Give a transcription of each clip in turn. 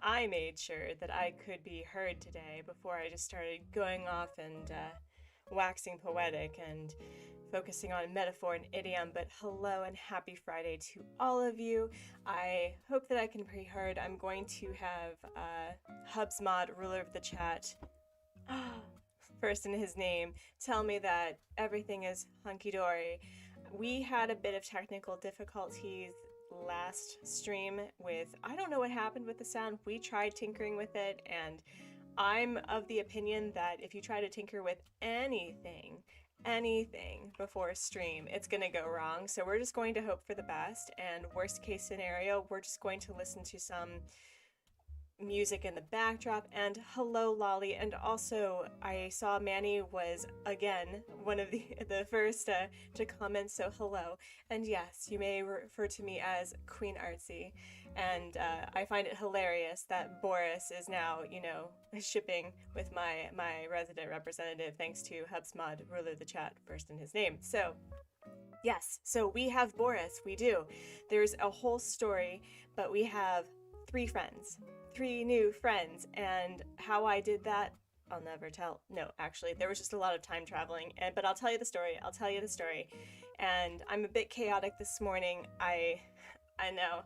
I made sure that I could be heard today before I just started going off and waxing poetic and focusing on metaphor and idiom. But hello and happy Friday to all of you. I hope that I can be heard. I'm going to have Hubsmod, ruler of the chat, first in his name, tell me that everything is hunky-dory. We had a bit of technical difficulties last stream with, I don't know what happened with the sound. We tried tinkering with it, and I'm of the opinion that if you try to tinker with anything before a stream, it's gonna go wrong. So we're just going to hope for the best, and worst case scenario, we're just going to listen to some music in the backdrop. And hello Lolly, and also I saw Manny was again one of the first to comment, so hello. And yes, you may refer to me as Queen Artsy, and I find it hilarious that Boris is now, you know, shipping with my resident representative thanks to Hubsmod, ruler of the chat, first in his name. So yes, so we have Boris, we do. There's a whole story, but we have three new friends, and how I did that, I'll never tell. No, actually, there was just a lot of time traveling, but I'll tell you the story. And I'm a bit chaotic this morning. I know.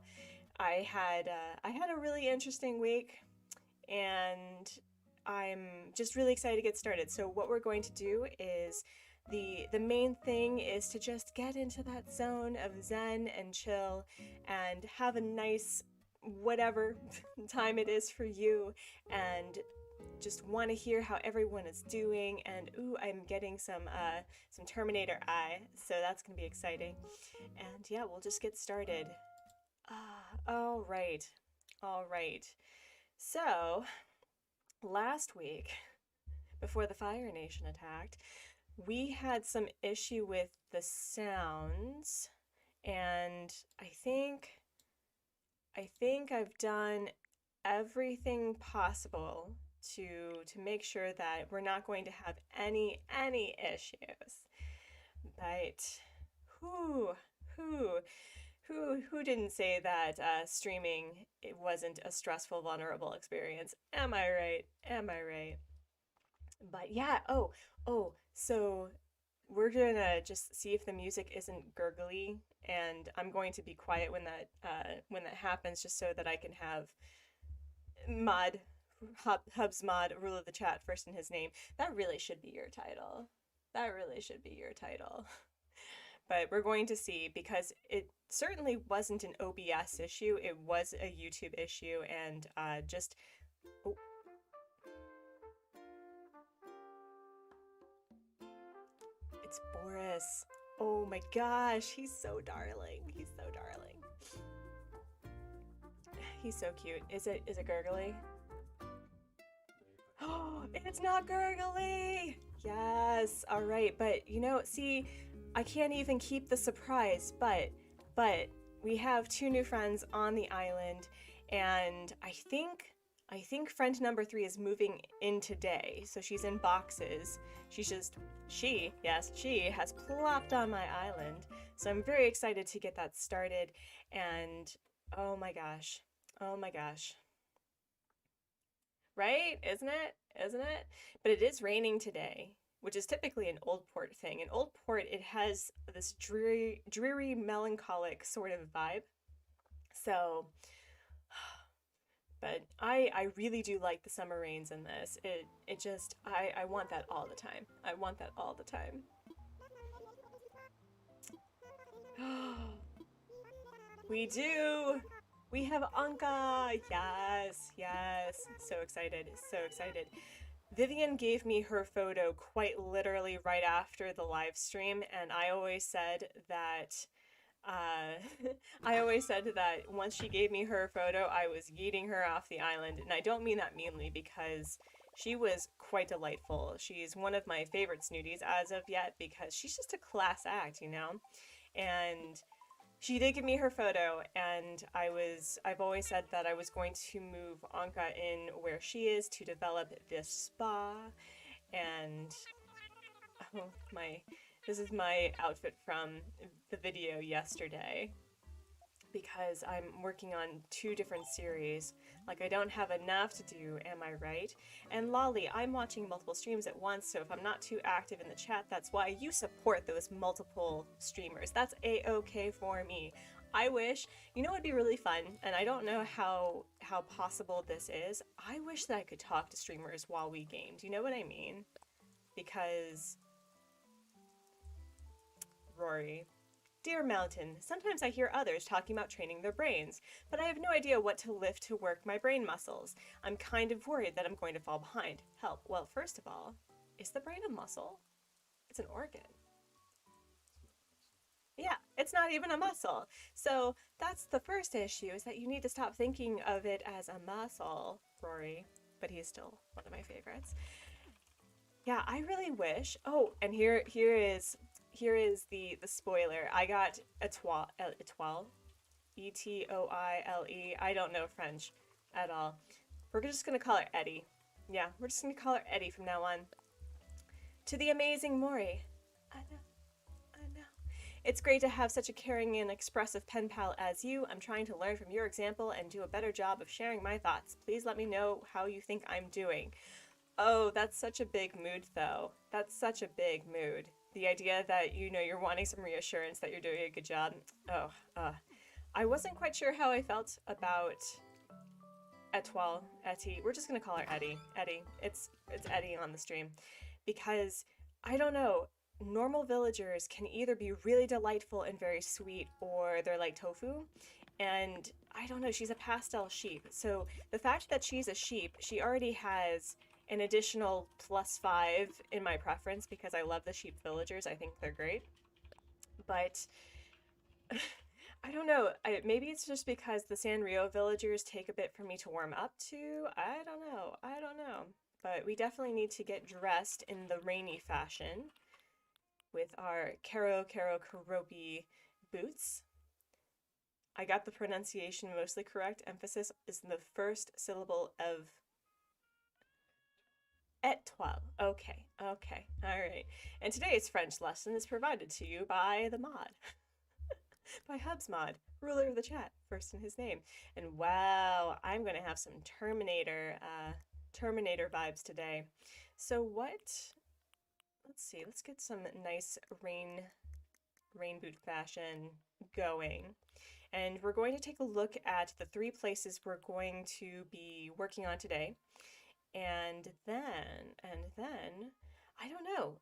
I had a really interesting week, and I'm just really excited to get started. So what we're going to do is the main thing is to just get into that zone of zen and chill and have a nice whatever time it is for you, and just want to hear how everyone is doing. And ooh, I'm getting some Terminator eye, so that's gonna be exciting. And yeah, we'll just get started. All right. So last week, before the Fire Nation attacked, we had some issue with the sounds, and I think I've done everything possible to make sure that we're not going to have any issues. But who who didn't say that streaming, it wasn't a stressful, vulnerable experience? Am I right? Am I right? But yeah, so we're gonna just see if the music isn't gurgly, and I'm going to be quiet when that happens, just so that I can have mod Hub's mod, rule of the chat, first in his name. That really should be your title. That really should be your title. But we're going to see, because it certainly wasn't an OBS issue. It was a YouTube issue, and just oh, it's Boris. Oh my gosh, he's so darling. He's so darling. He's so cute. Is it gurgly? Oh, it's not gurgly. Yes. All right. But you know, see, I can't even keep the surprise, but we have two new friends on the island, and I think friend number 3 is moving in today. So she's in boxes. She has plopped on my island. So I'm very excited to get that started. And oh my gosh. Oh my gosh. Right? Isn't it? Isn't it? But it is raining today, which is typically an Old Port thing. In Old Port, it has this dreary, melancholic sort of vibe. So, but I really do like the summer rains in this. It just, I want that all the time. I want that all the time. We do! We have Anka! Yes, yes. So excited, so excited. Vivian gave me her photo quite literally right after the live stream, and I always said that I always said that once she gave me her photo, I was yeeting her off the island, and I don't mean that meanly, because she was quite delightful. She's one of my favorite snooties as of yet, because she's just a class act, you know? And she did give me her photo, and I've always said that I was going to move Anka in where she is to develop this spa. And oh my, this is my outfit from the video yesterday. because I'm working on 2 different series. Like, I don't have enough to do, am I right? And Lolly, I'm watching multiple streams at once, so if I'm not too active in the chat, that's why you support those multiple streamers. That's a-okay for me. I wish, you know what would be really fun, and I don't know how possible this is, I wish that I could talk to streamers while we game. Do you know what I mean? Because... Rory. Dear Mountain, sometimes I hear others talking about training their brains, but I have no idea what to lift to work my brain muscles. I'm kind of worried that I'm going to fall behind. Help. Well, first of all, is the brain a muscle? It's an organ. Yeah, it's not even a muscle. So that's the first issue, is that you need to stop thinking of it as a muscle, Rory. But he's still one of my favorites. Yeah, I really wish. Oh, and here is the spoiler. I got Etoile, E-T-O-I-L-E. I don't know French at all. We're just gonna call her Eddie. Yeah, we're just gonna call her Eddie from now on. To the amazing Maury. I know. It's great to have such a caring and expressive pen pal as you. I'm trying to learn from your example and do a better job of sharing my thoughts. Please let me know how you think I'm doing. Oh, that's such a big mood, though. That's such a big mood. The idea that, you know, you're wanting some reassurance that you're doing a good job. Oh, I wasn't quite sure how I felt about Etoile, Etty. We're just gonna call her Eddie. Eddie. It's Eddie on the stream. Because, I don't know, normal villagers can either be really delightful and very sweet, or they're like tofu. And, I don't know, she's a pastel sheep. So, the fact that she's a sheep, she already has an additional +5 in my preference because I love the sheep villagers. I think they're great. But I don't know. Maybe it's just because the Sanrio villagers take a bit for me to warm up to. I don't know. But we definitely need to get dressed in the rainy fashion with our Karo Karopi boots. I got the pronunciation mostly correct. Emphasis is in the first syllable of Etoile. Okay, all right. And today's French lesson is provided to you by the mod. By Hubsmod, ruler of the chat, first in his name. And wow, I'm gonna have some Terminator vibes today. So let's see, let's get some nice rain boot fashion going. And we're going to take a look at the 3 places we're going to be working on today. And then, I don't know,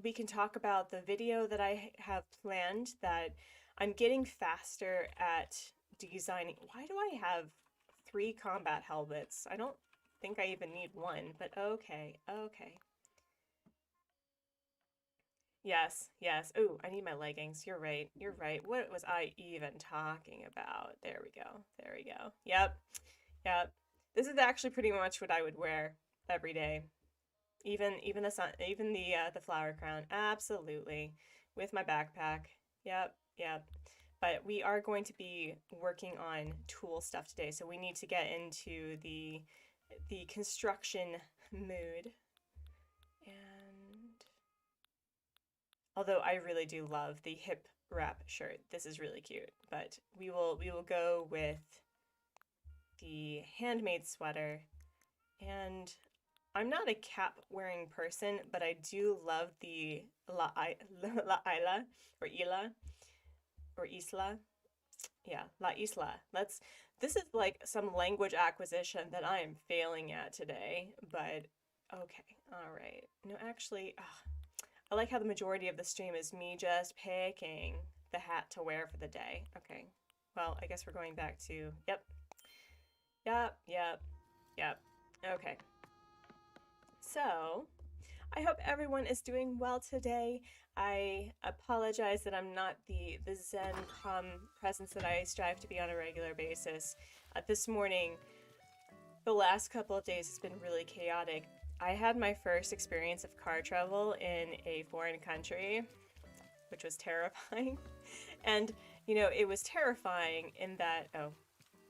we can talk about the video that I have planned that I'm getting faster at designing. Why do I have 3 combat helmets? I don't think I even need 1, but okay. Yes. Ooh, I need my leggings. You're right. What was I even talking about? There we go. Yep. This is actually pretty much what I would wear every day. Even the flower crown. Absolutely. With my backpack. Yep. But we are going to be working on tool stuff today, so we need to get into the construction mood. And although I really do love the hip wrap shirt. This is really cute, but we will go with the handmade sweater. And I'm not a cap wearing person, but I do love the La Isla or Isla. Yeah, La Isla. This is like some language acquisition that I am failing at today, but okay, all right. No, actually, I like how the majority of the stream is me just picking the hat to wear for the day. Okay, well, I guess we're going back to, yep. Okay. So, I hope everyone is doing well today. I apologize that I'm not the zen, calm presence that I strive to be on a regular basis. This morning, the last couple of days has been really chaotic. I had my first experience of car travel in a foreign country, which was terrifying. And, you know, it was terrifying in that, oh,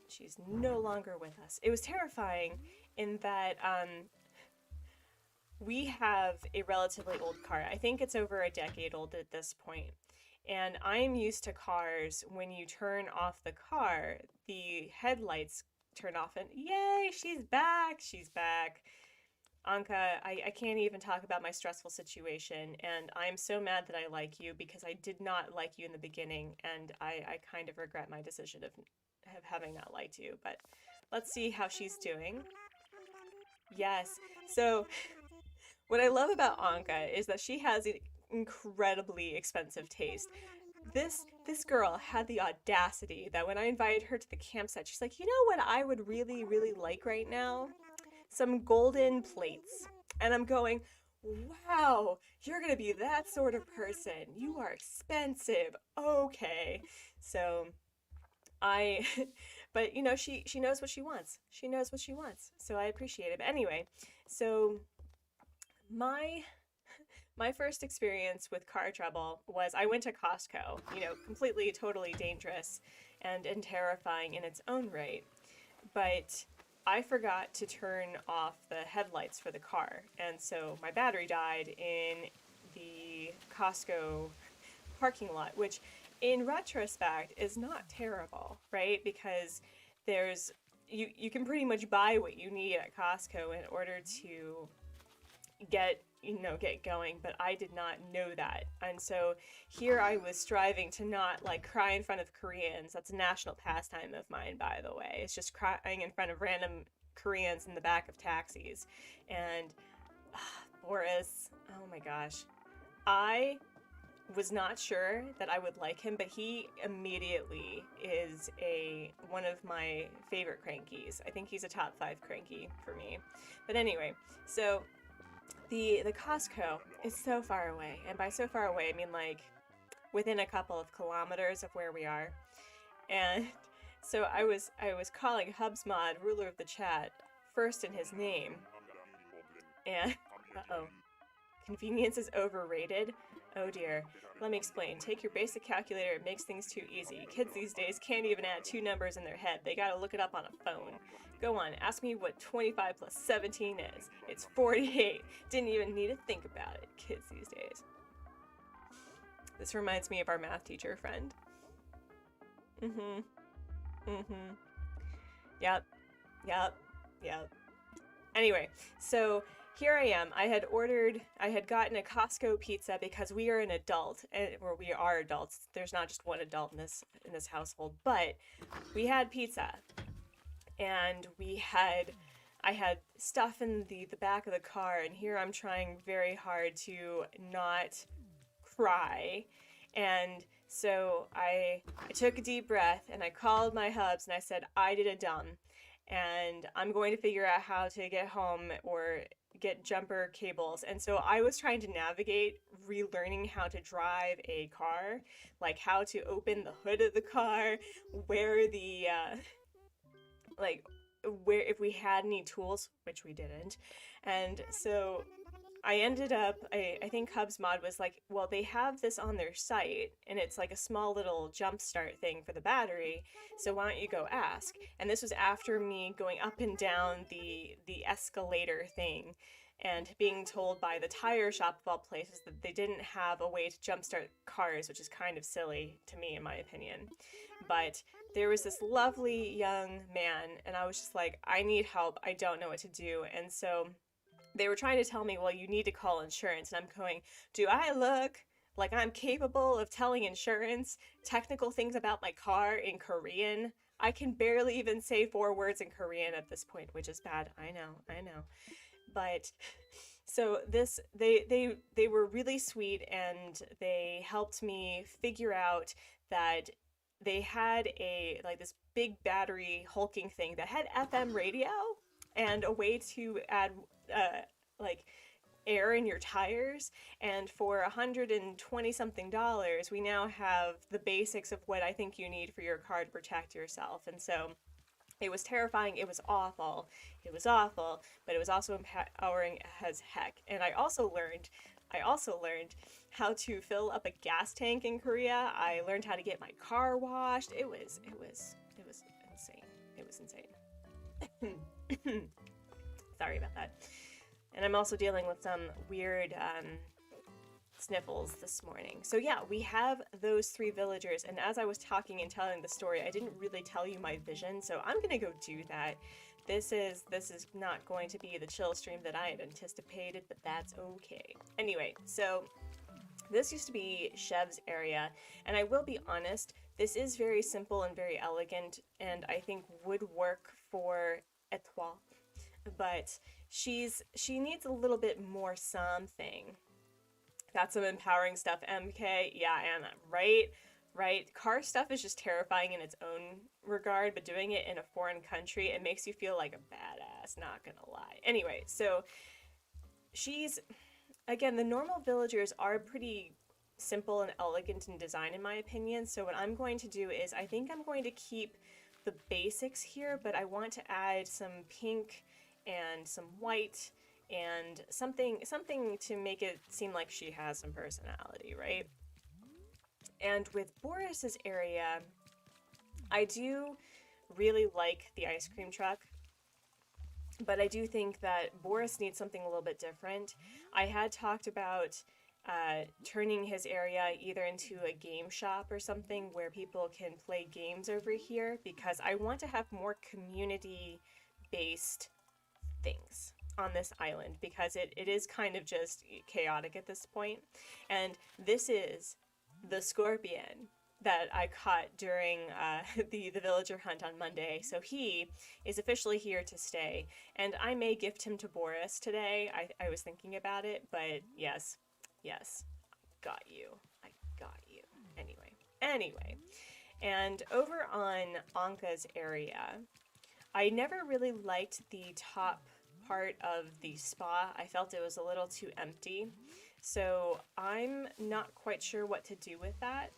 she's no longer with us. It was terrifying in that we have a relatively old car. I think it's over a decade old at this point. And I'm used to cars, when you turn off the car, the headlights turn off, and yay, she's back, she's back. Anka, I can't even talk about my stressful situation, and I'm so mad that I like you because I did not like you in the beginning, and I kind of regret my decision of having not liked you, but let's see how she's doing. Yes, so what I love about Anka is that she has an incredibly expensive taste. This girl had the audacity that when I invited her to the campsite, she's like, you know what I would really, really like right now? Some golden plates. And I'm going, wow, you're gonna be that sort of person. You are expensive. Okay. So I, but you know, she knows what she wants. She knows what she wants. So I appreciate it. But anyway, so my my first experience with car trouble was I went to Costco, you know, completely, totally dangerous and terrifying in its own right. But I forgot to turn off the headlights for the car, and so my battery died in the Costco parking lot, which in retrospect is not terrible, right? Because there's you can pretty much buy what you need at Costco in order to get going, but I did not know that. And so here I was striving to not like cry in front of Koreans. That's a national pastime of mine, by the way. It's just crying in front of random Koreans in the back of taxis. And Boris, oh my gosh. I was not sure that I would like him, but he immediately is one of my favorite crankies. I think he's a top 5 cranky for me. But anyway, so the Costco is so far away, and by so far away I mean like within a couple of kilometers of where we are. And so I was calling Hubsmod, ruler of the chat, first in his name. And uh-oh. Convenience is overrated? Oh dear. Let me explain. Take your basic calculator, it makes things too easy. Kids these days can't even add 2 numbers in their head. They gotta look it up on a phone. Go on, ask me what 25 plus 17 is. It's 48. Didn't even need to think about it. Kids these days. This reminds me of our math teacher friend. Yep. Anyway, so here I am. I had gotten a Costco pizza because we are an adult, or we are adults. There's not just one adult in this household, but we had pizza. And I had stuff in the back of the car, and here I'm trying very hard to not cry. And so I took a deep breath and I called my hubs and I said, I did a dumb, and I'm going to figure out how to get home or get jumper cables. And so I was trying to navigate relearning how to drive a car, like how to open the hood of the car, where the where if we had any tools, which we didn't. And so I ended up, I think Hubsmod was like, well, they have this on their site, and it's like a small little jump start thing for the battery, so why don't you go ask? And this was after me going up and down the escalator thing, and being told by the tire shop of all places that they didn't have a way to jumpstart cars, which is kind of silly to me, in my opinion. But there was this lovely young man, and I was just like, I need help, I don't know what to do. And so they were trying to tell me, well, you need to call insurance. And I'm going, do I look like I'm capable of telling insurance technical things about my car in Korean? I can barely even say 4 words in Korean at this point, which is bad. I know. But so they were really sweet, and they helped me figure out that they had this big battery hulking thing that had FM radio and a way to add like air in your tires. And for $120 something, we now have the basics of what I think you need for your car to protect yourself. And so it was terrifying, it was awful, but it was also empowering as heck. And I also learned how to fill up a gas tank in Korea. I learned how to get my car washed. It was insane. It was insane. Sorry about that. And I'm also dealing with some weird sniffles this morning. So yeah, we have those 3 villagers, and as I was talking and telling the story, I didn't really tell you my vision, so I'm gonna go do that. This is not going to be the chill stream that I had anticipated, but that's okay. Anyway, so this used to be Chev's area, and I will be honest, this is very simple and very elegant, and I think would work for Etoile, but she needs a little bit more something. That's some empowering stuff, MK. Yeah, Anna, right? Right? Car stuff is just terrifying in its own regard, but doing it in a foreign country, it makes you feel like a badass, not gonna lie. Anyway, so she's, again, the normal villagers are pretty simple and elegant in design in my opinion, so what I'm going to do is I think I'm going to keep the basics here, but I want to add some pink and some white and something to make it seem like she has some personality, right? And with Boris's area, I do really like the ice cream truck, but I do think that Boris needs something a little bit different. I had talked about turning his area either into a game shop or something where people can play games over here, because I want to have more community-based things on this island, because it is kind of just chaotic at this point. And this is the scorpion that I caught during the villager hunt on Monday, so he is officially here to stay, and I may gift him to Boris today. I was thinking about it, but yes, got you. I got you. Anyway, and over on Anka's area, I never really liked the top part of the spa. I felt it was a little too empty, so I'm not quite sure what to do with that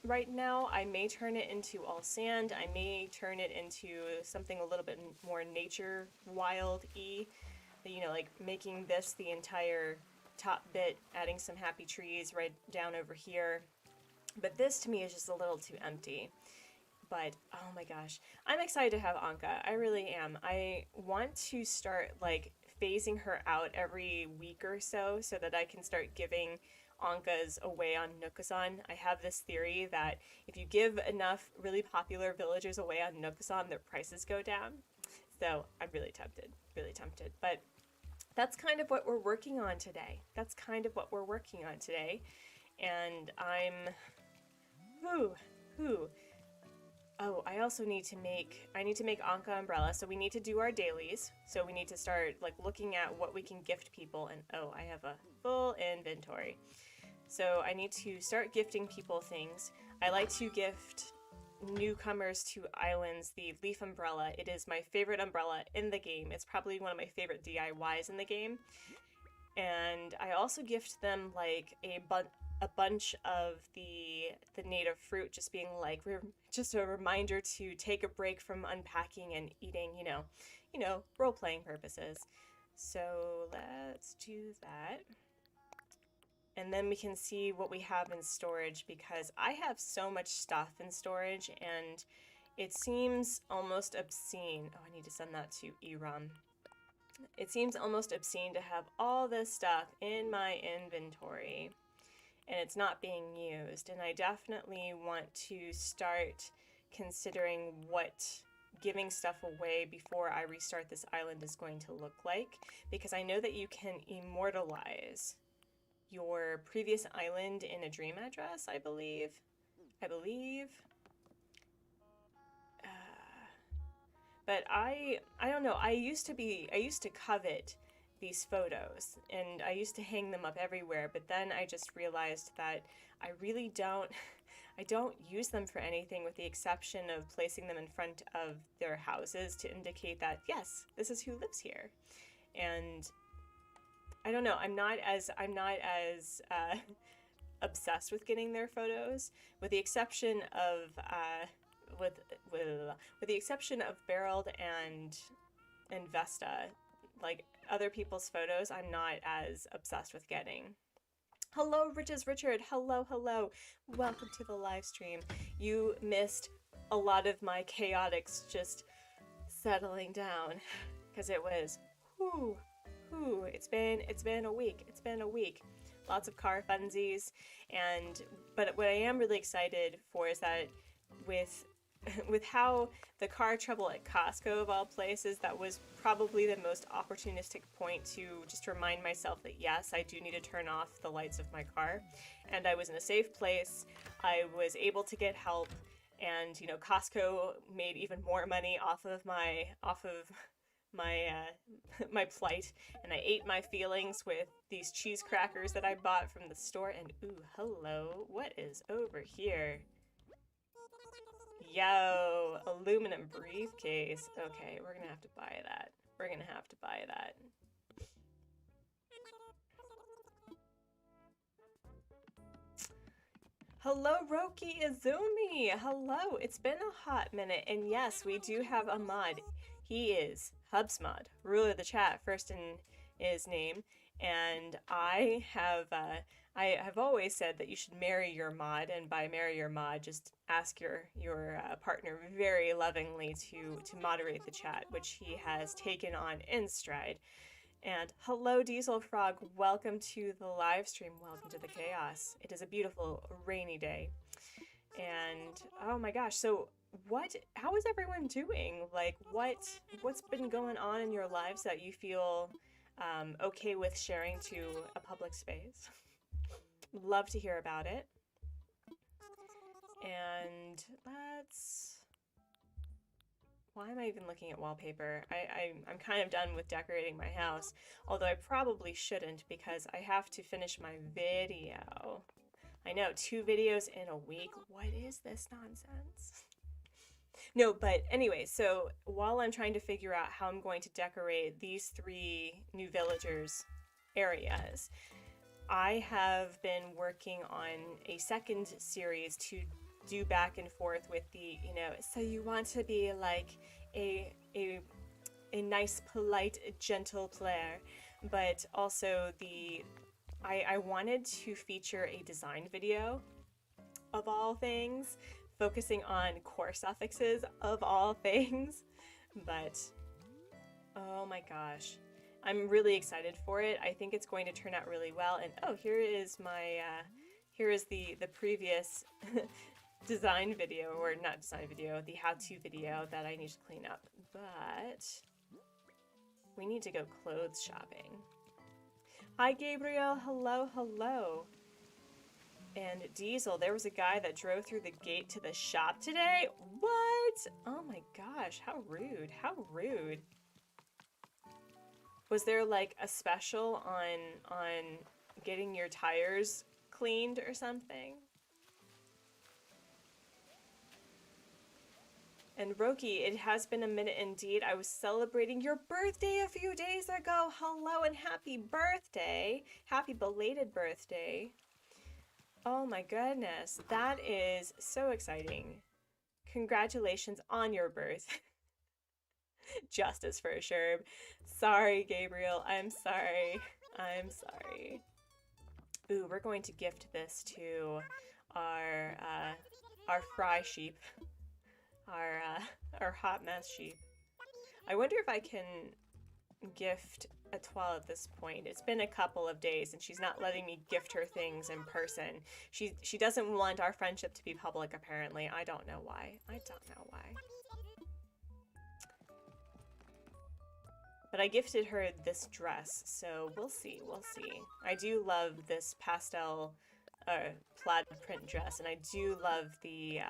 right now. I may turn it into all sand. I may turn it into something a little bit more nature wild-y, you know, like making this the entire top bit, adding some happy trees right down over here. But this to me is just a little too empty. But oh my gosh, I'm excited to have Anka. I really am. I want to start like phasing her out every week or so that I can start giving Ankas away on Nookasan. I have this theory that if you give enough really popular villagers away on Nookasan, their prices go down. So I'm really tempted. But that's kind of what we're working on today. And I'm... Oh, I also need to make Anka umbrella, so we need to do our dailies. So we need to start like looking at what we can gift people, and oh, I have a full inventory. So I need to start gifting people things. I like to gift newcomers to islands the leaf umbrella. It is my favorite umbrella in the game. It's probably one of my favorite DIYs in the game. And I also gift them like a bunch of the native fruit, just being like just a reminder to take a break from unpacking and eating, you know, role-playing purposes. So let's do that. And then we can see what we have in storage, because I have so much stuff in storage and it seems almost obscene. Oh, I need to send that to EROM. It seems almost obscene to have all this stuff in my inventory and it's not being used. And I definitely want to start considering what giving stuff away before I restart this island is going to look like, because I know that you can immortalize your previous island in a dream address, I believe. But I don't know. I used to covet these photos and I used to hang them up everywhere, but then I just realized that I really don't use them for anything with the exception of placing them in front of their houses to indicate that yes, this is who lives here. And I don't know, I'm not as obsessed with getting their photos, with the exception of with the exception of Beryl and Vesta. Like other people's photos, I'm not as obsessed with getting. Hello, Richard. Hello. Welcome to the live stream. You missed a lot of my chaotics just settling down, because it was, it's been a week. lots of car funsies. But what I am really excited for is that with with how the car trouble at Costco of all places, that was probably the most opportunistic point to just remind myself that yes, I do need to turn off the lights of my car. And I was in a safe place. I was able to get help, and Costco made even more money off of my my plight, and I ate my feelings with these cheese crackers that I bought from the store. And ooh, hello, what is over here? Yo, aluminum briefcase. Okay, we're gonna have to buy that. We're gonna have to buy that. Hello, Roki Izumi. Hello. It's been a hot minute, and yes, we do have a mod. He is Hubsmod, ruler of the chat, first in his name, and I have always said that you should marry your mod, and by marry your mod, just ask your partner very lovingly to moderate the chat, which he has taken on in stride. And hello, Diesel Frog. Welcome to the live stream. Welcome to the chaos. It is a beautiful rainy day. And oh my gosh, so how is everyone doing? Like what's been going on in your lives that you feel okay with sharing to a public space? Love to hear about it. And why am I even looking at wallpaper? I'm kind of done with decorating my house, although I probably shouldn't because I have to finish my video. I know, 2 videos in a week. What is this nonsense? No, but anyway, so while I'm trying to figure out how I'm going to decorate these 3 new villagers' areas, I have been working on a second series to do back and forth with the, so you want to be like a nice, polite, gentle player, but also I wanted to feature a design video of all things, focusing on core suffixes of all things, but oh my gosh, I'm really excited for it. I think it's going to turn out really well. And oh, here is the previous design video, or not design video, the how-to video that I need to clean up. But we need to go clothes shopping. Hi, Gabriel. Hello, hello. And Diesel, there was a guy that drove through the gate to the shop today? What? Oh my gosh, how rude. How rude. Was there like a special on getting your tires cleaned or something? And Roki, it has been a minute indeed. I was celebrating your birthday a few days ago. Hello and happy birthday. Happy belated birthday. Oh my goodness, that is so exciting. Congratulations on your birth. Justice for sure. Sorry, Gabriel. I'm sorry. I'm sorry. Ooh, we're going to gift this to our fry sheep. Our hot mess sheep. I wonder if I can gift Etoile at this point. It's been a couple of days and she's not letting me gift her things in person. She doesn't want our friendship to be public, apparently. I don't know why. I don't know why. But I gifted her this dress, so we'll see, we'll see. I do love this pastel plaid print dress, and I do love the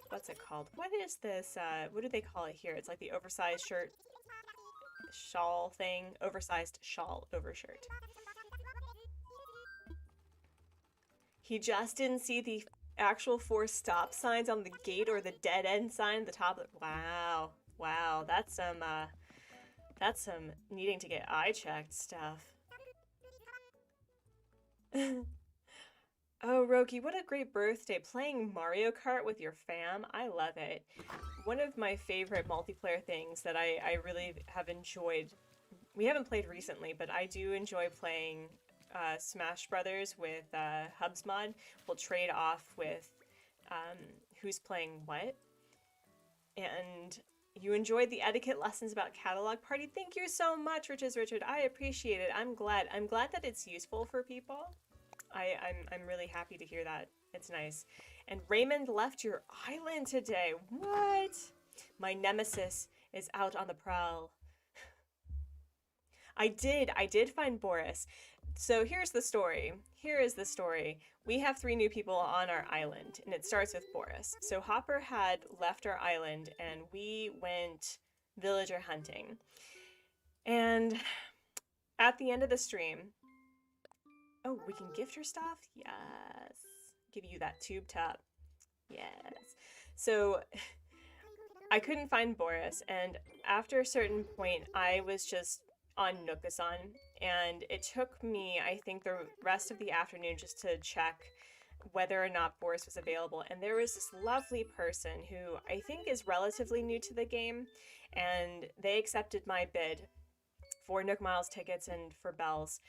what's it called? What is this? What do they call it here? It's like the oversized shirt, shawl thing. Oversized shawl over shirt. He just didn't see the actual 4 stop signs on the gate or the dead end sign at the top of the... Wow. Wow. That's some needing to get eye checked stuff. Oh, Roki, what a great birthday. Playing Mario Kart with your fam. I love it. One of my favorite multiplayer things that I really have enjoyed, we haven't played recently, but I do enjoy playing Smash Brothers with Hubsmod. We'll trade off with who's playing what. And You enjoyed the etiquette lessons about catalog party. Thank you so much, Richard. I appreciate it. I'm glad that it's useful for people. I'm really happy to hear that. It's nice. And Raymond left your island today. What? My nemesis is out on the prowl. I did find Boris. So here's the story. Here is the story. We have 3 new people on our island, and it starts with Boris. So Hopper had left our island, and we went villager hunting. And at the end of the stream, oh, we can gift her stuff? Yes. Give you that tube top. Yes. So I couldn't find Boris, and after a certain point, I was just on Nookazon, and it took me, I think, the rest of the afternoon just to check whether or not Boris was available. And there was this lovely person who I think is relatively new to the game, and they accepted my bid for Nook Miles tickets and for bells.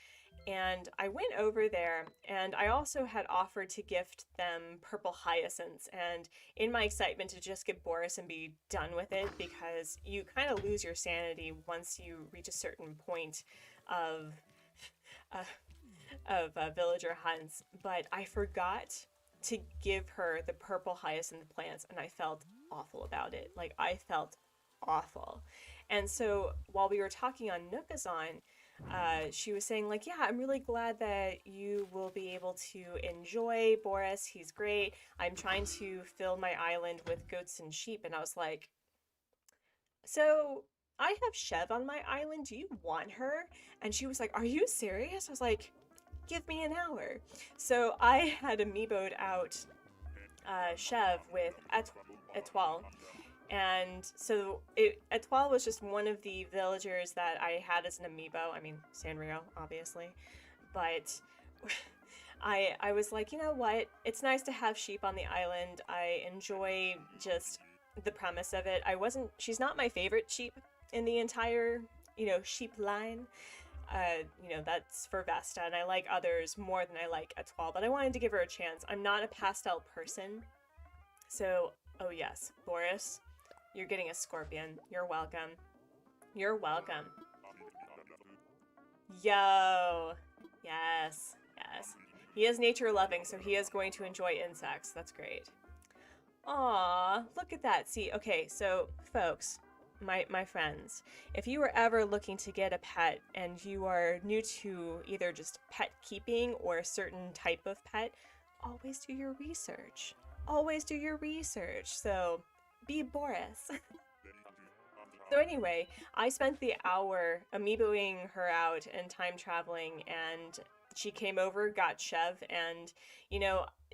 And I went over there, and I also had offered to gift them purple hyacinths, and in my excitement to just get Boris and be done with it, because you kind of lose your sanity once you reach a certain point of villager hunts, but I forgot to give her the purple hyacinth plants, and I felt awful about it. Like, I felt awful. And so while we were talking on Nookazon, she was saying, like, yeah, I'm really glad that you will be able to enjoy Boris. He's great. I'm trying to fill my island with goats and sheep. And I was like, so I have Chevre on my island. Do you want her? And she was like, are you serious? I was like, give me an hour. So I had amiiboed out Chevre with Etoile. And so Etoile was just one of the villagers that I had as an amiibo. I mean, Sanrio, obviously. But I was like, you know what? It's nice to have sheep on the island. I enjoy just the premise of it. She's not my favorite sheep in the entire, sheep line. That's for Vesta, and I like others more than I like Etoile, but I wanted to give her a chance. I'm not a pastel person. So, oh yes, Boris. You're getting a scorpion. You're welcome. You're welcome. Yo! Yes. Yes. He is nature loving, so he is going to enjoy insects. That's great. Aw, look at that. See, okay, so folks, my friends, if you were ever looking to get a pet and you are new to either just pet keeping or a certain type of pet, always do your research. Always do your research. So be Boris. So anyway, I spent the hour amiiboing her out and time traveling, and she came over, got Chevre, and,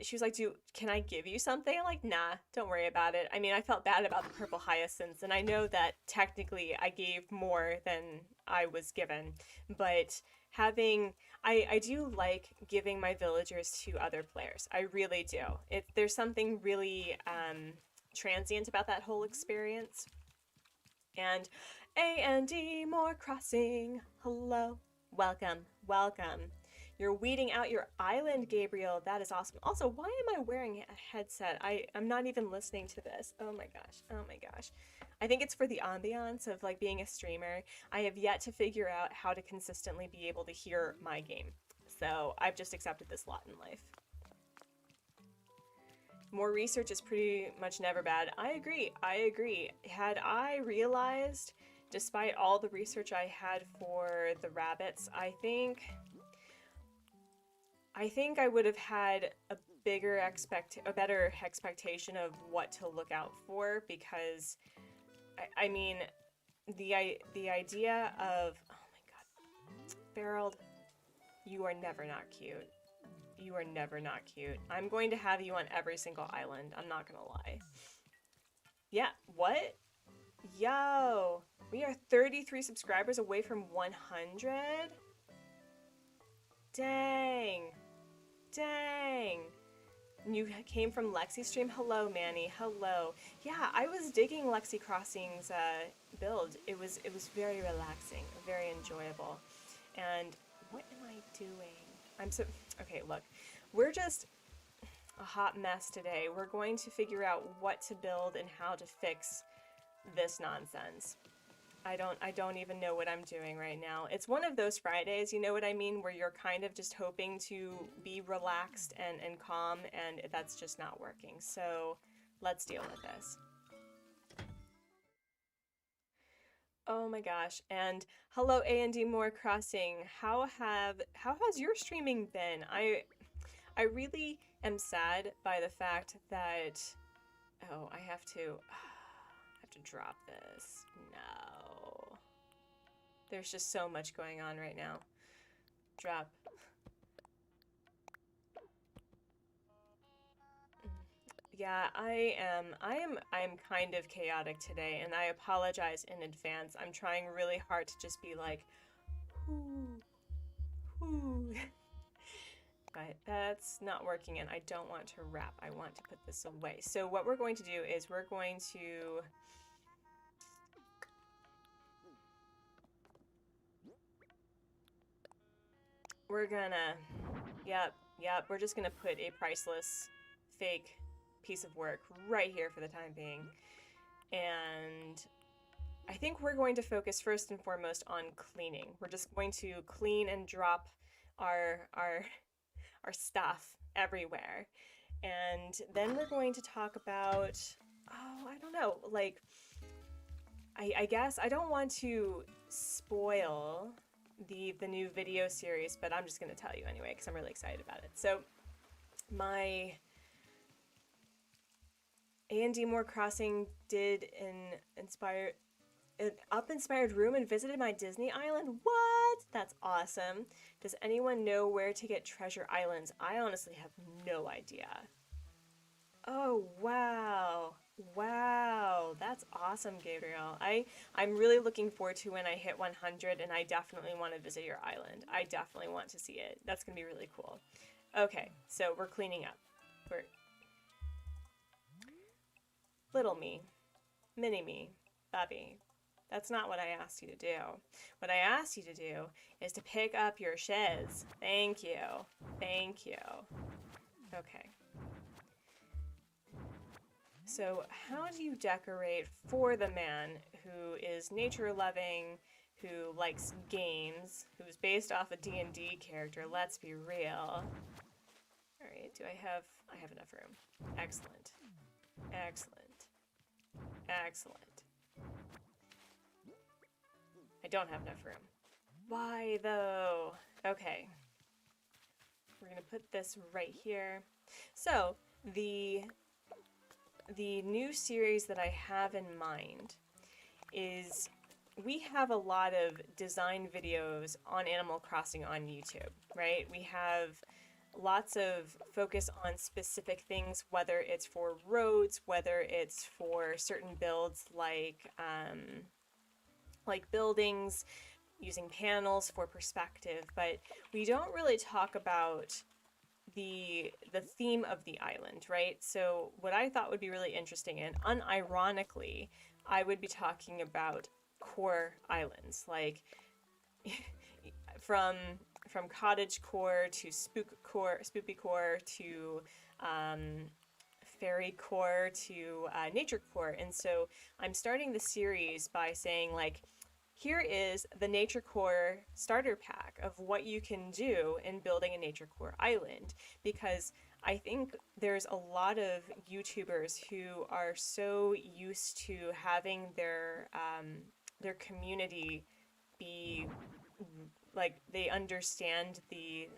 she was like, can I give you something? I'm like, nah, don't worry about it. I mean, I felt bad about the purple hyacinths, and I know that technically I gave more than I was given, but I do like giving my villagers to other players. I really do. There's something really transient about that whole experience. And A&D more crossing. Hello. Welcome. You're weeding out your island, Gabriel. That is awesome. Also, why am I wearing a headset? I'm not even listening to this. Oh my gosh. I think it's for the ambiance of like being a streamer. I have yet to figure out how to consistently be able to hear my game. So I've just accepted this lot in life. More research is pretty much never bad. I agree. Had I realized, despite all the research I had for the rabbits, I think I would have had a better expectation of what to look out for, because I mean, the idea of, oh my god, Farrell, you are never not cute. You are never not cute. I'm going to have you on every single island. I'm not gonna lie. Yeah, what? Yo, we are 33 subscribers away from 100? Dang. You came from Lexi stream? Hello, Manny. Hello. Yeah, I was digging Lexi Crossing's build. It was very relaxing, very enjoyable. And what am I doing? Okay, look. We're just a hot mess today. We're going to figure out what to build and how to fix this nonsense. I don't even know what I'm doing right now. It's one of those Fridays, you know what I mean, where you're kind of just hoping to be relaxed and calm, and that's just not working. So let's deal with this. Oh my gosh. And hello A&D More Crossing. How has your streaming been? I really am sad by the fact that oh, I have to drop this. No. There's just so much going on right now. Drop. Yeah, I am kind of chaotic today, and I apologize in advance. I'm trying really hard to just be like, whoo, whoo. But that's not working, and I don't want to wrap. I want to put this away. So what we're going to do is we're going to we're just gonna put a priceless fake piece of work right here for the time being. And I think we're going to focus first and foremost on cleaning. We're just going to clean and drop our stuff everywhere. And then we're going to talk about, oh, I don't know, like, I guess I don't want to spoil the new video series, but I'm just going to tell you anyway because I'm really excited about it. So my A&D More Crossing did an up-inspired room and visited my Disney island. What? That's awesome. Does anyone know where to get treasure islands? I honestly have no idea. Oh, wow. Wow, that's awesome, Gabriel. I'm really looking forward to when I hit 100, and I definitely want to visit your island. I definitely want to see it. That's going to be really cool. Okay, so we're cleaning up. We're... Little me. Mini me. Bubby. That's not what I asked you to do. What I asked you to do is to pick up your chaise. Thank you. Thank you. Okay. So how do you decorate for the man who is nature-loving, who likes games, who's based off a D&D character? Let's be real. All right, I have enough room. Excellent. Excellent. Excellent. I don't have enough room. Why though? Okay. We're gonna put this right here. So the new series that I have in mind is we have a lot of design videos on Animal Crossing on YouTube, right? We have lots of focus on specific things, whether it's for roads, whether it's for certain builds like buildings, using panels for perspective, but we don't really talk about the theme of the island, right? So what I thought would be really interesting, and unironically, I would be talking about core islands, like from cottage core to spoopy core to fairy core to nature core. And so I'm starting the series by saying, like, here is the Nature Core starter pack of what you can do in building a Nature Core island, because I think there's a lot of YouTubers who are so used to having their community be like they understand the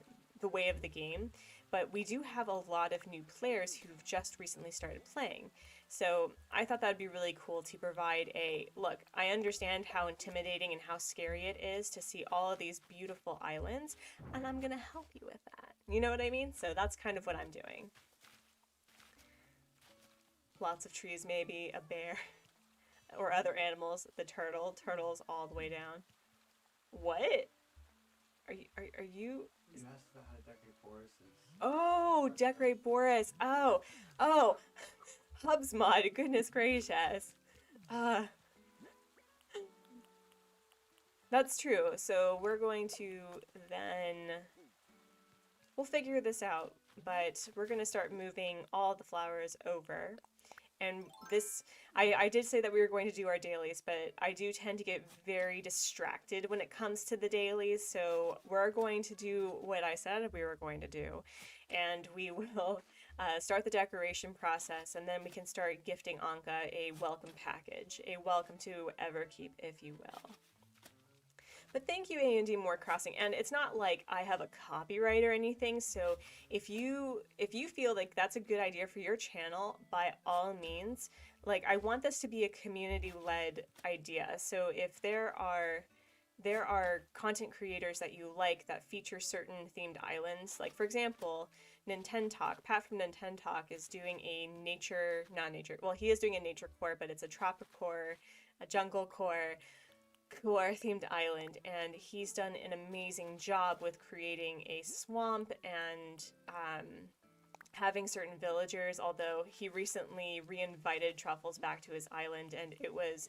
way of the game, but we do have a lot of new players who've just recently started playing. So I thought that'd be really cool to provide a look. I understand how intimidating and how scary it is to see all of these beautiful islands, and I'm gonna help you with that. You know what I mean? So that's kind of what I'm doing. Lots of trees, maybe a bear or other animals. The turtles all the way down. What? Are you? You asked about how to decorate Boris's. Oh, decorate Boris. Oh. Hubsmod, goodness gracious. That's true. So we're going to then, we'll figure this out, but we're going to start moving all the flowers over. And this, I did say that we were going to do our dailies, but I do tend to get very distracted when it comes to the dailies. So we're going to do what I said we were going to do, and we will start the decoration process, and then we can start gifting Anka a welcome package, a welcome to Everkeep, if you will. But thank you, A&D More Crossing. And it's not like I have a copyright or anything, so if you feel like that's a good idea for your channel, by all means, like I want this to be a community-led idea. So if there are content creators that you like that feature certain themed islands, like for example, Nintendo Talk, Pat from Nintendo Talk is doing a he is doing a nature core, but it's a tropic core, a jungle core, themed island, and he's done an amazing job with creating a swamp and having certain villagers, although he recently reinvited Truffles back to his island, and it was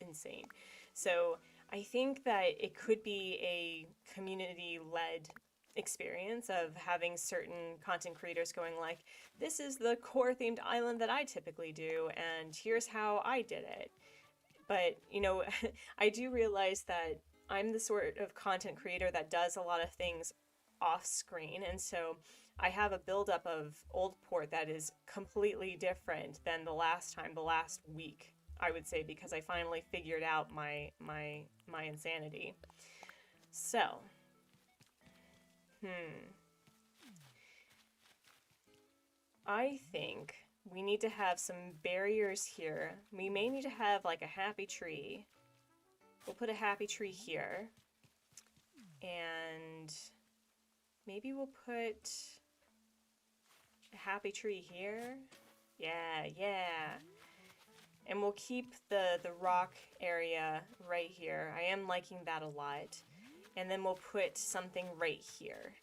insane. So I think that it could be a community-led experience of having certain content creators going like, this is the core themed island that I typically do, and here's how I did it. But, you know, I do realize that I'm the sort of content creator that does a lot of things off screen, and so I have a buildup of old port that is completely different than the last week, I would say, because I finally figured out my insanity. So, I think we need to have some barriers here. We may need to have like a happy tree. We'll put a happy tree here. And maybe we'll put a happy tree here. Yeah. And we'll keep the rock area right here. I am liking that a lot. And then we'll put something right here.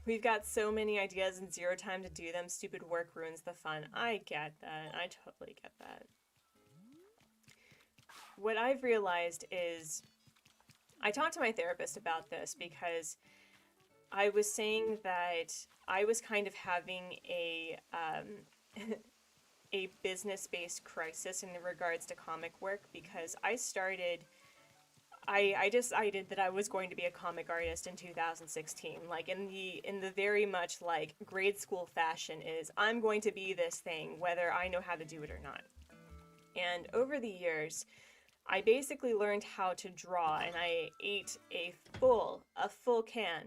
We've got so many ideas and zero time to do them. Stupid work ruins the fun. I get that. I totally get that. What I've realized is, I talked to my therapist about this because I was saying that I was kind of having a a business-based crisis in regards to comic work, because I decided that I was going to be a comic artist in 2016, like in the very much like grade school fashion is, I'm going to be this thing whether I know how to do it or not. And over the years, I basically learned how to draw, and I ate a full pan,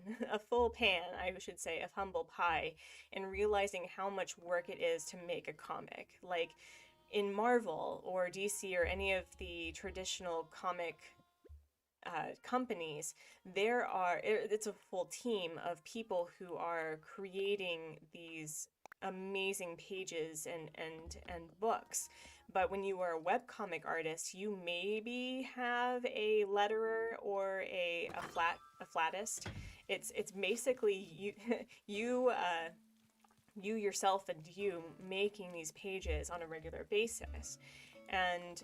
I should say, of humble pie, and realizing how much work it is to make a comic. Like in Marvel or DC or any of the traditional comic companies, it's a full team of people who are creating these amazing pages and books. But when you are a webcomic artist, you maybe have a letterer or a flattist. It's basically you yourself and you making these pages on a regular basis. And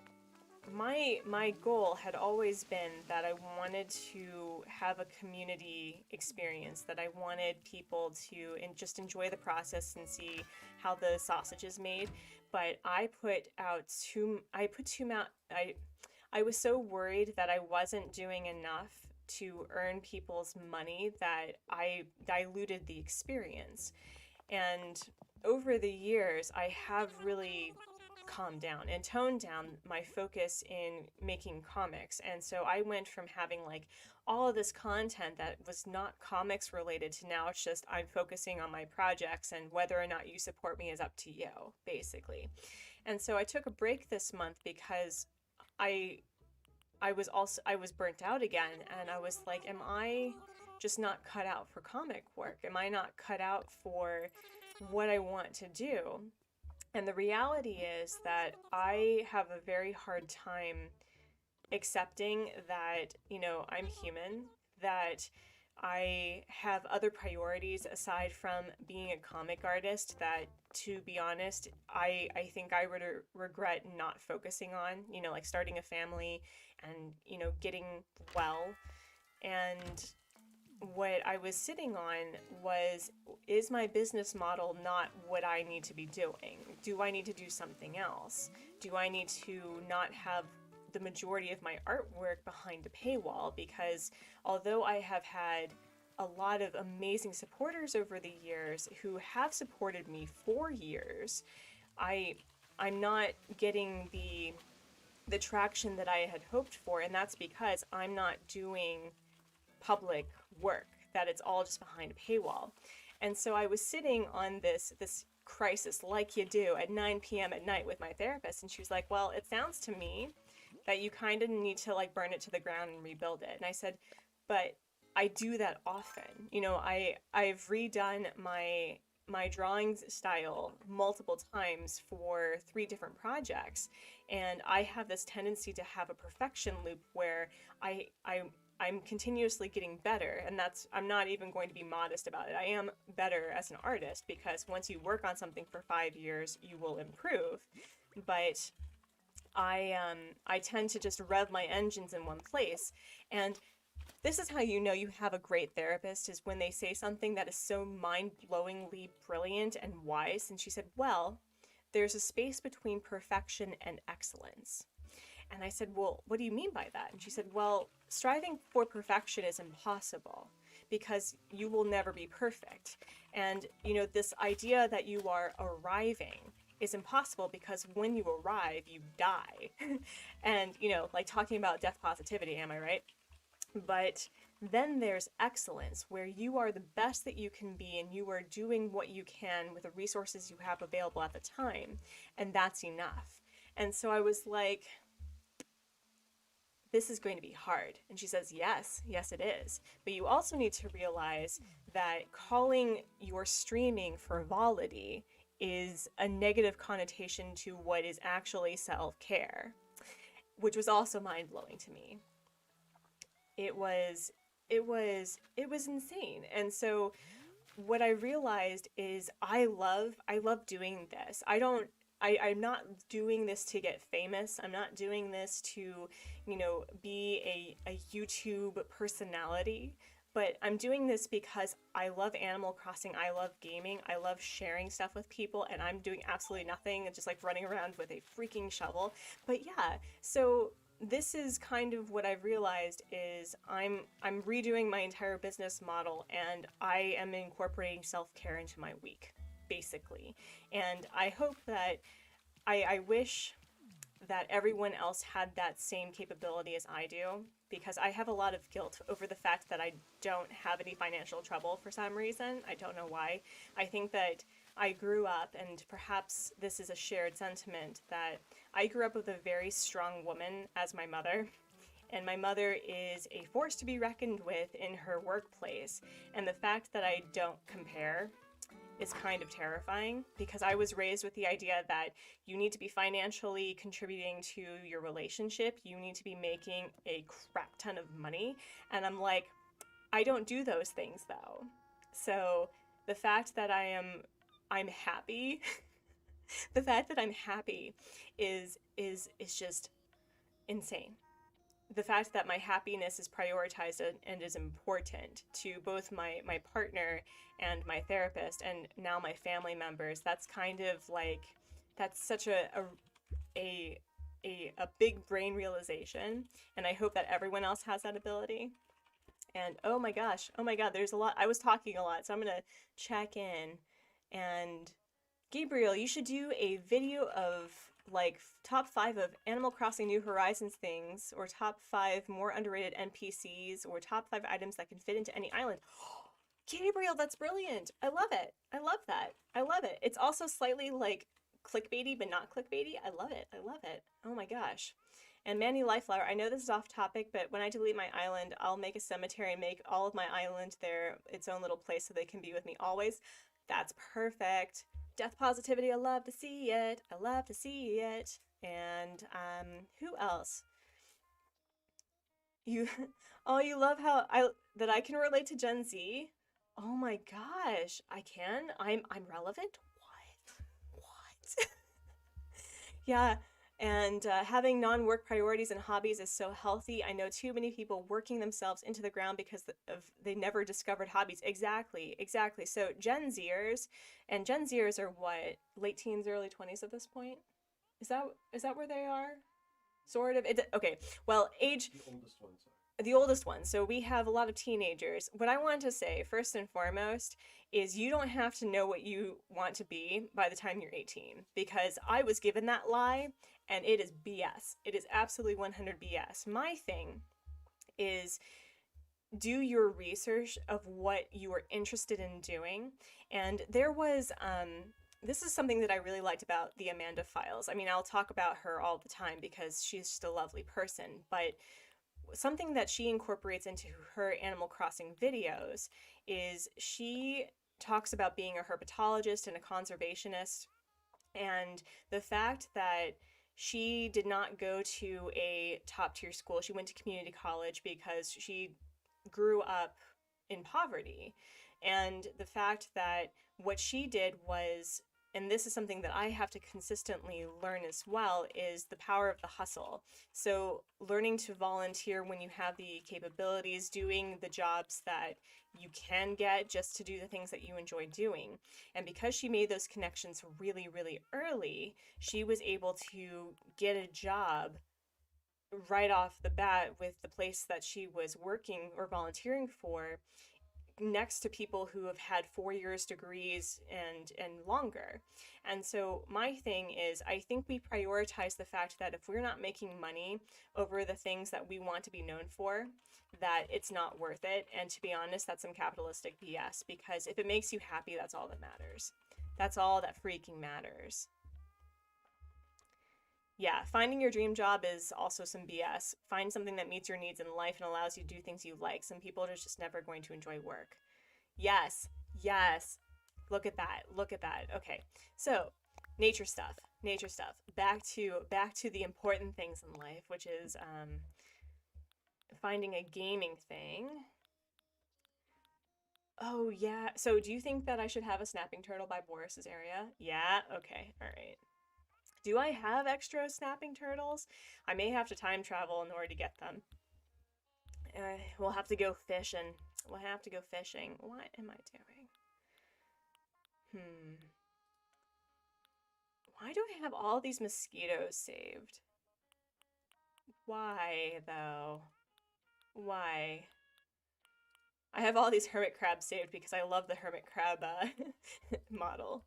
my goal had always been that I wanted to have a community experience, that I wanted people to just enjoy the process and see how the sausage is made. But I was so worried that I wasn't doing enough to earn people's money that I diluted the experience. And over the years, I have really calmed down and toned down my focus in making comics. And so I went from having like all of this content that was not comics related to now it's just I'm focusing on my projects, and whether or not you support me is up to you, basically. And so I took a break this month because I was burnt out again, and I was like, am I just not cut out for comic work? Am I not cut out for what I want to do? And the reality is that I have a very hard time accepting that, you know, I'm human, that I have other priorities aside from being a comic artist that, to be honest, I think I would regret not focusing on, you know, like starting a family and, you know, getting well. And what I was sitting on was, is my business model not what I need to be doing? Do I need to do something else? Do I need to not have the majority of my artwork behind a paywall? Because although I have had a lot of amazing supporters over the years who have supported me for years, I I'm not getting the traction that I had hoped for, and that's because I'm not doing public work, that it's all just behind a paywall. And so I was sitting on this crisis like you do at 9 p.m. at night with my therapist, and she was like, "Well, it sounds to me that you kind of need to like burn it to the ground and rebuild it." And I said, "But I do that often. You know, I've redone my drawings style multiple times for 3 different projects, and I have this tendency to have a perfection loop where I'm continuously getting better, and that's, I'm not even going to be modest about it. I am better as an artist because once you work on something for 5 years, you will improve. But I tend to just rev my engines in one place, and this is how you know you have a great therapist, is when they say something that is so mind-blowingly brilliant and wise. And she said, "Well, there's a space between perfection and excellence." And I said, "Well, what do you mean by that?" And she said, "Well, striving for perfection is impossible because you will never be perfect. And, you know, this idea that you are arriving is impossible because when you arrive, you die." And, you know, like talking about death positivity, am I right? But then there's excellence, where you are the best that you can be and you are doing what you can with the resources you have available at the time. And that's enough. And so I was like, this is going to be hard. And she says, yes, yes, it is. But you also need to realize that calling your streaming frivolity is a negative connotation to what is actually self-care, which was also mind-blowing to me. It was insane. And so what I realized is I love doing this. I'm not doing this to get famous. I'm not doing this to, you know, be a YouTube personality, but I'm doing this because I love Animal Crossing. I love gaming. I love sharing stuff with people, and I'm doing absolutely nothing and just like running around with a freaking shovel. But yeah, so this is kind of what I've realized is I'm redoing my entire business model, and I am incorporating self-care into my week, basically. And I hope that I wish that everyone else had that same capability as I do, because I have a lot of guilt over the fact that I don't have any financial trouble for some reason. I don't know why. I think that I grew up, and perhaps this is a shared sentiment, that I grew up with a very strong woman as my mother. And my mother is a force to be reckoned with in her workplace. And the fact that I don't compare is kind of terrifying, because I was raised with the idea that you need to be financially contributing to your relationship. You need to be making a crap ton of money. And I'm like, I don't do those things though. So the fact that I'm happy, the fact that I'm happy is just insane. The fact that my happiness is prioritized and is important to both my partner and my therapist and now my family members, that's kind of like, that's such a a big brain realization, and I hope that everyone else has that ability. And oh my gosh, oh my god, there's a lot. I was talking a lot, so I'm gonna check in. And Gabriel, you should do a video of like top 5 of Animal Crossing New Horizons things, or top 5 more underrated NPCs, or top 5 items that can fit into any island. Gabriel, that's brilliant. I love it. I love that. I love it. It's also slightly like clickbaity, but not clickbaity. I love it. I love it. Oh my gosh. And Manny Lifeflower, I know this is off topic, but when I delete my island, I'll make a cemetery and make all of my island their its own little place so they can be with me always. That's perfect. Death positivity, I love to see it. I love to see it. And who else? You oh, you love how I can relate to Gen Z? Oh my gosh, I can? I'm relevant? What? What? Yeah. And having non-work priorities and hobbies is so healthy. I know too many people working themselves into the ground because of they never discovered hobbies. Exactly, exactly. So Gen Zers are what, late teens, early 20s at this point? Is that where they are? Sort of. Okay. Well, age The oldest ones are. the oldest one. So we have a lot of teenagers. What I want to say, first and foremost, is you don't have to know what you want to be by the time you're 18, because I was given that lie and it is BS. It is absolutely 100 BS. My thing is do your research of what you are interested in doing. And there was this is something that I really liked about the Amanda Files. I mean, I'll talk about her all the time because she's just a lovely person, but something that she incorporates into her Animal Crossing videos is she talks about being a herpetologist and a conservationist, and the fact that she did not go to a top tier school. She went to community college because she grew up in poverty. And the fact that what she did was, and this is something that I have to consistently learn as well, is the power of the hustle. So, learning to volunteer when you have the capabilities, doing the jobs that you can get just to do the things that you enjoy doing. And because she made those connections really, really early, she was able to get a job right off the bat with the place that she was working or volunteering for, next to people who have had 4 years degrees and longer. And so my thing is, I think we prioritize the fact that if we're not making money over the things that we want to be known for, that it's not worth it. And to be honest, that's some capitalistic BS, because if it makes you happy, that's all that matters. That's all that freaking matters. Yeah, finding your dream job is also some BS. Find something that meets your needs in life and allows you to do things you like. Some people are just never going to enjoy work. Yes, yes. Look at that. Look at that. Okay. So, nature stuff. Nature stuff. Back to the important things in life, which is finding a gaming thing. Oh yeah. So, do you think that I should have a snapping turtle by Boris's area? Yeah. Okay. All right. Do I have extra snapping turtles? I may have to time travel in order to get them. We'll have to go fishing. We'll have to go fishing. What am I doing? Hmm. Why do I have all these mosquitoes saved? Why, though? Why? I have all these hermit crabs saved because I love the hermit crab model.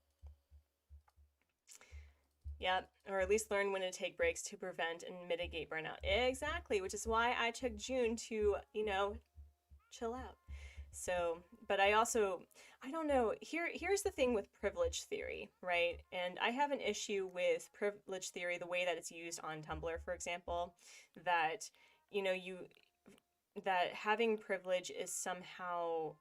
Yeah, or at least learn when to take breaks to prevent and mitigate burnout. Exactly, which is why I took June to, chill out. So, but I don't know. Here's the thing with privilege theory, right? And I have an issue with privilege theory the way that it's used on Tumblr, for example, that you know, you that having privilege is somehow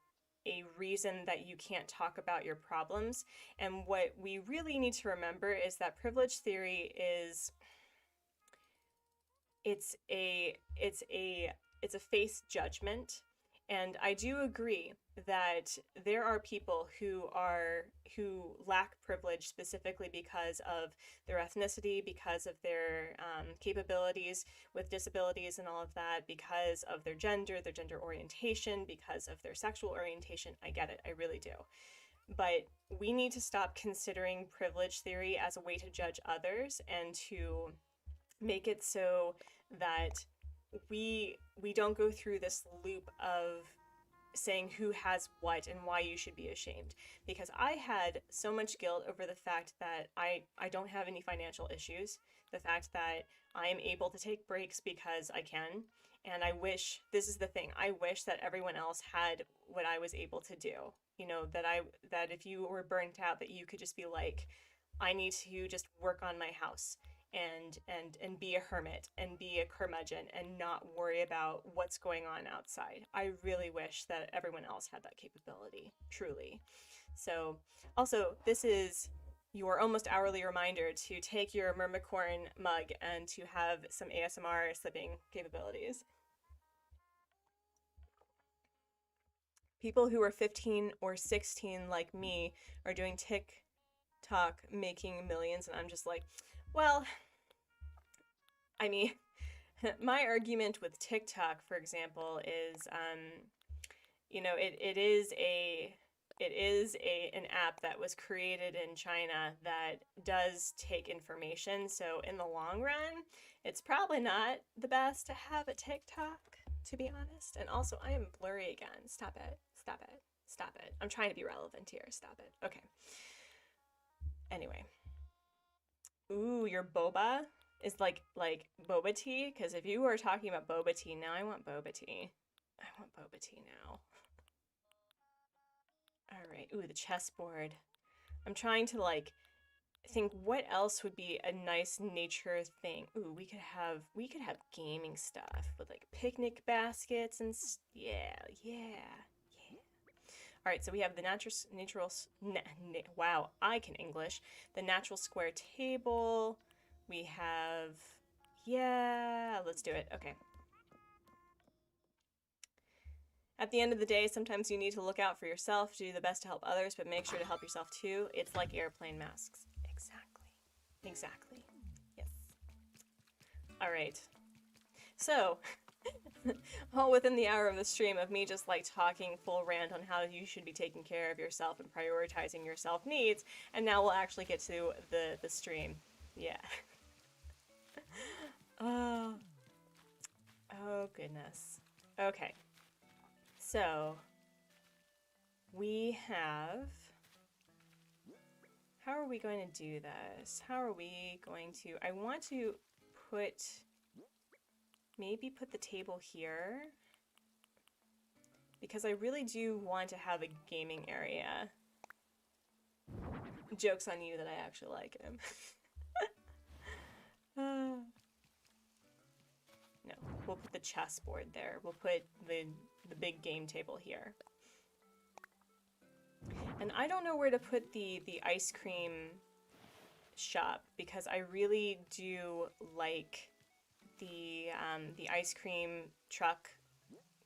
a reason that you can't talk about your problems. And what we really need to remember is that privilege theory is it's a face judgment. And I do agree that there are people who lack privilege specifically because of their ethnicity, because of their capabilities with disabilities and all of that, because of their gender orientation, because of their sexual orientation. I get it, I really do. But we need to stop considering privilege theory as a way to judge others and to make it so that we don't go through this loop of saying who has what and why you should be ashamed, because I had so much guilt over the fact that I don't have any financial issues, the fact that I am able to take breaks because I can, and I wish, this is the thing, I wish that everyone else had what I was able to do. That if you were burnt out, that you could just be like, I need to just work on my house and be a hermit and be a curmudgeon and not worry about what's going on outside. I really wish that everyone else had that capability, truly. So, also, this is your almost hourly reminder to take your Mermicorn mug and to have some ASMR slipping capabilities. People who are 15 or 16 like me are doing TikTok making millions, and I'm just like, well, I mean, my argument with TikTok, for example, is, you know, it is an app that was created in China that does take information. So in the long run, it's probably not the best to have a TikTok, to be honest. And also, I am blurry again. Stop it. Stop it. Stop it. I'm trying to be relevant here. Stop it. Okay. Anyway. Ooh, your boba is like boba tea? Because if you were talking about boba tea, now I want boba tea. I want boba tea now. All right. Ooh, the chessboard. I'm trying to like think what else would be a nice nature thing. Ooh, we could have gaming stuff with like picnic baskets and yeah, yeah. All right, so we have the wow, I can English. The natural square table. We have, yeah, let's do it. Okay. At the end of the day, sometimes you need to look out for yourself, do the best to help others, but make sure to help yourself too. It's like airplane masks. Exactly. Exactly. Yes. All right. So, all within the hour of the stream of me just like talking full rant on how you should be taking care of yourself and prioritizing your self needs, and now we'll actually get to the stream. Yeah. Oh. Oh goodness. Okay. So we have, how are we going to do this? How are we going to, I want to put, maybe put the table here, because I really do want to have a gaming area. Joke's on you that I actually like him. No, we'll put the chessboard there. We'll put the big game table here. And I don't know where to put the ice cream shop, because I really do like the ice cream truck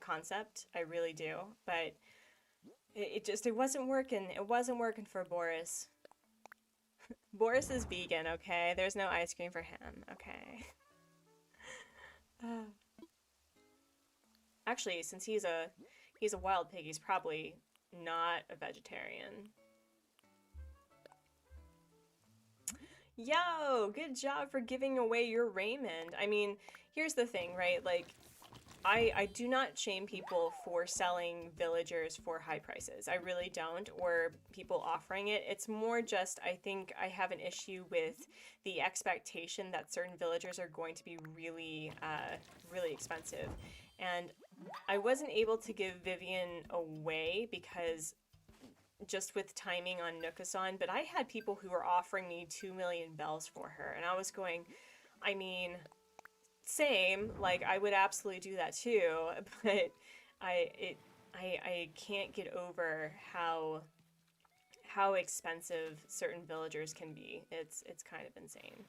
concept. I really do, but it wasn't working. It wasn't working for Boris. Boris is vegan, okay? There's no ice cream for him, okay? Actually, since he's a wild pig, he's probably not a vegetarian. Yo, good job for giving away your Raymond. I mean, here's the thing, right? Like, I do not shame people for selling villagers for high prices. I really don't, or people offering it. It's more just, I think I have an issue with the expectation that certain villagers are going to be really, really expensive. And I wasn't able to give Vivian away because just with timing on Nukasan, but I had people who were offering me 2 million bells for her, and I was going, I mean, same, like I would absolutely do that too, but I can't get over how expensive certain villagers can be. It's kind of insane.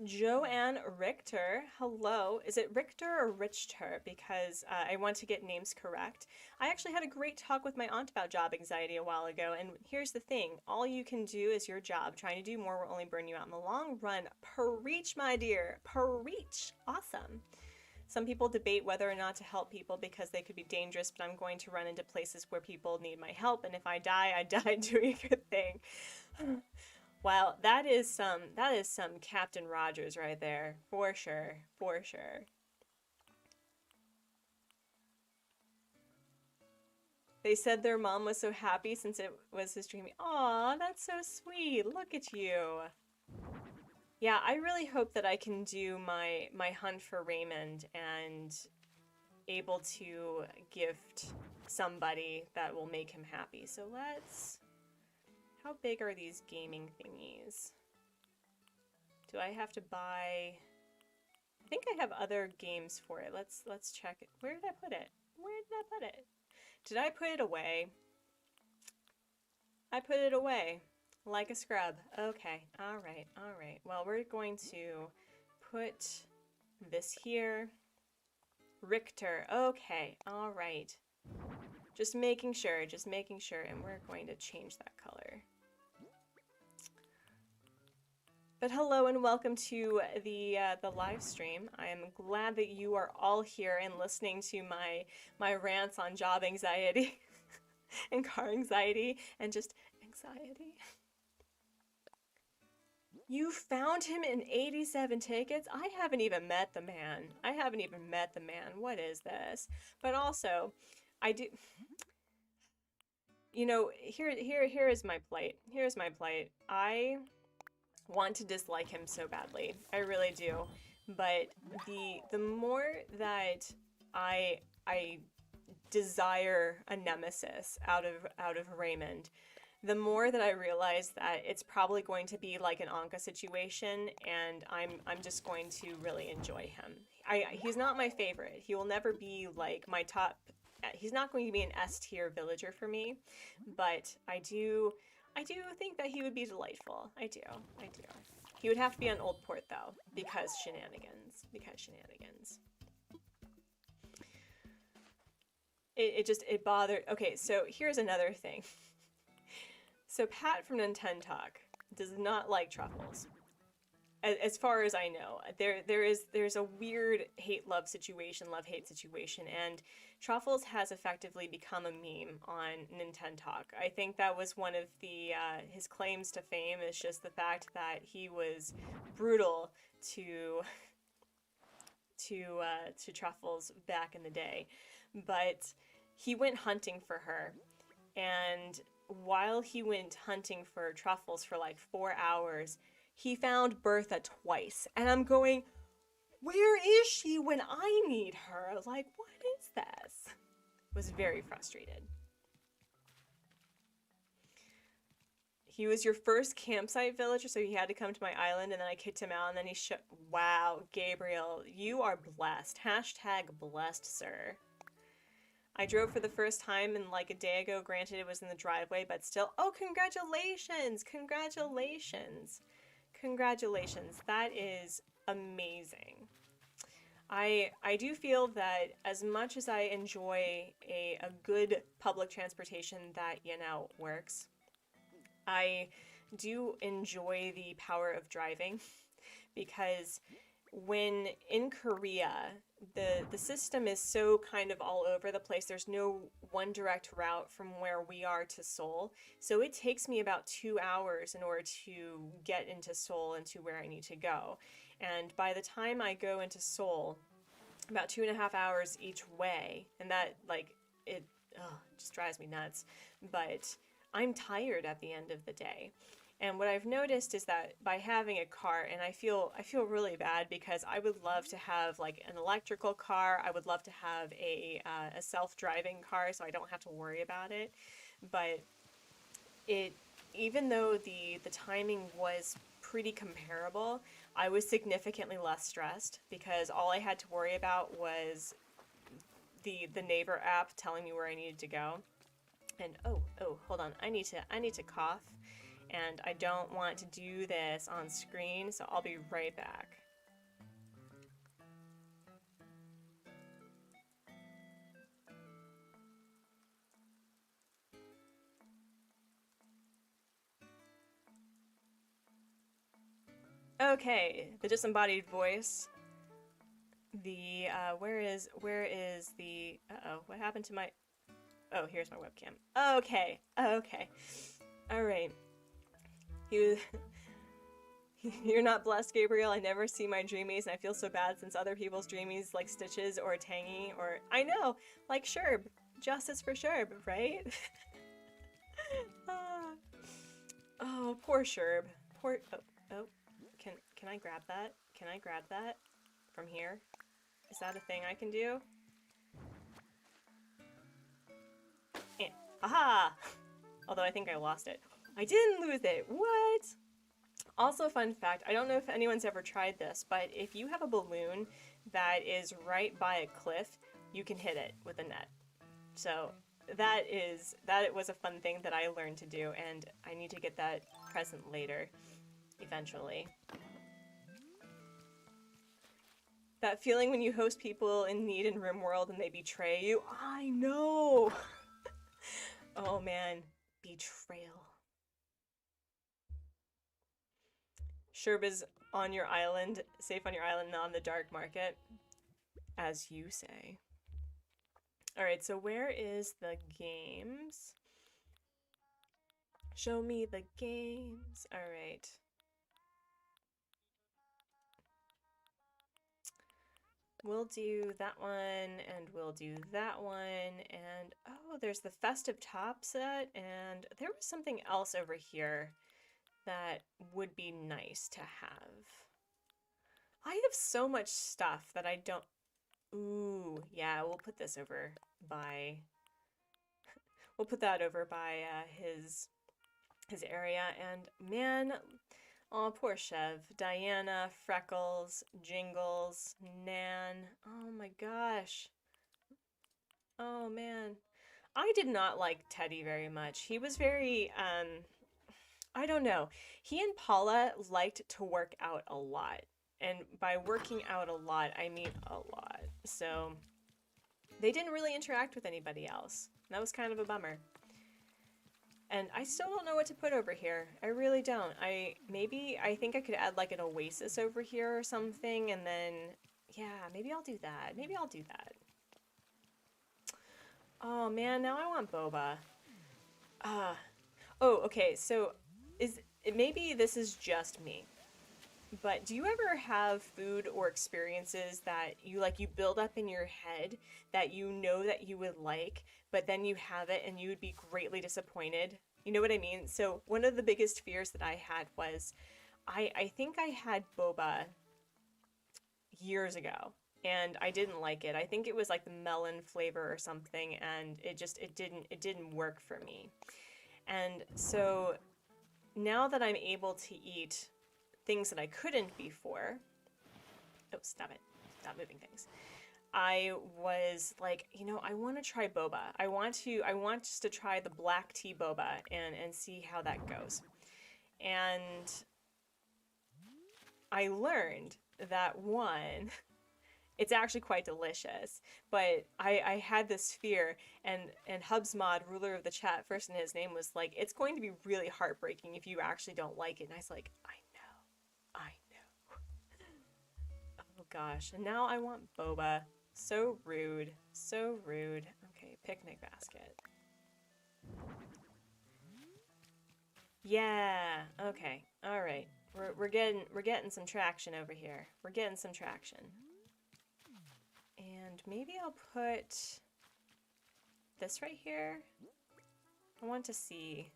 Joanne Richter, hello. Is it Richter or Richter? Because I want to get names correct. I actually had a great talk with my aunt about job anxiety a while ago, and here's the thing. All you can do is your job. Trying to do more will only burn you out in the long run. Preach, my dear. Preach. Awesome. Some people debate whether or not to help people because they could be dangerous, but I'm going to run into places where people need my help, and if I die, I die doing a good thing. Wow, that is some Captain Rogers right there, for sure, for sure. They said their mom was so happy since it was his dream. Aw, that's so sweet. Look at you. Yeah, I really hope that I can do my hunt for Raymond and able to gift somebody that will make him happy. So let's... How big are these gaming thingies? Do I have to buy... I think I have other games for it. Let's check it. Where did I put it? Where did I put it? Did I put it away? I put it away. Like a scrub. Okay. Alright. Alright. Well, we're going to put this here. Richter. Okay. Alright. Just making sure. Just making sure. And we're going to change that color. But hello and welcome to the live stream. I am glad that you are all here and listening to my rants on job anxiety and car anxiety and just anxiety. You found him in 87 tickets? I haven't even met the man. I haven't even met the man. What is this? But also, I do. You know, here is my plight. Here's my plight. I want to dislike him so badly. I really do. But the more that I desire a nemesis out of Raymond, the more that I realize that it's probably going to be like an Anka situation, and I'm just going to really enjoy him. He's not my favorite. He will never be like my top. He's not going to be an S tier villager for me, but I do think that he would be delightful. I do. He would have to be on Old Port though, because shenanigans. It bothered. Okay, so here's another thing. So Pat from Nintendo Talk does not like truffles. As far as I know, there's a weird hate-love situation, love-hate situation, and truffles has effectively become a meme on Nintendo Talk. I think that was one of the his claims to fame is just the fact that he was brutal to truffles back in the day, but he went hunting for her, and while he went hunting for truffles for like 4 hours, he found Bertha twice. And I'm going, where is she when I need her? Like, what is this? Was very frustrated. He was your first campsite villager, so he had to come to my island, and then I kicked him out, and then he wow, Gabriel, you are blessed. Hashtag blessed, sir. I drove for the first time and like a day ago. Granted, it was in the driveway, but still. Oh, congratulations! Congratulations! Congratulations. That is amazing. I do feel that as much as I enjoy a good public transportation that, you know, works, I do enjoy the power of driving because when in Korea, the system is so kind of all over the place. There's no one direct route from where we are to Seoul. So it takes me about 2 hours in order to get into Seoul and to where I need to go. And by the time I go into Seoul, about 2.5 hours each way, and that, like, it just drives me nuts. But I'm tired at the end of the day. And what I've noticed is that by having a car, and I feel really bad because I would love to have like an electrical car. I would love to have a self-driving car so I don't have to worry about it. But even though the timing was pretty comparable, I was significantly less stressed because all I had to worry about was the neighbor app telling me where I needed to go. And oh, hold on, I need to cough. And I don't want to do this on screen, so I'll be right back. Okay, the disembodied voice. The where is the what happened to my oh, here's my webcam. Okay. All right. You're not blessed, Gabriel. I never see my dreamies, and I feel so bad since other people's dreamies like Stitches or Tangy or I know, like Sherb. Justice for Sherb, right? Oh, poor Sherb. Poor can I grab that? Can I grab that from here? Is that a thing I can do? And, aha! Although I think I lost it. I didn't lose it. What? Also, fun fact, I don't know if anyone's ever tried this, but if you have a balloon that is right by a cliff, you can hit it with a net. So that was a fun thing that I learned to do, and I need to get that present later, eventually. That feeling when you host people in need in RimWorld and they betray you. I know! Oh man, betrayal. Sherb is on your island, safe on your island, not on the dark market, as you say. All right, so where is the games? Show me the games. All right. We'll do that one, and we'll do that one, and oh, there's the festive top set, and there was something else over here that would be nice to have. I have so much stuff that I don't... Ooh, yeah, we'll put this over by... We'll put that over by his area, and man... Oh, poor Chev. Diana, Freckles, Jingles, Nan. Oh my gosh. Oh man. I did not like Teddy very much. He was very, I don't know. He and Paula liked to work out a lot. And by working out a lot, I mean a lot. So they didn't really interact with anybody else. That was kind of a bummer. And I still don't know what to put over here. I really don't. I think I could add like an oasis over here or something, and then, yeah, maybe I'll do that. Maybe I'll do that. Oh man, now I want boba. Oh, okay, so maybe this is just me, but do you ever have food or experiences that you build up in your head that you know that you would like, but then you have it and you would be greatly disappointed? You know what I mean? So one of the biggest fears that I had was, I think I had boba years ago and I didn't like it. I think it was like the melon flavor or something, and it didn't work for me. And so now that I'm able to eat things that I couldn't before, oh, stop it, stop moving things. I was like, you know, I want to try boba. I want just to try the black tea boba and see how that goes. And I learned that one, it's actually quite delicious, but I had this fear, and Hubsmod, ruler of the chat, first in his name, was like, it's going to be really heartbreaking if you actually don't like it. And I was like, I know. Oh gosh, and now I want boba. So rude, so rude. Okay, picnic basket. Yeah, okay, all right. We're getting some traction over here. We're getting some traction. And maybe I'll put this right here. I want to see.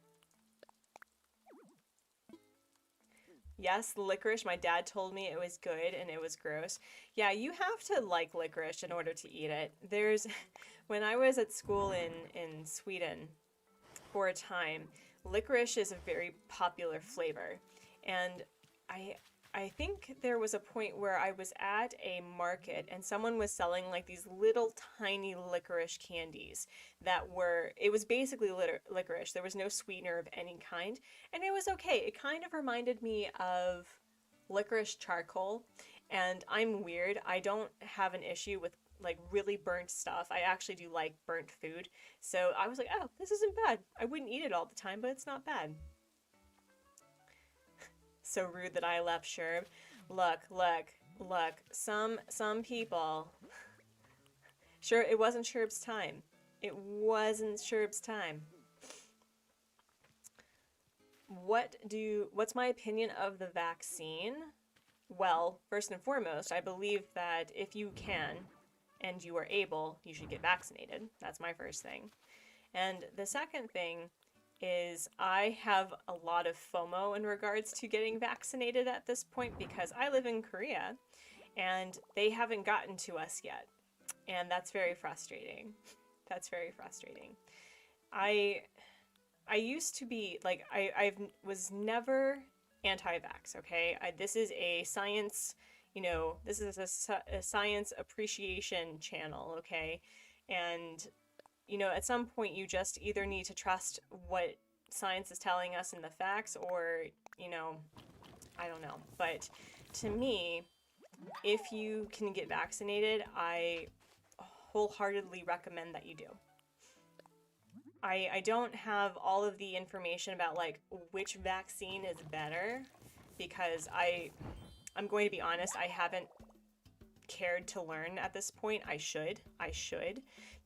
Yes, licorice. My dad told me it was good and it was gross. Yeah, you have to like licorice in order to eat it. When I was at school in Sweden for a time, licorice is a very popular flavor. And I think there was a point where I was at a market and someone was selling like these little tiny licorice candies it was basically licorice. There was no sweetener of any kind, and it was okay. It kind of reminded me of licorice charcoal, and I'm weird. I don't have an issue with like really burnt stuff. I actually do like burnt food. So I was like, oh, this isn't bad. I wouldn't eat it all the time, but it's not bad. So rude that I left Sherb. Look. Some people. Sure, it wasn't Sherb's time. It wasn't Sherb's time. What's my opinion of the vaccine? Well, first and foremost, I believe that if you can and you are able, you should get vaccinated. That's my first thing. And the second thing is I have a lot of FOMO in regards to getting vaccinated at this point because I live in Korea and they haven't gotten to us yet. And that's very frustrating. That's very frustrating. I used to be, like, I was never anti-vax, okay? This is a science, this is a science appreciation channel, okay? And at some point you just either need to trust what science is telling us in the facts or, I don't know. But to me, if you can get vaccinated, I wholeheartedly recommend that you do. I don't have all of the information about like which vaccine is better, because I'm going to be honest, I haven't cared to learn at this point. I should.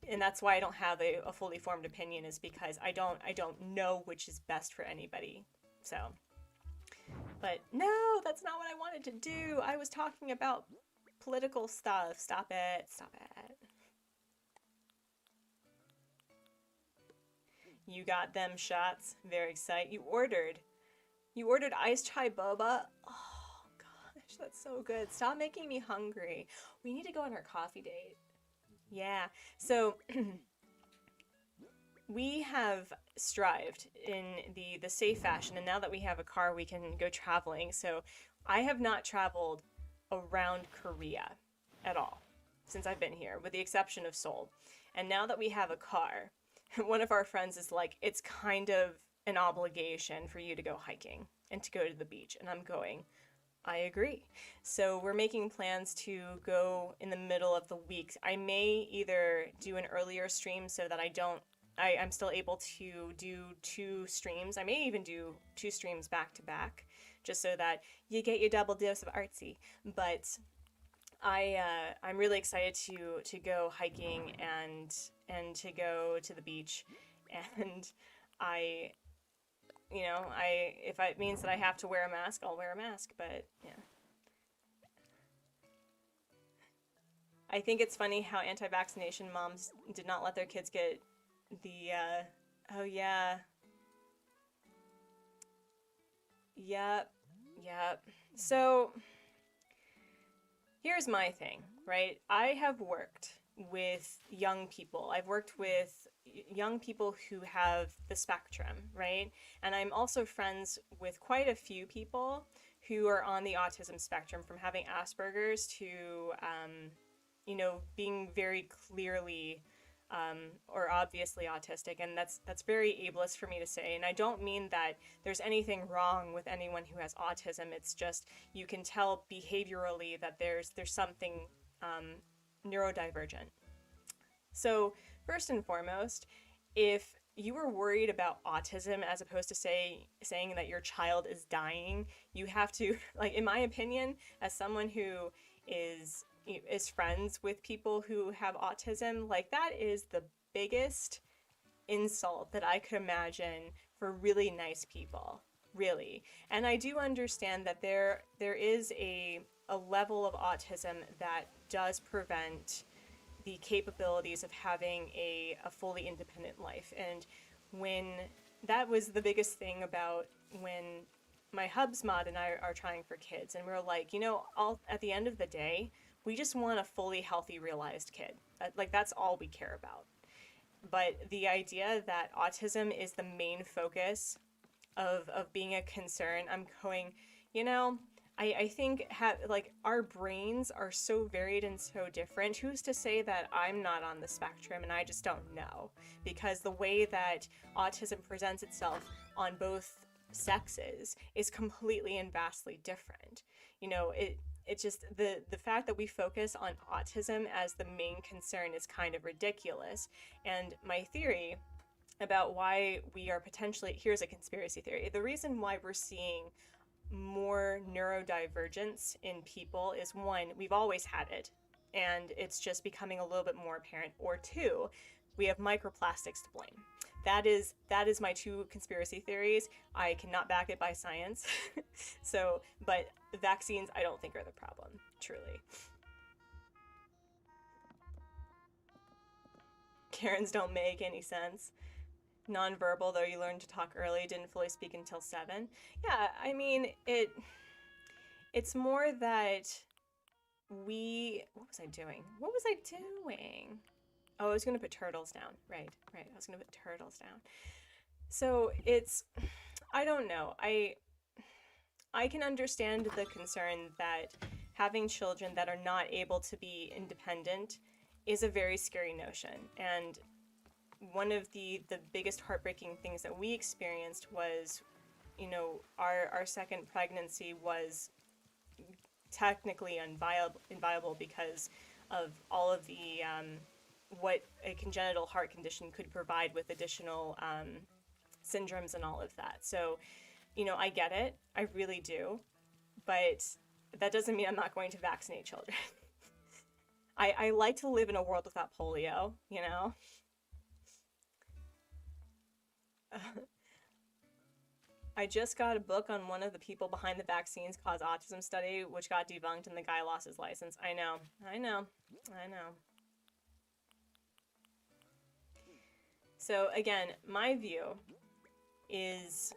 And that's why I don't have a fully formed opinion, is because I don't know which is best for anybody. So, but no, that's not what I wanted to do. I was talking about political stuff. Stop it. You got them shots. Very excited. You ordered iced chai boba. Oh gosh, that's so good. Stop making me hungry. We need to go on our coffee date. Yeah. So we have strived in the safe fashion, and now that we have a car, we can go traveling. So I have not traveled around Korea at all since I've been here, with the exception of Seoul. And now that we have a car, one of our friends is like, it's kind of an obligation for you to go hiking and to go to the beach. And I'm going, I agree. So we're making plans to go in the middle of the week. I may either do an earlier stream so that I'm still able to do 2 streams. I may even do 2 streams back to back, just so that you get your double dose of artsy. But I'm really excited to go hiking and to go to the beach, and if it means that I have to wear a mask, I'll wear a mask. But yeah, I think it's funny how anti-vaccination moms did not let their kids get the oh yeah, yep. So here's my thing, right? I have worked with young people. I've worked with young people who have the spectrum, right? And I'm also friends with quite a few people who are on the autism spectrum, from having Asperger's to, being very clearly or obviously autistic. And that's very ableist for me to say. And I don't mean that there's anything wrong with anyone who has autism. It's just, you can tell behaviorally that there's something neurodivergent. So first and foremost, if you are worried about autism as opposed to saying that your child is dying, you have to, like, in my opinion, as someone who is friends with people who have autism, like, that is the biggest insult that I could imagine for really nice people, really. And I do understand that there is a level of autism that does prevent the capabilities of having a fully independent life. And when that was the biggest thing about when my Hubsmod and I are trying for kids, and we're like, at the end of the day, we just want a fully healthy, realized kid. Like, that's all we care about. But the idea that autism is the main focus of being a concern, I'm going, I think our brains are so varied and so different. Who's to say that I'm not on the spectrum and I just don't know? Because the way that autism presents itself on both sexes is completely and vastly different. It's just the fact that we focus on autism as the main concern is kind of ridiculous. And my theory about why we are potentially, here's a conspiracy theory, the reason why we're seeing more neurodivergence in people is, 1, we've always had it and it's just becoming a little bit more apparent, or 2, we have microplastics to blame. That is my 2 conspiracy theories. I cannot back it by science. But vaccines I don't think are the problem, truly. Karens don't make any sense. Nonverbal, though you learned to talk early, didn't fully speak until 7. Yeah, I mean, it's more that what was I doing? Oh, I was going to put turtles down. Right. I was going to put turtles down. So I don't know. I can understand the concern that having children that are not able to be independent is a very scary notion. And one of the biggest heartbreaking things that we experienced was, our second pregnancy was technically inviable because of all of the what a congenital heart condition could provide with additional syndromes and all of that. So, I get it. I really do. but that doesn't mean I'm not going to vaccinate children. I like to live in a world without polio, you know? I just got a book on one of the people behind the vaccines cause autism study, which got debunked and the guy lost his license. I know. So again, my view is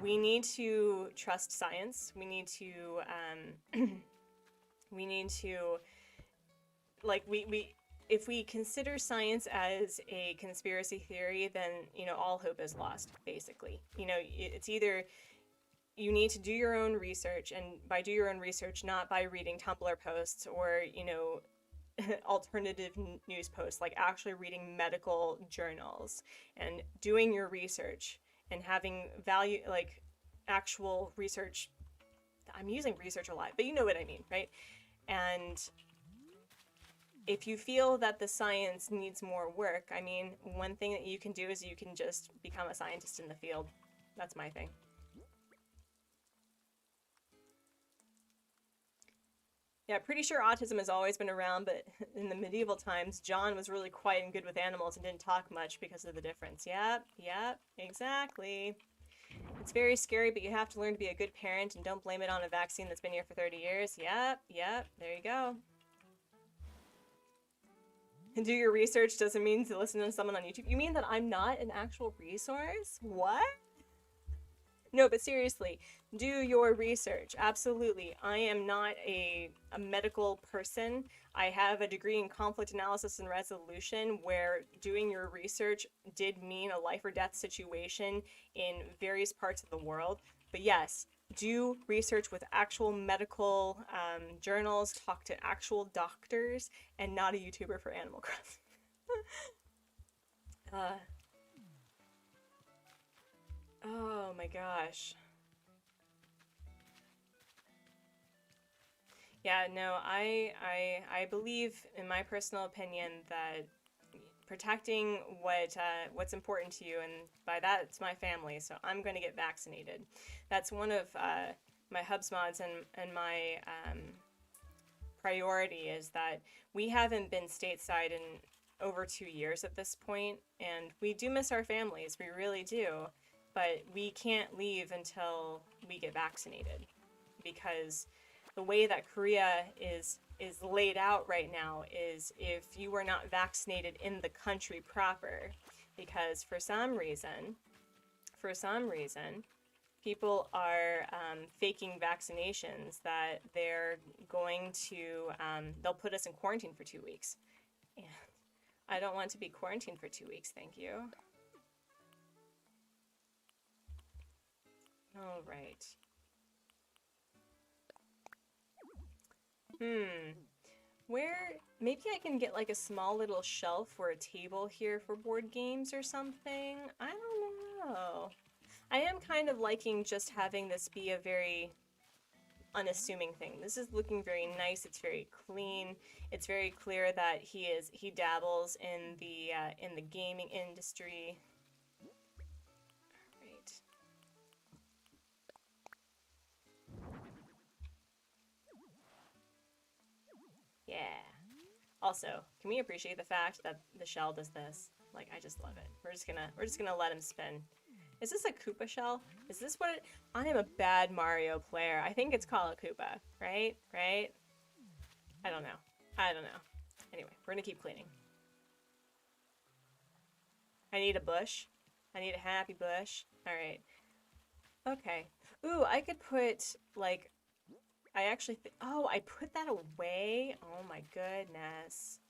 we need to trust science. We need to, like, if we consider science as a conspiracy theory, then, you know, all hope is lost, basically. You know, it's either you need to do your own research, and by do your own research, not by reading Tumblr posts or, you know, alternative news posts, like actually reading medical journals and doing your research and having value, like actual research. I'm using research a lot, but you know what I mean, right? And if you feel that the science needs more work, I mean, one thing that you can do is you can just become a scientist in the field. That's my thing. Yeah, pretty sure autism has always been around, but in the medieval times, John was really quiet and good with animals and didn't talk much because of the difference. Yep, exactly. It's very scary, but you have to learn to be a good parent and don't blame it on a vaccine that's been here for 30 years. Yep, there you go. And do your research doesn't mean to listen to someone on YouTube. You mean that I'm not an actual resource? What? No, but seriously, do your research. Absolutely. I am not a medical person. I have a degree in conflict analysis and resolution where doing your research did mean a life or death situation in various parts of the world. But yes, do research with actual medical journals, talk to actual doctors, and not a YouTuber for Animal Crossing. Oh my gosh. Yeah, no, I believe, in my personal opinion, that protecting what's important to you, and by that it's my family, so I'm going to get vaccinated. That's one of my Hubsmods and my priority is that we haven't been stateside in over 2 years at this point, and we do miss our families, we really do, but we can't leave until we get vaccinated, because the way that Korea is laid out right now is if you are not vaccinated in the country proper, because for some reason, people are faking vaccinations that they're going to, they'll put us in quarantine for 2 weeks. And I don't want to be quarantined for 2 weeks, thank you. All right. Where, maybe I can get like a small little shelf or a table here for board games or something? I don't know. I am kind of liking just having this be a very unassuming thing. This is looking very nice, it's very clean. It's very clear that he dabbles in the gaming industry. Right. Yeah. Also, can we appreciate the fact that the shell does this? Like, I just love it. We're just gonna let him spin. Is this a Koopa shell? Is this what it... I am a bad Mario player. I think it's called a Koopa, right? Right? I don't know. Anyway, we're gonna keep cleaning. I need a bush. I need a happy bush. Alright. Okay. Ooh, I could put, like... I actually oh, I put that away? Oh my goodness.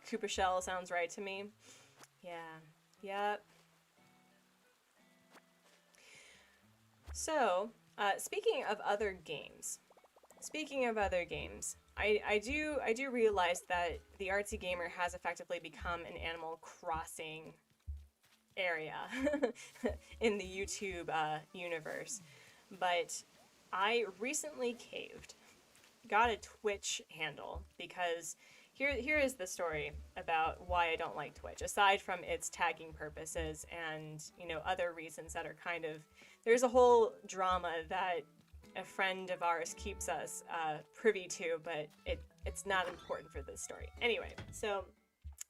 Koopa shell sounds right to me. Yeah. Yep. So, speaking of other games, I do realize that the Artsy Gamer has effectively become an Animal Crossing area in the YouTube universe. But I recently caved, got a Twitch handle, because here is the story about why I don't like Twitch, aside from its tagging purposes and, you know, other reasons that are kind of, there's a whole drama that a friend of ours keeps us privy to, but it's not important for this story. Anyway, so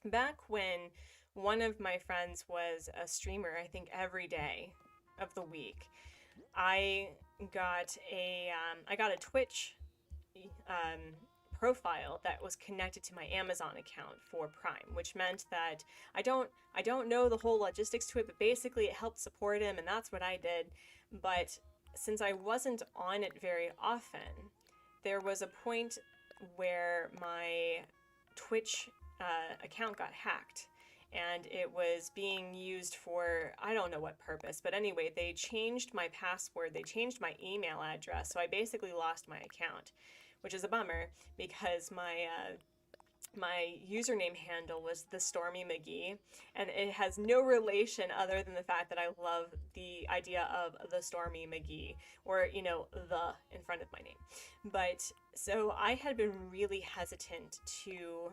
back when one of my friends was a streamer, I think every day of the week, I got a Twitch um, profile that was connected to my Amazon account for Prime, which meant that I don't know the whole logistics to it, but basically it helped support him, and that's what I did. But since I wasn't on it very often, there was a point where my Twitch account got hacked, and it was being used for I don't know what purpose, but anyway, they changed my password, they changed my email address, so I basically lost my account, which is a bummer because my username handle was the Stormy McGee, and it has no relation other than the fact that I love the idea of the Stormy McGee, or, you know, the in front of my name. But so I had been really hesitant to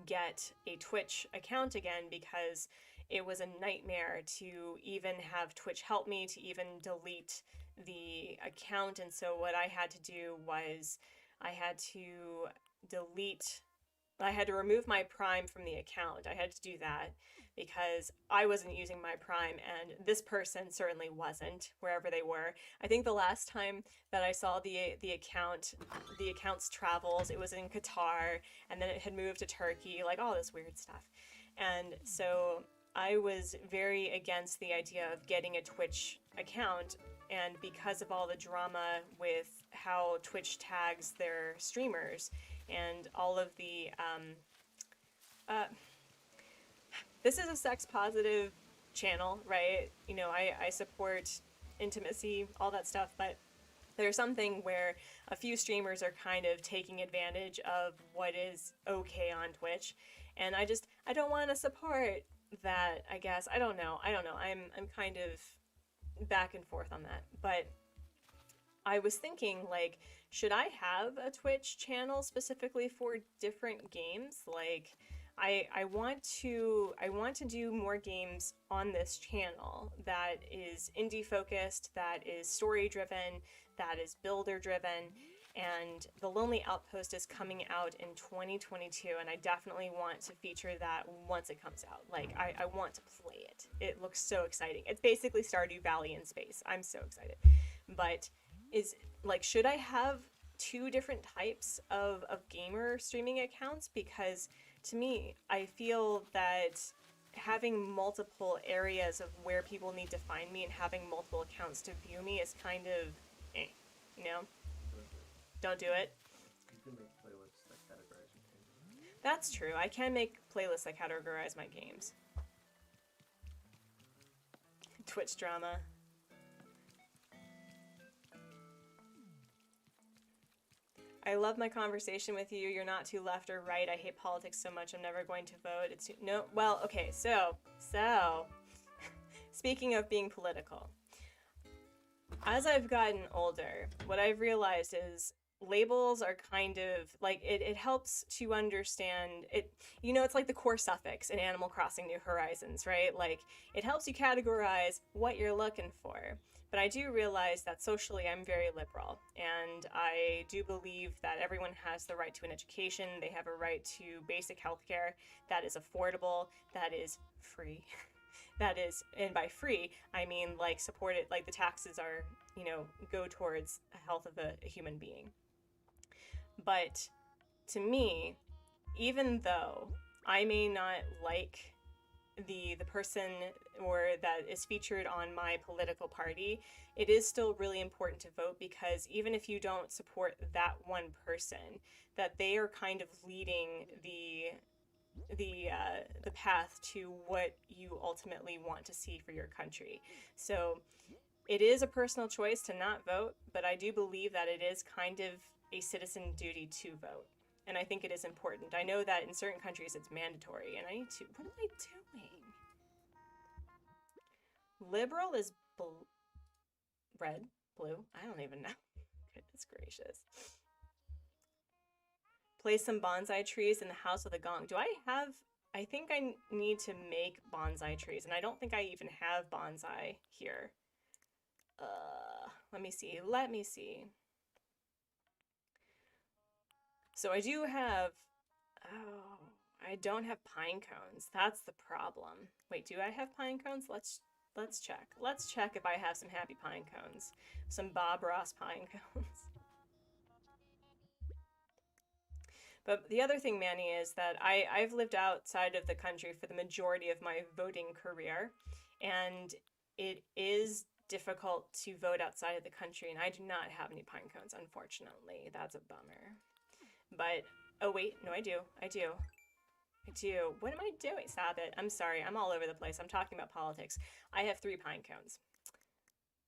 get a Twitch account again because it was a nightmare to even have Twitch help me to even delete the account. And so what I had to do was I had to remove my Prime from the account. I had to do that because I wasn't using my Prime, and this person certainly wasn't, wherever they were. I think the last time that I saw the account's travels, it was in Qatar, and then it had moved to Turkey, like all this weird stuff. And so I was very against the idea of getting a Twitch account, and because of all the drama with how Twitch tags their streamers and all of the this is a sex positive channel, right? You know, I support intimacy, all that stuff, but there's something where a few streamers are kind of taking advantage of what is okay on Twitch, and I don't want to support that, I guess. I don't know. I'm kind of back and forth on that. But I was thinking, like, should I have a Twitch channel specifically for different games? Like, I want to do more games on this channel that is indie focused, that is story driven, that is builder driven, and The Lonely Outpost is coming out in 2022, and I definitely want to feature that once it comes out. Like, I want to play it. It looks so exciting. It's basically Stardew Valley in space. I'm so excited. But should I have two different types of gamer streaming accounts? Because to me, I feel that having multiple areas of where people need to find me and having multiple accounts to view me is kind of you know? Don't do it. You can make playlists that categorize your games. That's true. I can make playlists that categorize my games. Twitch drama. I love my conversation with you. You're not too left or right. I hate politics so much. I'm never going to vote. It's no. Well, okay. So speaking of being political, as I've gotten older, what I've realized is labels are kind of like it helps to understand it. You know, it's like the core suffix in Animal Crossing New Horizons, right? Like, it helps you categorize what you're looking for. But I do realize that socially I'm very liberal, and I do believe that everyone has the right to an education. They have a right to basic health care that is affordable, that is free. That is, and by free, I mean like supported, like the taxes are, you know, go towards the health of a human being. But to me, even though I may not like the person or that is featured on my political party, it is still really important to vote, because even if you don't support that one person, that they are kind of leading the path to what you ultimately want to see for your country. So it is a personal choice to not vote, but I do believe that it is kind of a citizen duty to vote. And I think it is important. I know that in certain countries it's mandatory, and I need to... What am I doing? Liberal is red, blue. I don't even know. Goodness gracious. Place some bonsai trees in the house with a gong. Do I have... I think I need to make bonsai trees, and I don't think I even have bonsai here. Let me see. Let me see. So I do have... Oh, I don't have pine cones. That's the problem. Wait, do I have pine cones? Let's check. Let's check if I have some happy pine cones. Some Bob Ross pine cones. But the other thing, Manny, is that I've lived outside of the country for the majority of my voting career, and it is difficult to vote outside of the country, and I do not have any pine cones, unfortunately. That's a bummer. But, oh wait, no, I do. I do. I do. What am I doing? Stop it. I'm sorry. I'm all over the place. I'm talking about politics. I have 3 pine cones.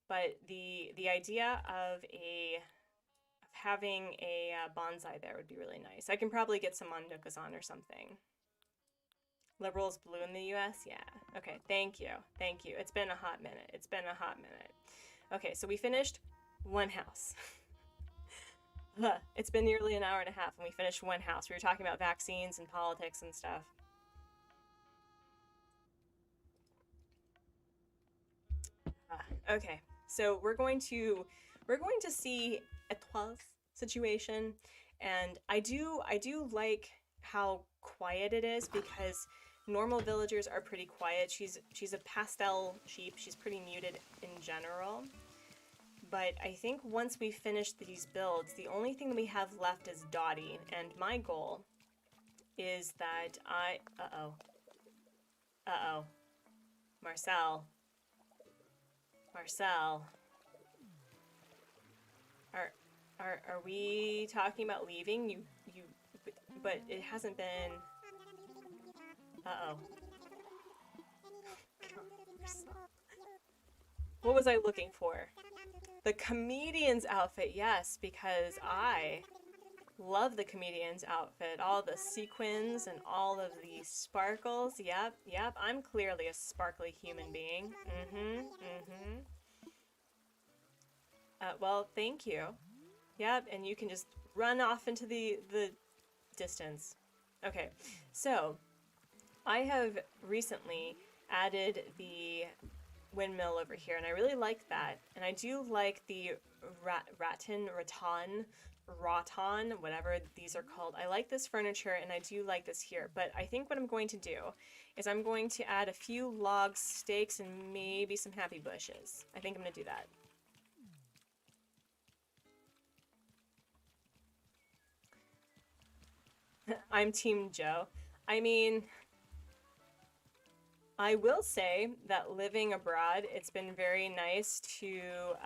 But the idea of having a bonsai there would be really nice. I can probably get some on Nookazon or something. Liberals blue in the US? Yeah. Okay, thank you. Thank you. It's been a hot minute. It's been a hot minute. Okay, so we finished 1 house. It's been nearly an hour and a half and we finished 1 house. We were talking about vaccines and politics and stuff. Okay, so we're going to see a 12th situation, and I do like how quiet it is because normal villagers are pretty quiet. She's a pastel sheep. She's pretty muted in general. But I think once we finish these builds, the only thing we have left is Dottie, and my goal is that uh-oh. Marcel. Are we talking about leaving? But it hasn't been... Uh-oh. What was I looking for? The comedian's outfit, yes, because I love the comedian's outfit. All the sequins and all of the sparkles. Yep, I'm clearly a sparkly human being. Well, thank you. Yep, and you can just run off into the distance. Okay, so I have recently added the windmill over here, and I really like that. And I do like the rattan, whatever these are called. I like this furniture, and I do like this here. But I think what I'm going to do is I'm going to add a few log stakes and maybe some happy bushes. I think I'm going to do that. I'm Team Joe. I mean, I will say that living abroad, it's been very nice to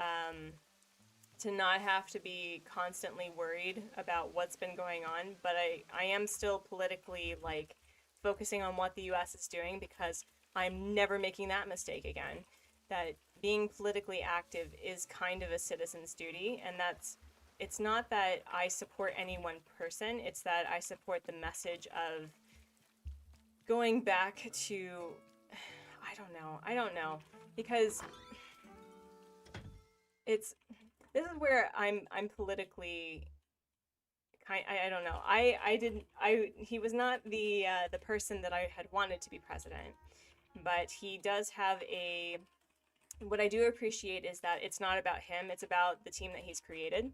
not have to be constantly worried about what's been going on, but I am still politically, like, focusing on what the US is doing because I'm never making that mistake again. That being politically active is kind of a citizen's duty, and it's not that I support any one person, it's that I support the message of going back to, I don't know, because this is where I'm politically I don't know. He was not the person that I had wanted to be president, but he does have what I do appreciate is that it's not about him, it's about the team that he's created.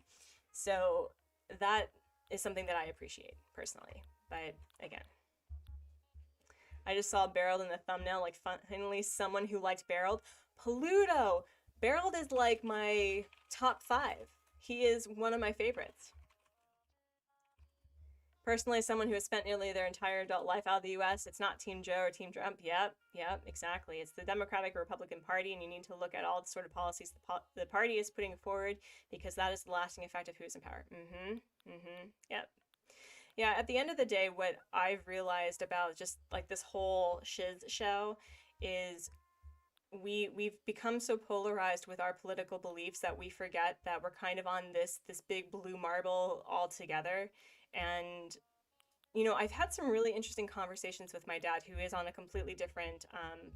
So that is something that I appreciate personally. But again, I just saw Barreled in the thumbnail, like finally someone who liked Barreled. Pluto! Barreled is like my top 5. He is one of my favorites. Personally, someone who has spent nearly their entire adult life out of the US, it's not Team Joe or Team Trump. Yep, exactly. It's the Democratic or Republican Party, and you need to look at all the sort of policies the party is putting forward because that is the lasting effect of who's in power. Yep. Yeah, at the end of the day, what I've realized about just like this whole shiz show is we've become so polarized with our political beliefs that we forget that we're kind of on this big blue marble all together. And you know, I've had some really interesting conversations with my dad, who is on a completely different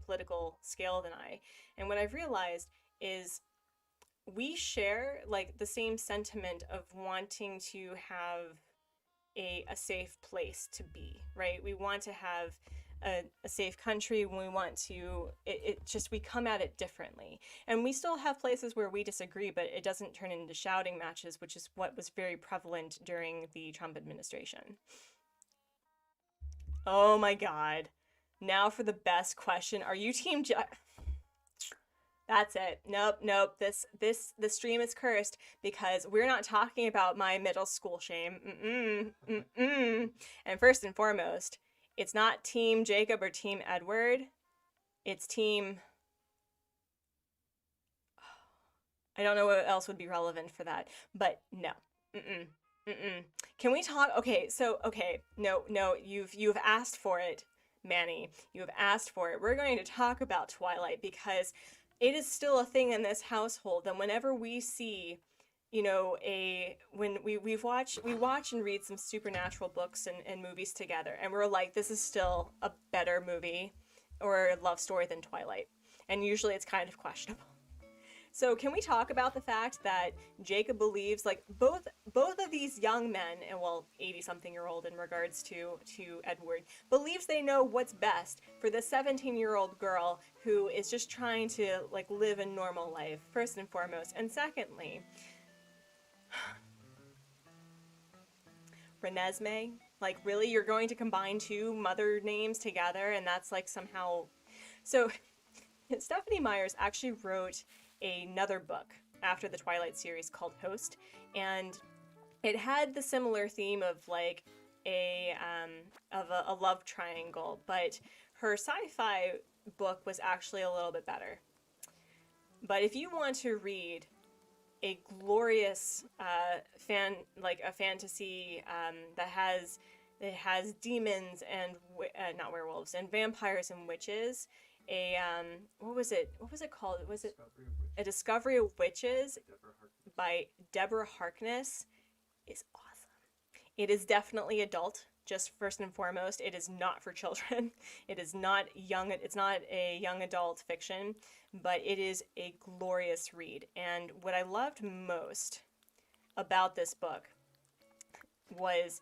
political scale than I. And what I've realized is we share like the same sentiment of wanting to have a safe place to be, right? We want to have a safe country. When we want to, it just, we come at it differently. And we still have places where we disagree, but it doesn't turn into shouting matches, which is what was very prevalent during the Trump administration. Oh my God. Now for the best question. Are you team That's it. Nope, nope. The stream is cursed because we're not talking about my middle school shame. And first and foremost, it's not Team Jacob or Team Edward. It's Team. I don't know what else would be relevant for that, but no. Can we talk? Okay, so no. You've asked for it, Manny. You have asked for it. We're going to talk about Twilight because it is still a thing in this household. And whenever we see, when we watch and read some supernatural books and movies together, and we're like, this is still a better movie or love story than Twilight. And usually it's kind of questionable. So can we talk about the fact that Jacob believes, like, both of these young men, and well, 80-something-year-old in regards to Edward, believes they know what's best for the 17-year-old girl who is just trying to, like, live a normal life, first and foremost. And secondly, Renesmee, like, really, you're going to combine two mother names together, and that's, like, somehow... So, Stephanie Myers actually wrote another book after the Twilight series called Host, and it had the similar theme of like a love triangle, but her sci-fi book was actually a little bit better. But if you want to read a glorious fantasy that has demons and not werewolves and vampires and witches, what was it called? Was it A Discovery of Witches by Deborah Harkness? Is awesome. It is definitely adult, just first and foremost. It is not for children. It is not young. It's not a young adult fiction, but it is a glorious read. And what I loved most about this book was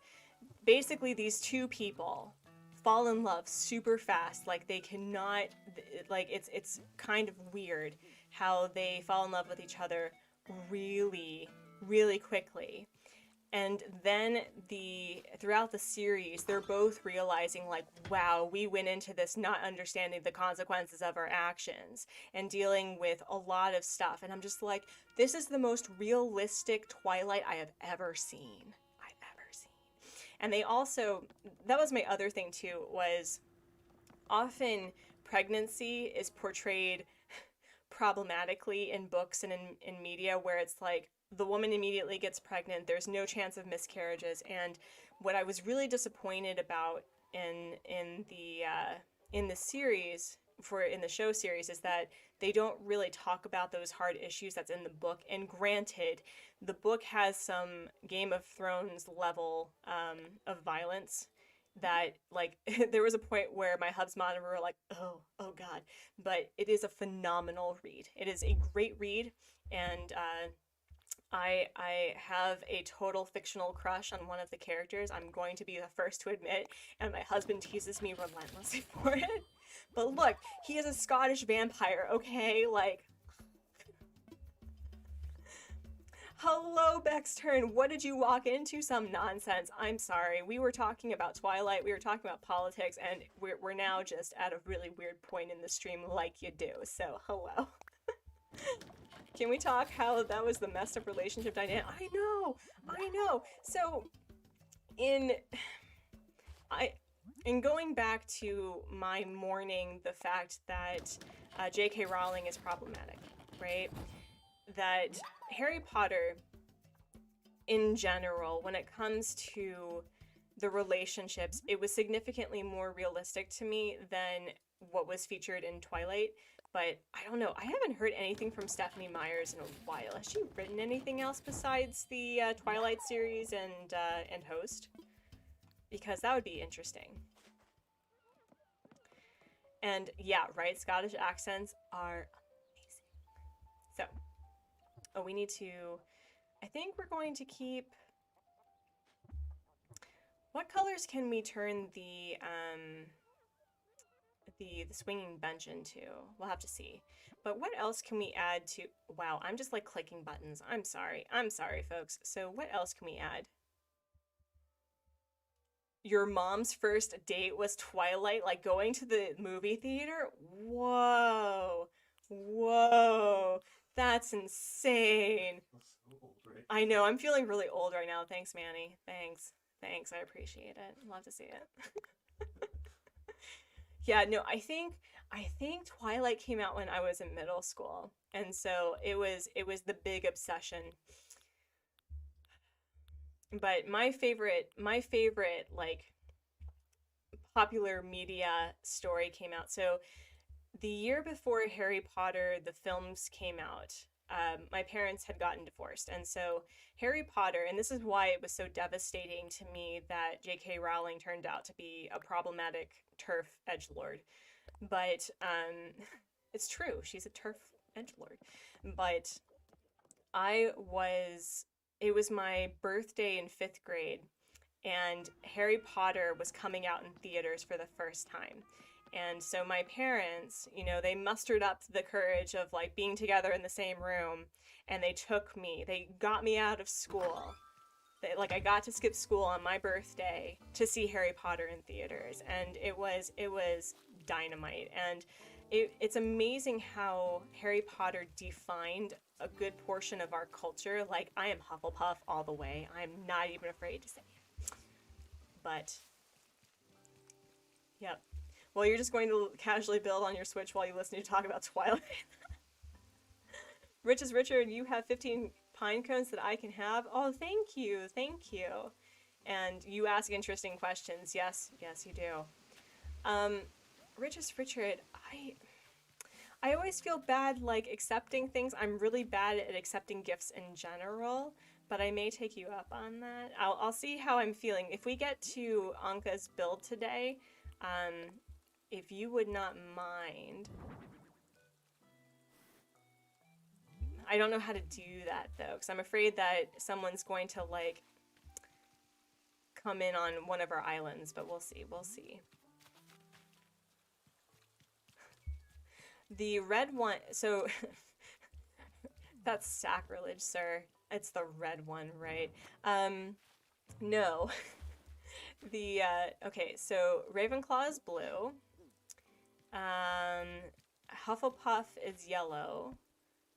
basically these two people fall in love super fast. Like, they cannot, like, it's kind of weird how they fall in love with each other really, really quickly. And then throughout the series, they're both realizing, like, wow, we went into this not understanding the consequences of our actions and dealing with a lot of stuff. And I'm just like, this is the most realistic Twilight I have ever seen. And they also, that was my other thing too, was often pregnancy is portrayed problematically in books and in media, where it's like the woman immediately gets pregnant, there's no chance of miscarriages. And what I was really disappointed about in the series, in the show series, is that they don't really talk about those hard issues that's in the book. And granted, the book has some Game of Thrones level of violence that, like, there was a point where my Hubsmod and we were like, oh God. But it is a phenomenal read. It is a great read, and I have a total fictional crush on one of the characters. I'm going to be the first to admit, and my husband teases me relentlessly for it. But look, he is a Scottish vampire, okay? Like, hello, Bextern. What did you walk into? Some nonsense. I'm sorry. We were talking about Twilight. We were talking about politics, and we're now just at a really weird point in the stream, like you do. So, hello. Can we talk how that was the messed up relationship dynamic? I know. So, in going back to my mourning the fact that J.K. Rowling is problematic, right? That Harry Potter, in general, when it comes to the relationships, it was significantly more realistic to me than what was featured in Twilight. But I don't know. I haven't heard anything from Stephanie Myers in a while. Has she written anything else besides the Twilight series and Host? Because that would be interesting. And yeah, right, Scottish accents are amazing. So, we need to, I think we're going to keep, What colors can we turn the swinging bench into? We'll have to see. But what else can we add to... Wow, I'm just like clicking buttons. I'm sorry. I'm sorry, folks. So what else can we add? Your mom's first date was Twilight, like going to the movie theater? Whoa. Whoa. That's insane. That's so old, right? I know, I'm feeling really old right now. Thanks, Manny. Thanks. Thanks, I appreciate it. Love to see it. Yeah, no, I think Twilight came out when I was in middle school. And so it was the big obsession. But my favorite like popular media story came out. So the year before Harry Potter, the films came out, my parents had gotten divorced. And so Harry Potter, and this is why it was so devastating to me that J.K. Rowling turned out to be a problematic turf edgelord. But it's true, she's a turf edgelord. But I was, it was my birthday in fifth grade, and Harry Potter was coming out in theaters for the first time. And so my parents, they mustered up the courage of like being together in the same room, and they took me, they got me out of school. Like I got to skip school on my birthday to see Harry Potter in theaters, and it was dynamite. And it's amazing how Harry Potter defined a good portion of our culture. Like I am Hufflepuff all the way. I'm not even afraid to say it. But yep. Well, you're just going to casually build on your Switch while you listen to talk about Twilight. Rich as Richard, you have 15 pine cones that I can have. Oh, thank you. Thank you. And you ask interesting questions. Yes, yes, you do. Rich as Richard, I always feel bad like accepting things. I'm really bad at accepting gifts in general, but I may take you up on that. I'll see how I'm feeling. If we get to Anka's build today, if you would not mind. I don't know how to do that though, because I'm afraid that someone's going to like come in on one of our islands, but we'll see, we'll see. The red one, so that's sacrilege, sir. It's the red one, right? No. The, okay, so Ravenclaw is blue. Hufflepuff is yellow.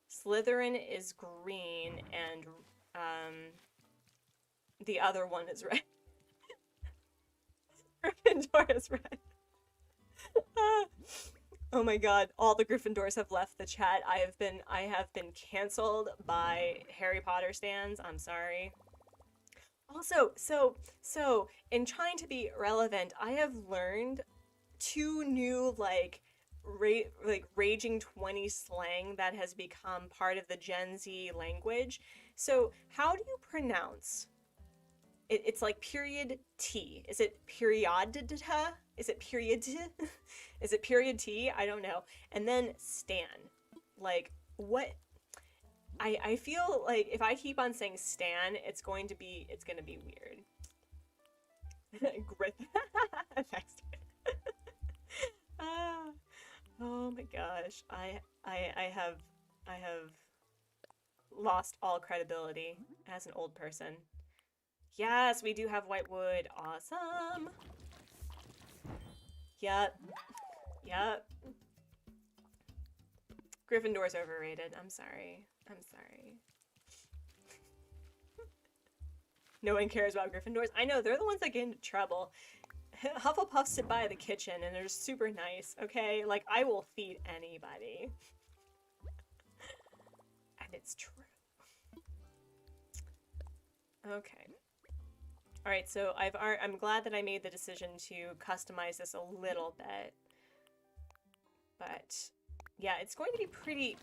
Slytherin is green, and the other one is red. Gryffindor is red. Oh my god, all the Gryffindors have left the chat. I have been canceled by Harry Potter stans. I'm sorry. Also, so in trying to be relevant, I have learned two new like raging 20 slang that has become part of the Gen Z language. So how do you pronounce it? It's like period T. Is it periodita? Is it period? Is it period T? I don't know. And then stan. Like what? I feel like if I keep on saying stan, it's going to be weird. Grip. Next. Ah. Oh my gosh. I have lost all credibility as an old person. Yes, we do have white wood. Awesome. Yep. Yep. Gryffindor's overrated. I'm sorry. I'm sorry. No one cares about Gryffindors. I know, they're the ones that get into trouble. Hufflepuffs sit by the kitchen and they're super nice, okay? Like, I will feed anybody. And it's true. Okay. Alright, so I'm glad that I made the decision to customize this a little bit. But yeah, it's going to be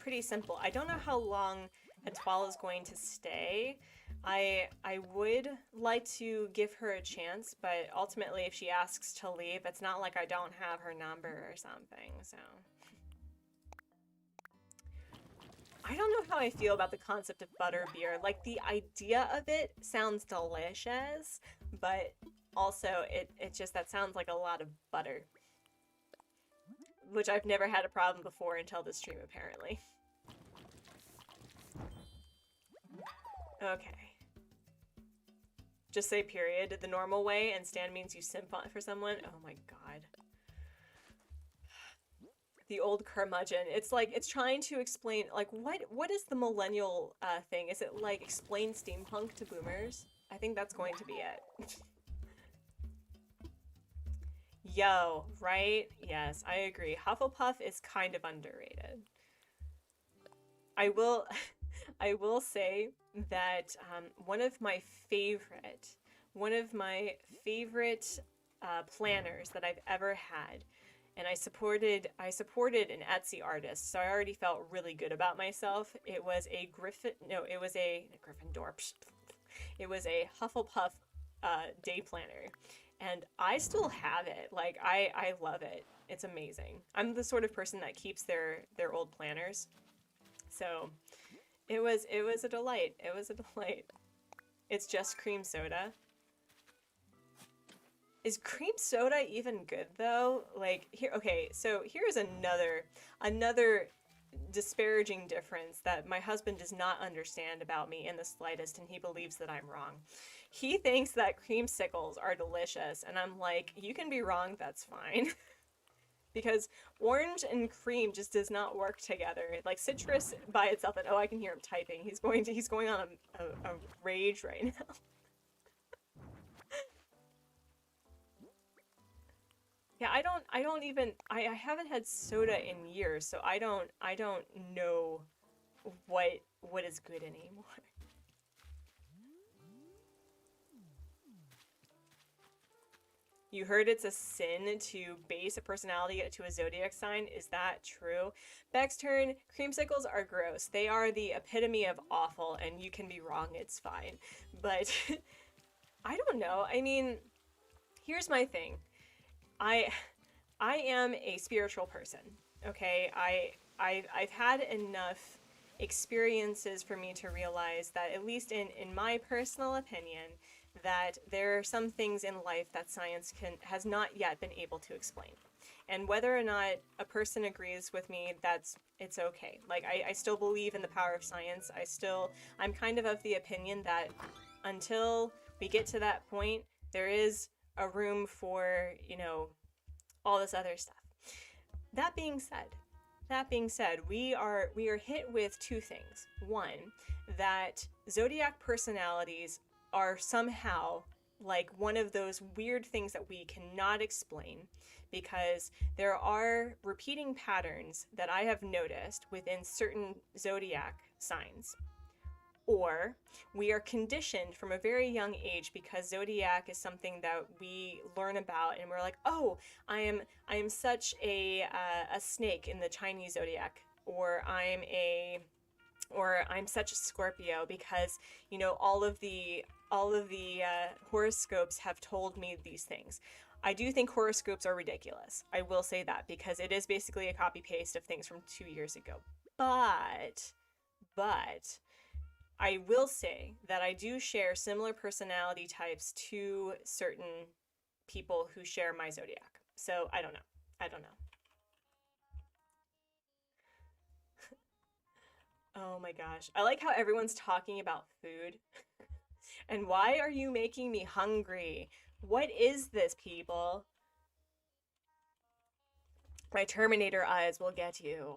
pretty simple. I don't know how long Etwala is going to stay. I would like to give her a chance, but ultimately if she asks to leave, it's not like I don't have her number or something, so. I don't know how I feel about the concept of butterbeer. Like, the idea of it sounds delicious, but Also, it just, that sounds like a lot of butter. Which I've never had a problem before until this stream, apparently. Okay. Just say period the normal way, and stand means you simp for someone. Oh my god. The old curmudgeon. It's like, it's trying to explain, like, what is the millennial thing? Is it like explain steampunk to boomers? I think that's going to be it. Yo, right? Yes, I agree. Hufflepuff is kind of underrated. I will I will say that one of my favorite planners that I've ever had, and I supported an Etsy artist, so I already felt really good about myself. It was a Gryffindor. It was a Hufflepuff day planner, and I still have it. Like, I love it. It's amazing. I'm the sort of person that keeps their old planners, so it was a delight. It was a delight. It's just cream soda. Is cream soda even good though? Like, here, okay, so here's another disparaging difference that my husband does not understand about me in the slightest, and he believes that I'm wrong. He thinks that creamsicles are delicious, and I'm like, you can be wrong, that's fine. Because orange and cream just does not work together. Like, citrus by itself, and oh, I can hear him typing. He's going on a rage right now. Yeah, I haven't had soda in years, so I don't know what is good anymore. You heard it's a sin to base a personality to a zodiac sign. Is that true? Beck's turn. Creamsicles are gross. They are the epitome of awful, and you can be wrong, it's fine. But I don't know. I mean, here's my thing. I am a spiritual person. Okay? I've had enough experiences for me to realize that, at least in my personal opinion, that there are some things in life that science has not yet been able to explain. And whether or not a person agrees with me, it's okay. Like, I still believe in the power of science. I'm kind of the opinion that until we get to that point, there is a room for, all this other stuff. That being said, we are hit with two things. One, that zodiac personalities are somehow like one of those weird things that we cannot explain, because there are repeating patterns that I have noticed within certain zodiac signs. Or we are conditioned from a very young age, because zodiac is something that we learn about, and we're like, oh, I am such a snake in the Chinese zodiac, or I'm such a Scorpio because all of the horoscopes have told me these things. I do think horoscopes are ridiculous. I will say that, because it is basically a copy paste of things from 2 years ago. But I will say that I do share similar personality types to certain people who share my zodiac. So I don't know. Oh my gosh. I like how everyone's talking about food. And why are you making me hungry? What is this, people? My Terminator eyes will get you.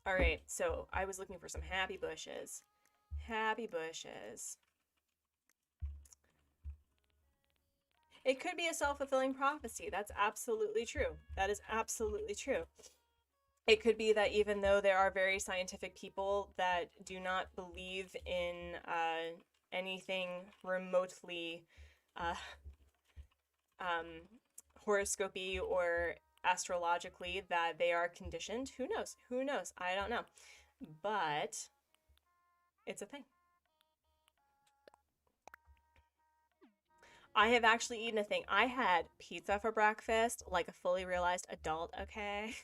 Alright, so I was looking for some happy bushes. Happy bushes. It could be a self-fulfilling prophecy. That's absolutely true. That is absolutely true. It could be that even though there are very scientific people that do not believe in anything remotely horoscopy or astrologically, that they are conditioned. Who knows? Who knows? I don't know. But it's a thing. I have actually eaten a thing. I had pizza for breakfast, like a fully realized adult, okay?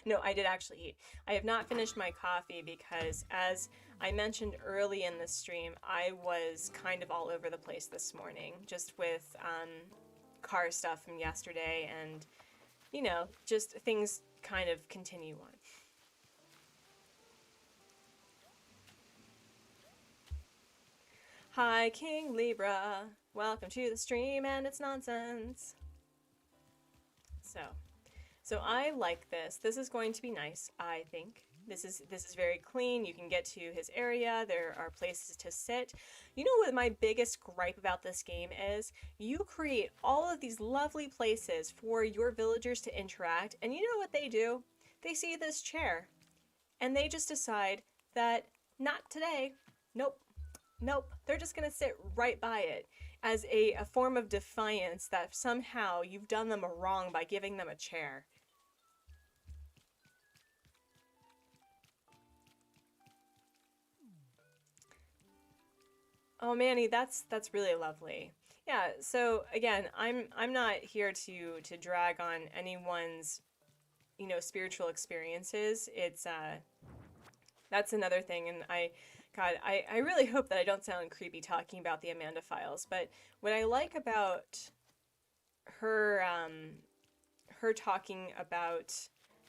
No, I did actually eat. I have not finished my coffee because, as I mentioned early in the stream, I was kind of all over the place this morning, just with car stuff from yesterday and, you know, just things kind of continue on. Hi, King Libra. Welcome to the stream and it's nonsense. So I like this. This is going to be nice, I think. This is very clean. You can get to his area. There are places to sit. You know what my biggest gripe about this game is? You create all of these lovely places for your villagers to interact, and you know what they do? They see this chair, and they just decide that not today. Nope. Nope. They're just gonna sit right by it as a form of defiance that somehow you've done them a wrong by giving them a chair. Oh, Manny, that's really lovely. Yeah, so again, I'm not here to drag on anyone's, you know, spiritual experiences. It's that's another thing, and I really hope that I don't sound creepy talking about the Amanda Files, but what I like about her her talking about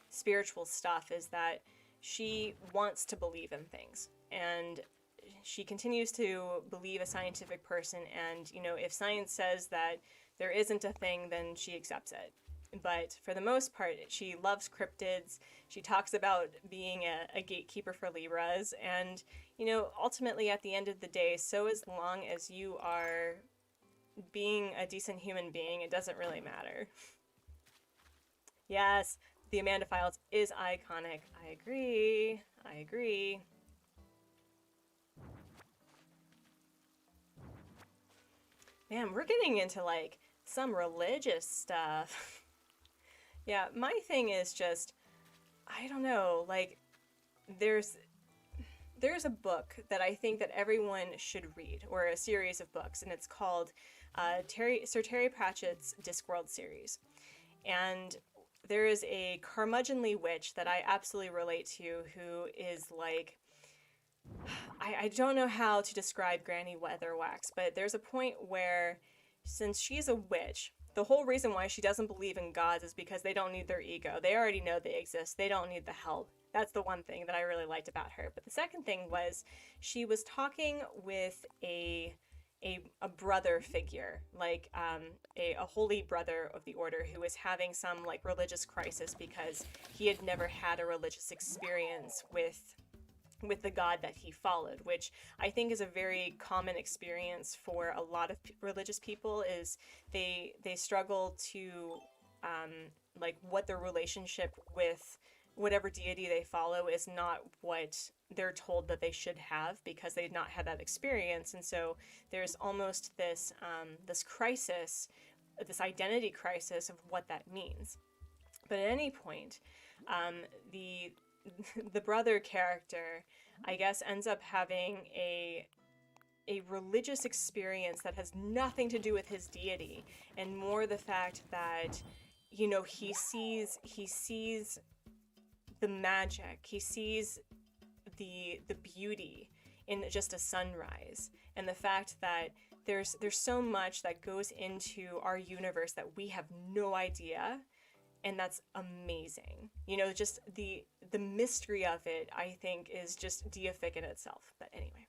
spiritual stuff is that she wants to believe in things, and she continues to believe a scientific person, and you know, if science says that there isn't a thing, then she accepts it. But for the most part, she loves cryptids. She talks about being a gatekeeper for Libras, and you know, ultimately at the end of the day, so as long as you are being a decent human being, it doesn't really matter. Yes, the Amanda Files is iconic. I agree. I agree. Man, we're getting into like some religious stuff. Yeah, my thing is just, I don't know, like there's a book that I think that everyone should read, or a series of books, and it's called Sir Terry Pratchett's Discworld series. And there is a curmudgeonly witch that I absolutely relate to, who is like, I don't know how to describe Granny Weatherwax, but there's a point where, since she's a witch, the whole reason why she doesn't believe in gods is because they don't need their ego. They already know they exist. They don't need the help. That's the one thing that I really liked about her. But the second thing was, she was talking with a brother figure, like a holy brother of the order, who was having some like religious crisis because he had never had a religious experience with the god that he followed, which I think is a very common experience for a lot of religious people. Is they struggle to like what their relationship with whatever deity they follow is not what they're told that they should have, because they've not had that experience. And so there's almost this this crisis, this identity crisis of what that means. But at any point, the the brother character, I guess, ends up having a religious experience that has nothing to do with his deity, and more the fact that, you know, he sees the magic, he sees the beauty in just a sunrise, and the fact that there's so much that goes into our universe that we have no idea. And that's amazing. You know, just the mystery of it, I think, is just deific in itself. But anyway.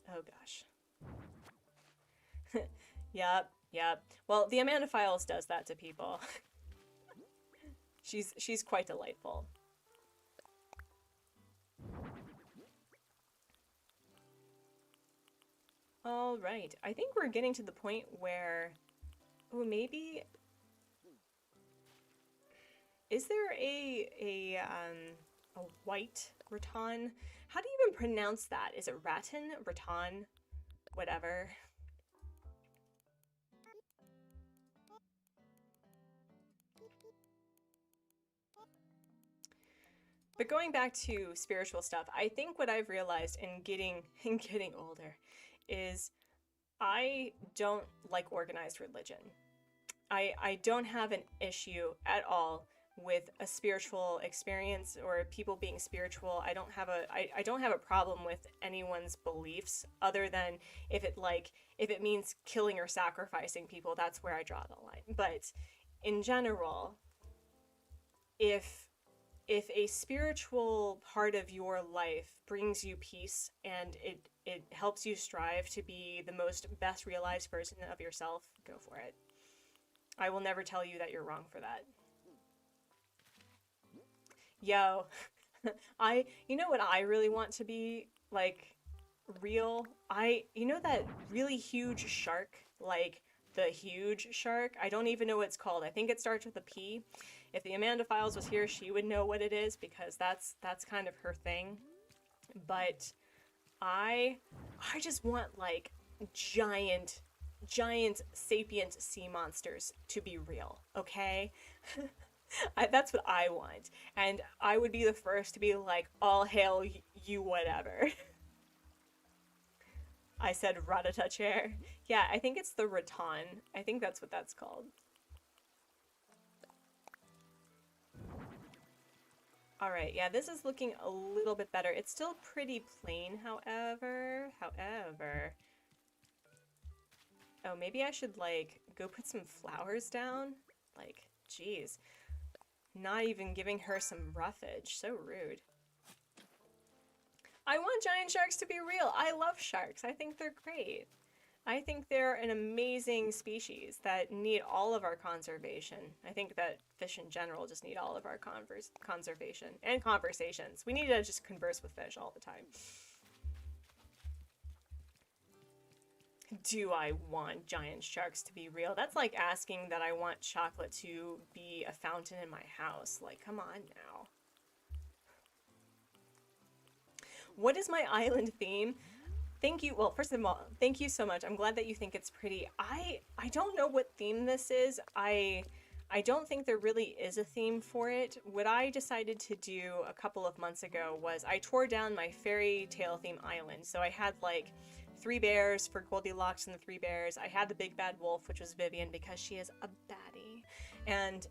Oh gosh. Yep. Well, the Amanda Files does that to people. She's quite delightful. All right. I think we're getting to the point where, oh, maybe. Is there a white rattan? How do you even pronounce that? Is it rattan? Whatever. But going back to spiritual stuff, I think what I've realized in getting older is I don't like organized religion. I don't have an issue at all with a spiritual experience or people being spiritual. I don't have a problem with anyone's beliefs, other than if it means killing or sacrificing people. That's where I draw the line. But in general, if a spiritual part of your life brings you peace and it helps you strive to be the best realized version of yourself, go for it. I will never tell you that you're wrong for that. Yo, you know what I really want to be, like, real? You know that really huge shark? Like, the huge shark? I don't even know what it's called. I think it starts with a P. If the Amanda Files was here, she would know what it is, because that's kind of her thing. But I just want, like, giant sapient sea monsters to be real, okay? That's what I want. And I would be the first to be like, all hail you whatever. I said Ratata chair. Yeah, I think it's the rattan. I think that's what that's called. Alright, yeah, this is looking a little bit better. It's still pretty plain, however. Oh, maybe I should, like, go put some flowers down? Like, geez. Not even giving her some roughage. So rude. I want giant sharks to be real. I love sharks. I think they're great. I think they're an amazing species that need all of our conservation. I think that fish in general just need all of our conservation and conversations. We need to just converse with fish all the time. Do I want giant sharks to be real? That's like asking that I want chocolate to be a fountain in my house. Like, come on now. What is my island theme? Thank you. Well, first of all, thank you so much. I'm glad that you think it's pretty. I don't know what theme this is. I don't think there really is a theme for it. What I decided to do a couple of months ago was I tore down my fairy tale theme island. So I had, like, 3 bears for Goldilocks and the 3 bears. I had the big bad wolf, which was Vivian, because she is a baddie. And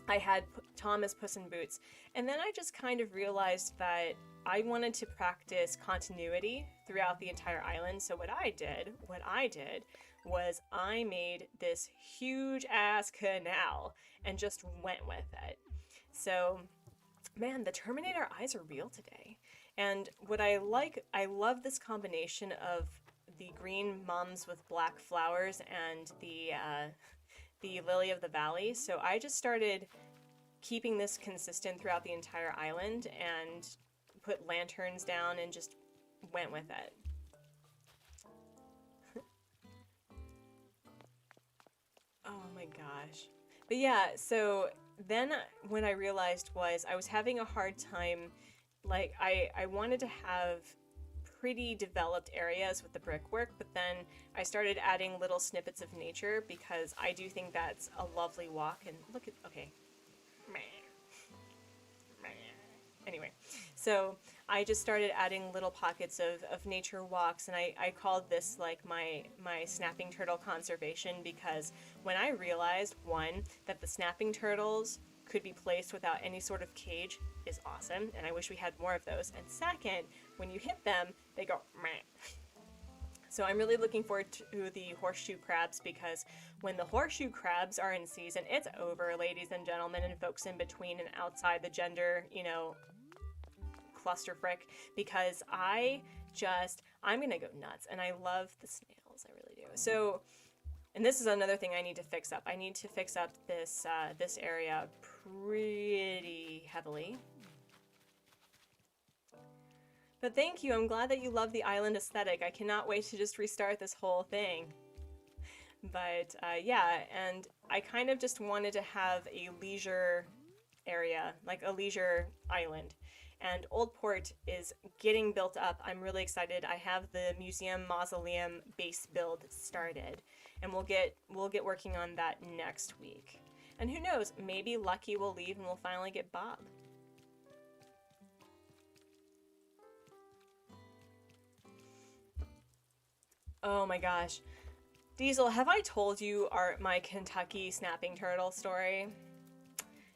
I had Tom as Puss in Boots. And then I just kind of realized that I wanted to practice continuity throughout the entire island. So what I did was I made this huge ass canal and just went with it. So, man, the Terminator eyes are real today. And what I love this combination of the green mums with black flowers and the lily of the valley. So I just started keeping this consistent throughout the entire island and put lanterns down and just went with it. Oh my gosh. But yeah, so then when I realized was I was having a hard time, like, I wanted to have pretty developed areas with the brickwork, but then I started adding little snippets of nature because I do think that's a lovely walk. And look at, okay. Anyway, so I just started adding little pockets of nature walks, and I called this, like, my snapping turtle conservation, because when I realized, one, that the snapping turtles could be placed without any sort of cage is awesome, and I wish we had more of those. And second, when you hit them, they go meh. So I'm really looking forward to the horseshoe crabs, because when the horseshoe crabs are in season, it's over, ladies and gentlemen, and folks in between and outside the gender, you know, cluster frick, because I'm gonna go nuts, and I love the snails, I really do. So, and this is another thing I need to fix up. I need to fix up this this area pretty heavily. But thank you, I'm glad that you love the island aesthetic. I cannot wait to just restart this whole thing. But yeah, and I kind of just wanted to have a leisure area, like a leisure island. And Old Port is getting built up. I'm really excited. I have the museum mausoleum base build started, and we'll get working on that next week. And who knows, maybe Lucky will leave and we'll finally get Bob. Oh my gosh. Diesel, have I told you my Kentucky snapping turtle story?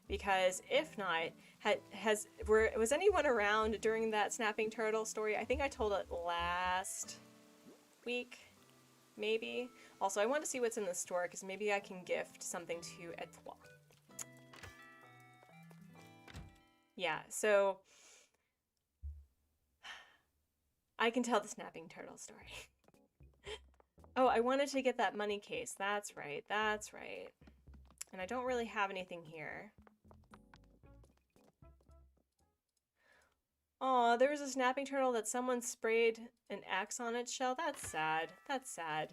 because if not, was anyone around during that snapping turtle story? I think I told it last week, maybe. Also, I want to see what's in the store because maybe I can gift something to Etoile. Yeah, so I can tell the snapping turtle story. Oh, I wanted to get that money case. That's right, that's right. And I don't really have anything here. Aw, there was a snapping turtle that someone sprayed an X on its shell. That's sad. That's sad.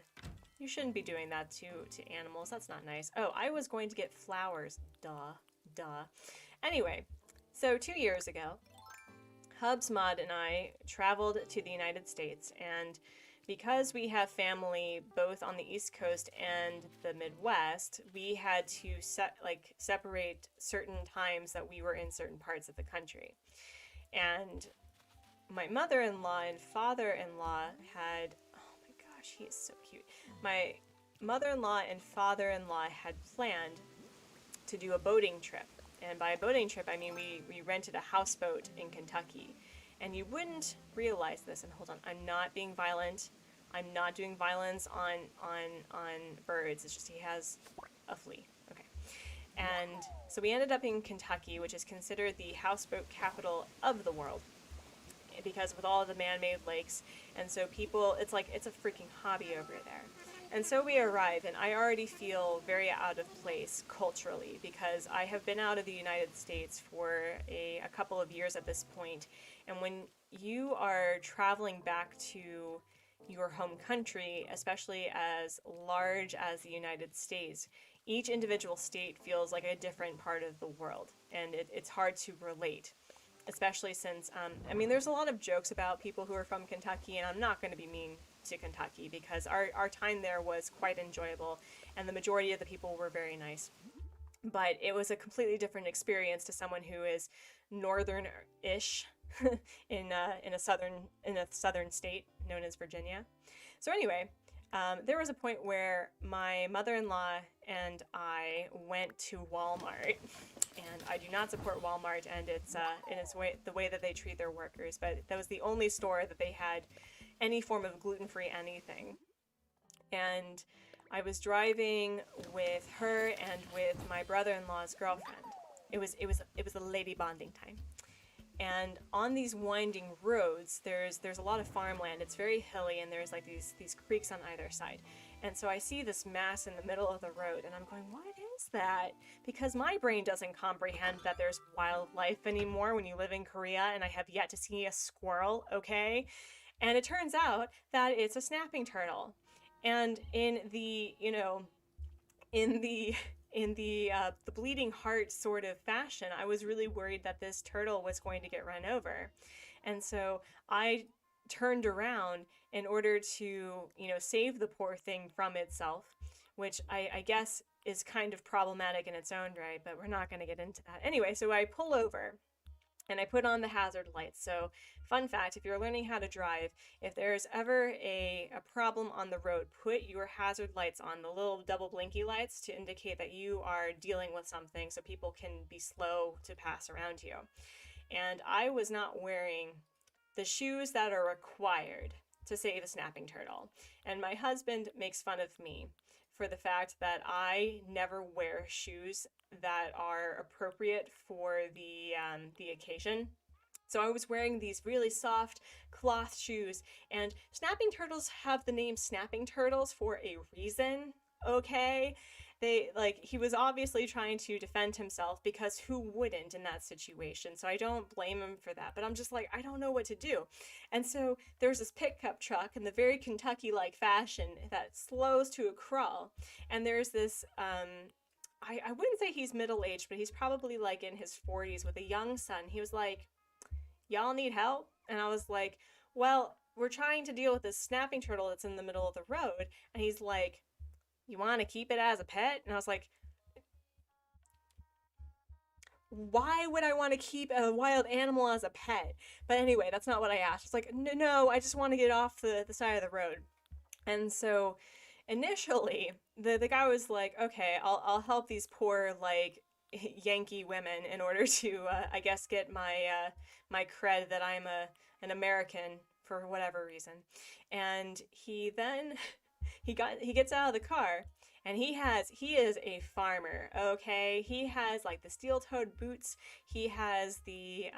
You shouldn't be doing that to animals. That's not nice. Oh, I was going to get flowers. Duh. Duh. Anyway, so 2 years ago, Hubsmod and I traveled to the United States, and because we have family both on the East Coast and the Midwest, we had to separate certain times that we were in certain parts of the country. And my mother-in-law and father-in-law had, oh my gosh, he is so cute. My mother-in-law and father-in-law had planned to do a boating trip. And by a boating trip, I mean we rented a houseboat in Kentucky. And you wouldn't realize this, and hold on, I'm not being violent. I'm not doing violence on birds. It's just he has a flea. Okay. And so we ended up in Kentucky, which is considered the houseboat capital of the world because with all of the man-made lakes. And so people, it's a freaking hobby over there. And so we arrive, and I already feel very out of place culturally because I have been out of the United States for a couple of years at this point. And when you are traveling back to your home country, especially as large as the United States, each individual state feels like a different part of the world, and it's hard to relate, especially since, I mean, there's a lot of jokes about people who are from Kentucky, and I'm not going to be mean to Kentucky because our time there was quite enjoyable, and the majority of the people were very nice. But it was a completely different experience to someone who is northern-ish in a southern state known as Virginia. So anyway, there was a point where my mother-in-law and I went to Walmart, and I do not support Walmart and the way that they treat their workers, but that was the only store that they had any form of gluten-free anything. And I was driving with her and with my brother-in-law's girlfriend. It was a lady bonding time. And on these winding roads, there's a lot of farmland. It's very hilly, and there's like these creeks on either side. And so I see this mass in the middle of the road, and I'm going, what is that? Because my brain doesn't comprehend that there's wildlife anymore when you live in Korea, and I have yet to see a squirrel, okay? And it turns out that it's a snapping turtle. And in the bleeding heart sort of fashion, I was really worried that this turtle was going to get run over. And so I turned around in order to, save the poor thing from itself, which I guess is kind of problematic in its own right, but we're not going to get into that. Anyway, so I pull over and I put on the hazard lights. So fun fact, if you're learning how to drive, if there's ever a problem on the road, put your hazard lights on, the little double blinky lights, to indicate that you are dealing with something so people can be slow to pass around you. And I was not wearing the shoes that are required to save a snapping turtle. And my husband makes fun of me for the fact that I never wear shoes that are appropriate for the occasion. So I was wearing these really soft cloth shoes, and snapping turtles have the name snapping turtles for a reason, okay? He was obviously trying to defend himself, because who wouldn't in that situation? So I don't blame him for that, but I'm just like, I don't know what to do. And so there's this pickup truck in the very Kentucky-like fashion that slows to a crawl, and there's this, I wouldn't say he's middle-aged, but he's probably like in his 40s with a young son. He was like, y'all need help? And I was like, well, we're trying to deal with this snapping turtle that's in the middle of the road. And he's like, you want to keep it as a pet? And I was like, why would I want to keep a wild animal as a pet? But anyway, that's not what I asked. It's like, no, I just want to get off the side of the road. And so initially, the guy was like, okay, I'll help these poor, like, Yankee women in order to, I guess, get my cred that I'm an American for whatever reason. And he then he gets out of the car and he is a farmer, okay? He has like the steel-toed boots. He has the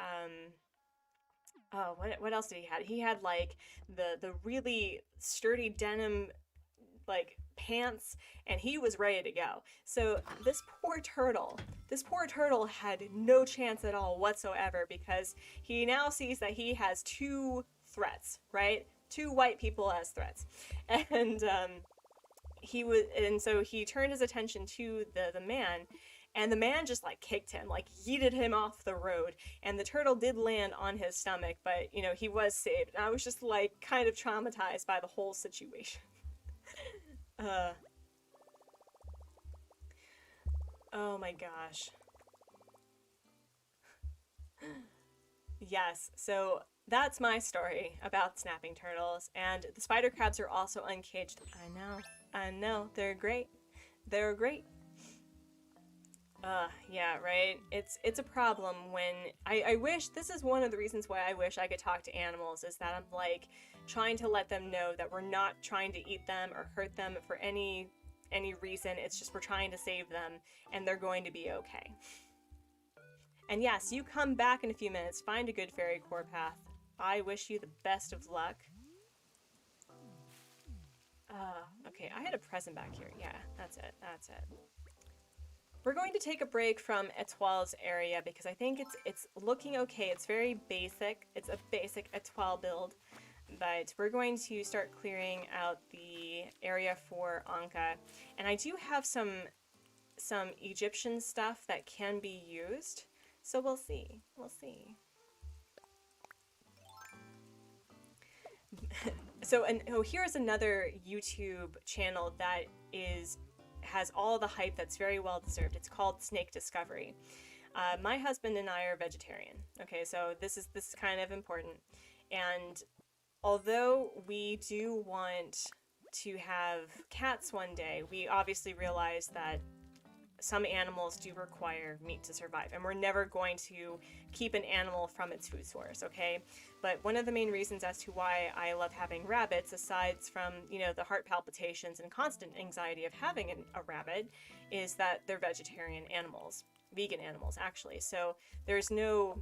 oh, what else did he had? He had like the really sturdy denim like pants, and he was ready to go. So this poor turtle had no chance at all whatsoever, because he now sees that he has two threats, right? Two white people as threats. And so he turned his attention to the man, and the man just like kicked him, like yeeted him off the road, and the turtle did land on his stomach, but you know, he was saved. And I was just like kind of traumatized by the whole situation. uh oh my gosh. Yes, so that's my story about snapping turtles, and the spider crabs are also uncaged. I know, they're great. They're great. Yeah, right. It's a problem when I wish, this is one of the reasons why I wish I could talk to animals, is that I'm like trying to let them know that we're not trying to eat them or hurt them for any reason. It's just we're trying to save them, and they're going to be okay. And yes, you come back in a few minutes, find a good fairy core path. I wish you the best of luck. Okay, I had a present back here. Yeah, that's it. That's it. We're going to take a break from Etoile's area because I think it's looking okay. It's very basic. It's a basic Etoile build, but we're going to start clearing out the area for Anka. And I do have some Egyptian stuff that can be used, so we'll see. We'll see. So, here's another YouTube channel that has all the hype that's very well deserved. It's called Snake Discovery. My husband and I are vegetarian. Okay, so this is kind of important. And although we do want to have cats one day, we obviously realize that some animals do require meat to survive, and we're never going to keep an animal from its food source, okay? But one of the main reasons as to why I love having rabbits, aside from, you know, the heart palpitations and constant anxiety of having a rabbit, is that they're vegetarian animals, vegan animals, actually. So there's no,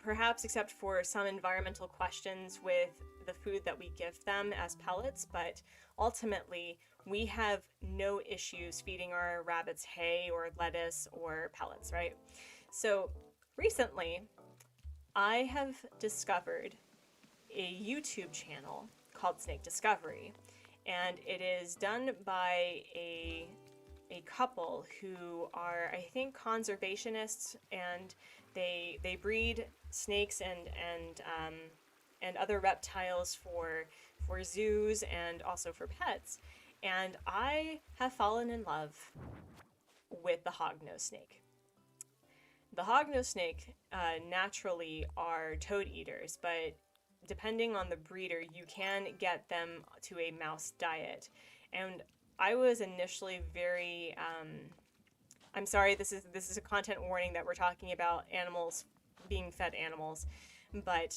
perhaps except for some environmental questions with the food that we give them as pellets, but ultimately we have no issues feeding our rabbits hay or lettuce or pellets, right? So recently, I have discovered a YouTube channel called Snake Discovery, and it is done by a couple who are, I think, conservationists, and they breed snakes and other reptiles for zoos and also for pets. And I have fallen in love with the hognose snake. The hognose snake naturally are toad eaters, but depending on the breeder, you can get them to a mouse diet. And I was initially very, I'm sorry, this is a content warning that we're talking about animals being fed animals, but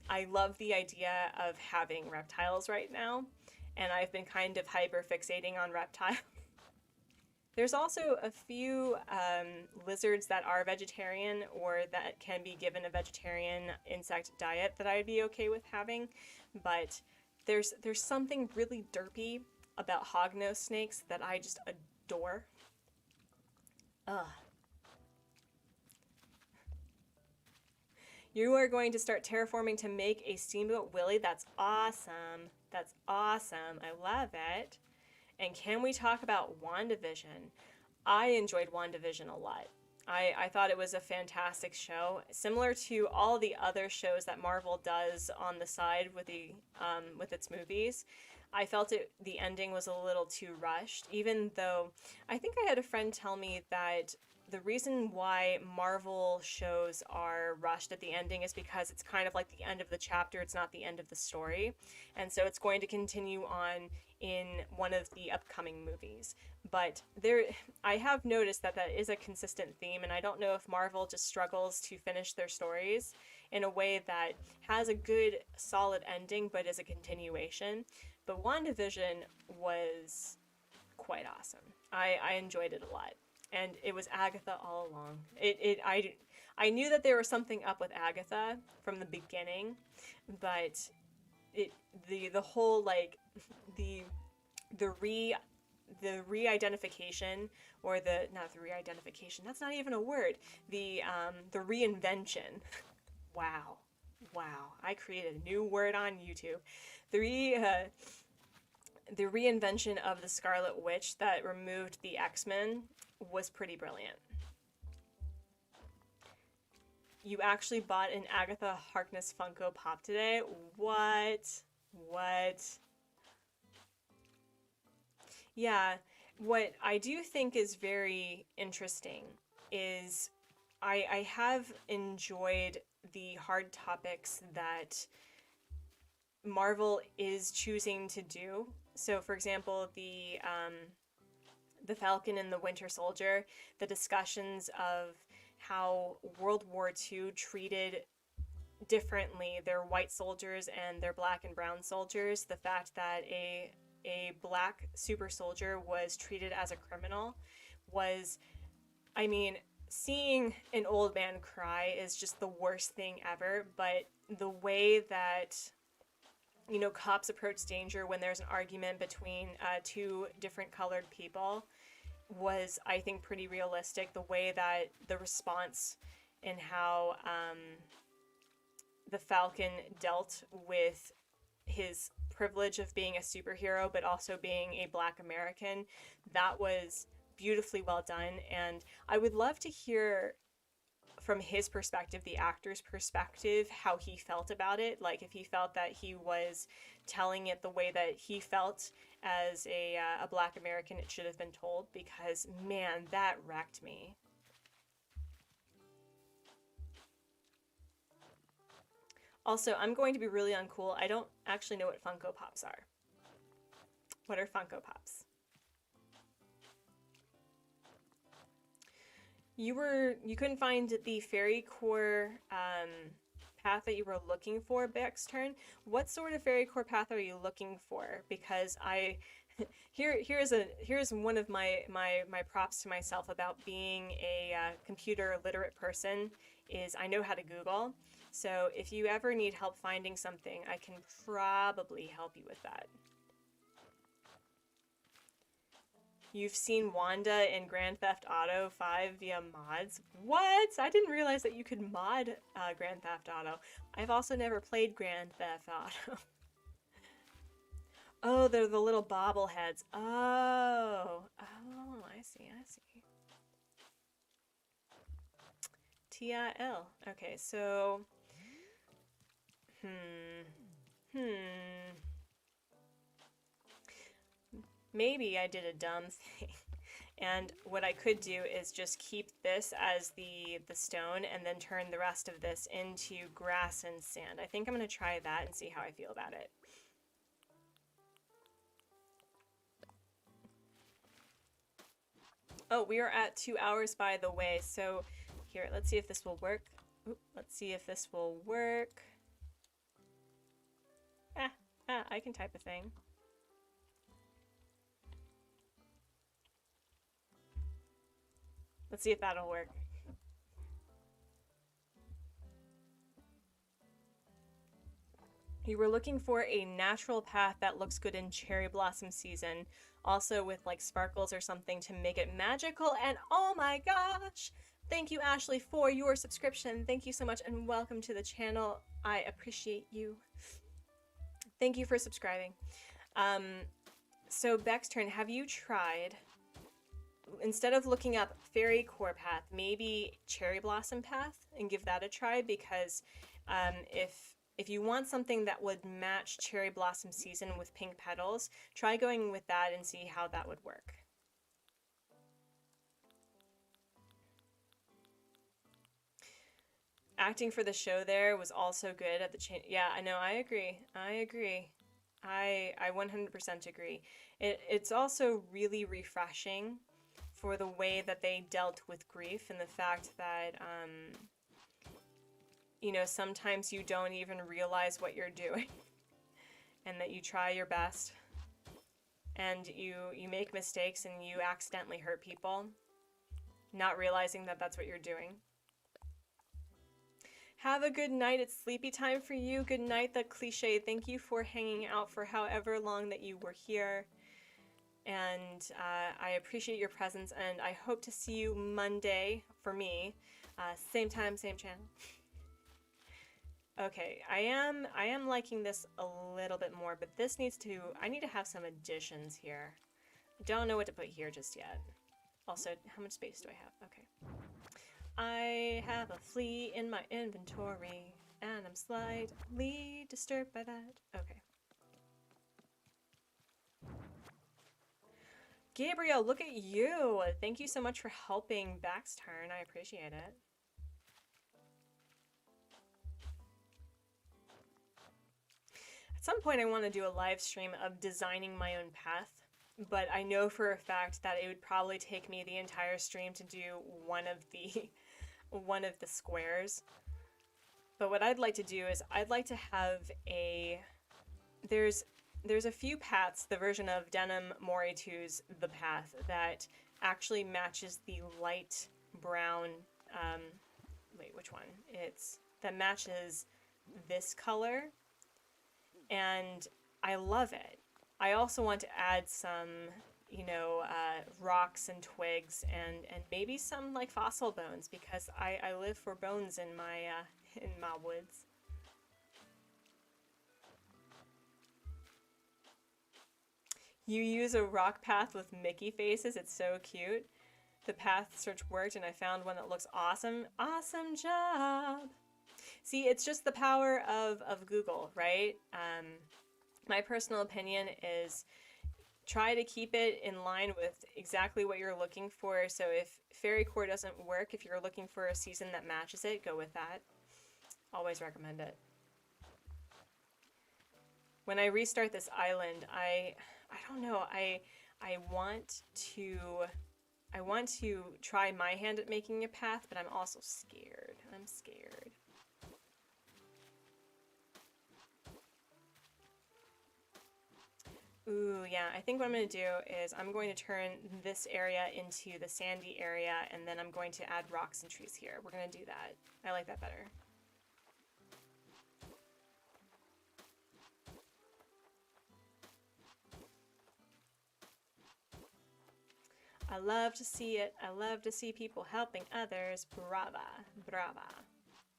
I love the idea of having reptiles right now, and I've been kind of hyper fixating on reptiles. There's also a few lizards that are vegetarian or that can be given a vegetarian insect diet that I'd be okay with having, but there's something really derpy about hognose snakes that I just adore. Ugh. You are going to start terraforming to make a Steamboat Willie. That's awesome. That's awesome. I love it. And can we talk about WandaVision? I enjoyed WandaVision a lot. I thought it was a fantastic show, similar to all the other shows that Marvel does on the side with its movies. I felt the ending was a little too rushed, even though I think I had a friend tell me that the reason why Marvel shows are rushed at the ending is because it's kind of like the end of the chapter, it's not the end of the story. And so it's going to continue on in one of the upcoming movies. But I have noticed that that is a consistent theme, and I don't know if Marvel just struggles to finish their stories in a way that has a good, solid ending, but is a continuation. But WandaVision was quite awesome. I enjoyed it a lot. And it was Agatha all along. I knew that there was something up with Agatha from the beginning, but the whole like the re-identification, or the not the re-identification, that's not even a word, the reinvention. Wow, I created a new word on YouTube. The reinvention of the Scarlet Witch that removed the X-Men was pretty brilliant. You actually bought an Agatha Harkness Funko Pop today? What? Yeah, what I do think is very interesting is I have enjoyed the hard topics that Marvel is choosing to do. So, for example, the Falcon and the Winter Soldier, the discussions of how World War II treated differently their white soldiers and their black and brown soldiers, the fact that a black super soldier was treated as a criminal was, I mean, seeing an old man cry is just the worst thing ever, but the way that, you know, cops approach danger when there's an argument between two different colored people was, I think, pretty realistic. The way that the response and how the Falcon dealt with his privilege of being a superhero but also being a black American, that was beautifully well done. And I would love to hear from his perspective, the actor's perspective, how he felt about it. Like if he felt that he was telling it the way that he felt as a black American it should have been told, because man, that wrecked me. Also, I'm going to be really uncool. I don't actually know what Funko Pops are. What are Funko Pops? You couldn't find the fairy core path that you were looking for, Beck's turn. What sort of fairy core path are you looking for? Because here's one of my props to myself about being a computer literate person is I know how to Google. So if you ever need help finding something, I can probably help you with that. You've seen Wanda in Grand Theft Auto 5 via mods? What? I didn't realize that you could mod Grand Theft Auto. I've also never played Grand Theft Auto. Oh, they're the little bobbleheads. Oh, I see. TIL. Okay, so... Maybe I did a dumb thing. And what I could do is just keep this as the stone and then turn the rest of this into grass and sand. I think I'm going to try that and see how I feel about it. Oh, we are at 2 hours, by the way, so here, let's see if this will work. Oop, let's see if this will work. I can type a thing. Let's see if that'll work. You were looking for a natural path that looks good in cherry blossom season, also with like sparkles or something to make it magical. And oh my gosh, thank you, Ashley, for your subscription. Thank you so much and welcome to the channel. I appreciate you. Thank you for subscribing. So Beck's turn, have you tried, instead of looking up fairy core path, maybe cherry blossom path and give that a try? Because if you want something that would match cherry blossom season with pink petals, try going with that and see how that would work. acting for the show there was also good at the chain. Yeah, I know. I agree. I agree. I 100% agree. It's also really refreshing for the way that they dealt with grief and the fact that, you know, sometimes you don't even realize what you're doing and that you try your best and you make mistakes and you accidentally hurt people, not realizing that that's what you're doing. Have a good night. It's sleepy time for you. Good night, the cliche. Thank you for hanging out for however long that you were here. And I appreciate your presence, and I hope to see you Monday for me. Same time, same channel. Okay, I am liking this a little bit more, but this needs to, I need to have some additions here. I don't know what to put here just yet. Also, how much space do I have? Okay. I have a flea in my inventory, and I'm slightly disturbed by that. Okay. Gabriel, look at you! Thank you so much for helping Back's turn. I appreciate it. At some point I want to do a live stream of designing my own path, but I know for a fact that it would probably take me the entire stream to do one of the squares. But what I'd like to do is I'd like to have a there's a few paths, the version of Denim Mori 2's The Path that actually matches the light brown wait, which one? That matches this color, and I love it. I also want to add some, you know, rocks and twigs and maybe some like fossil bones, because I live for bones in my woods. You use a rock path with Mickey faces. It's so cute. The path search worked and I found one that looks awesome. Awesome job. See, it's just the power of Google, right? My personal opinion is try to keep it in line with exactly what you're looking for. So if Fairy Core doesn't work, if you're looking for a season that matches it, go with that. Always recommend it. When I restart this island, I don't know, I want to try my hand at making a path, but I'm also scared. I'm scared. Ooh, yeah, I think what I'm going to do is I'm going to turn this area into the sandy area, and then I'm going to add rocks and trees here. We're going to do that. I like that better. I love to see it. I love to see people helping others. Brava. Brava.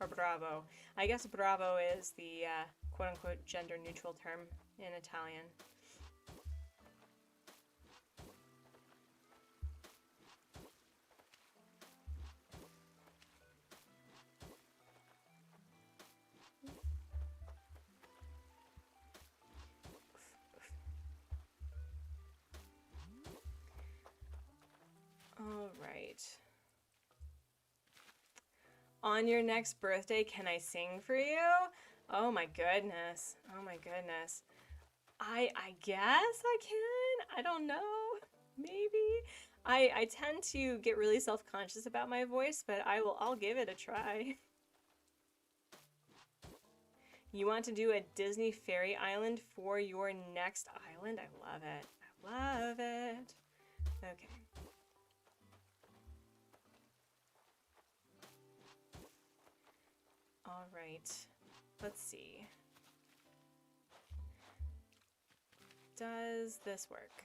Or bravo. I guess bravo is the quote-unquote gender-neutral term in Italian. All right. On your next birthday, can I sing for you? Oh my goodness. Oh my goodness. I guess I can. I don't know. Maybe. I tend to get really self-conscious about my voice, but I'll give it a try. You want to do a Disney Fairy Island for your next island? I love it. I love it. Okay. All right. Let's see. Does this work?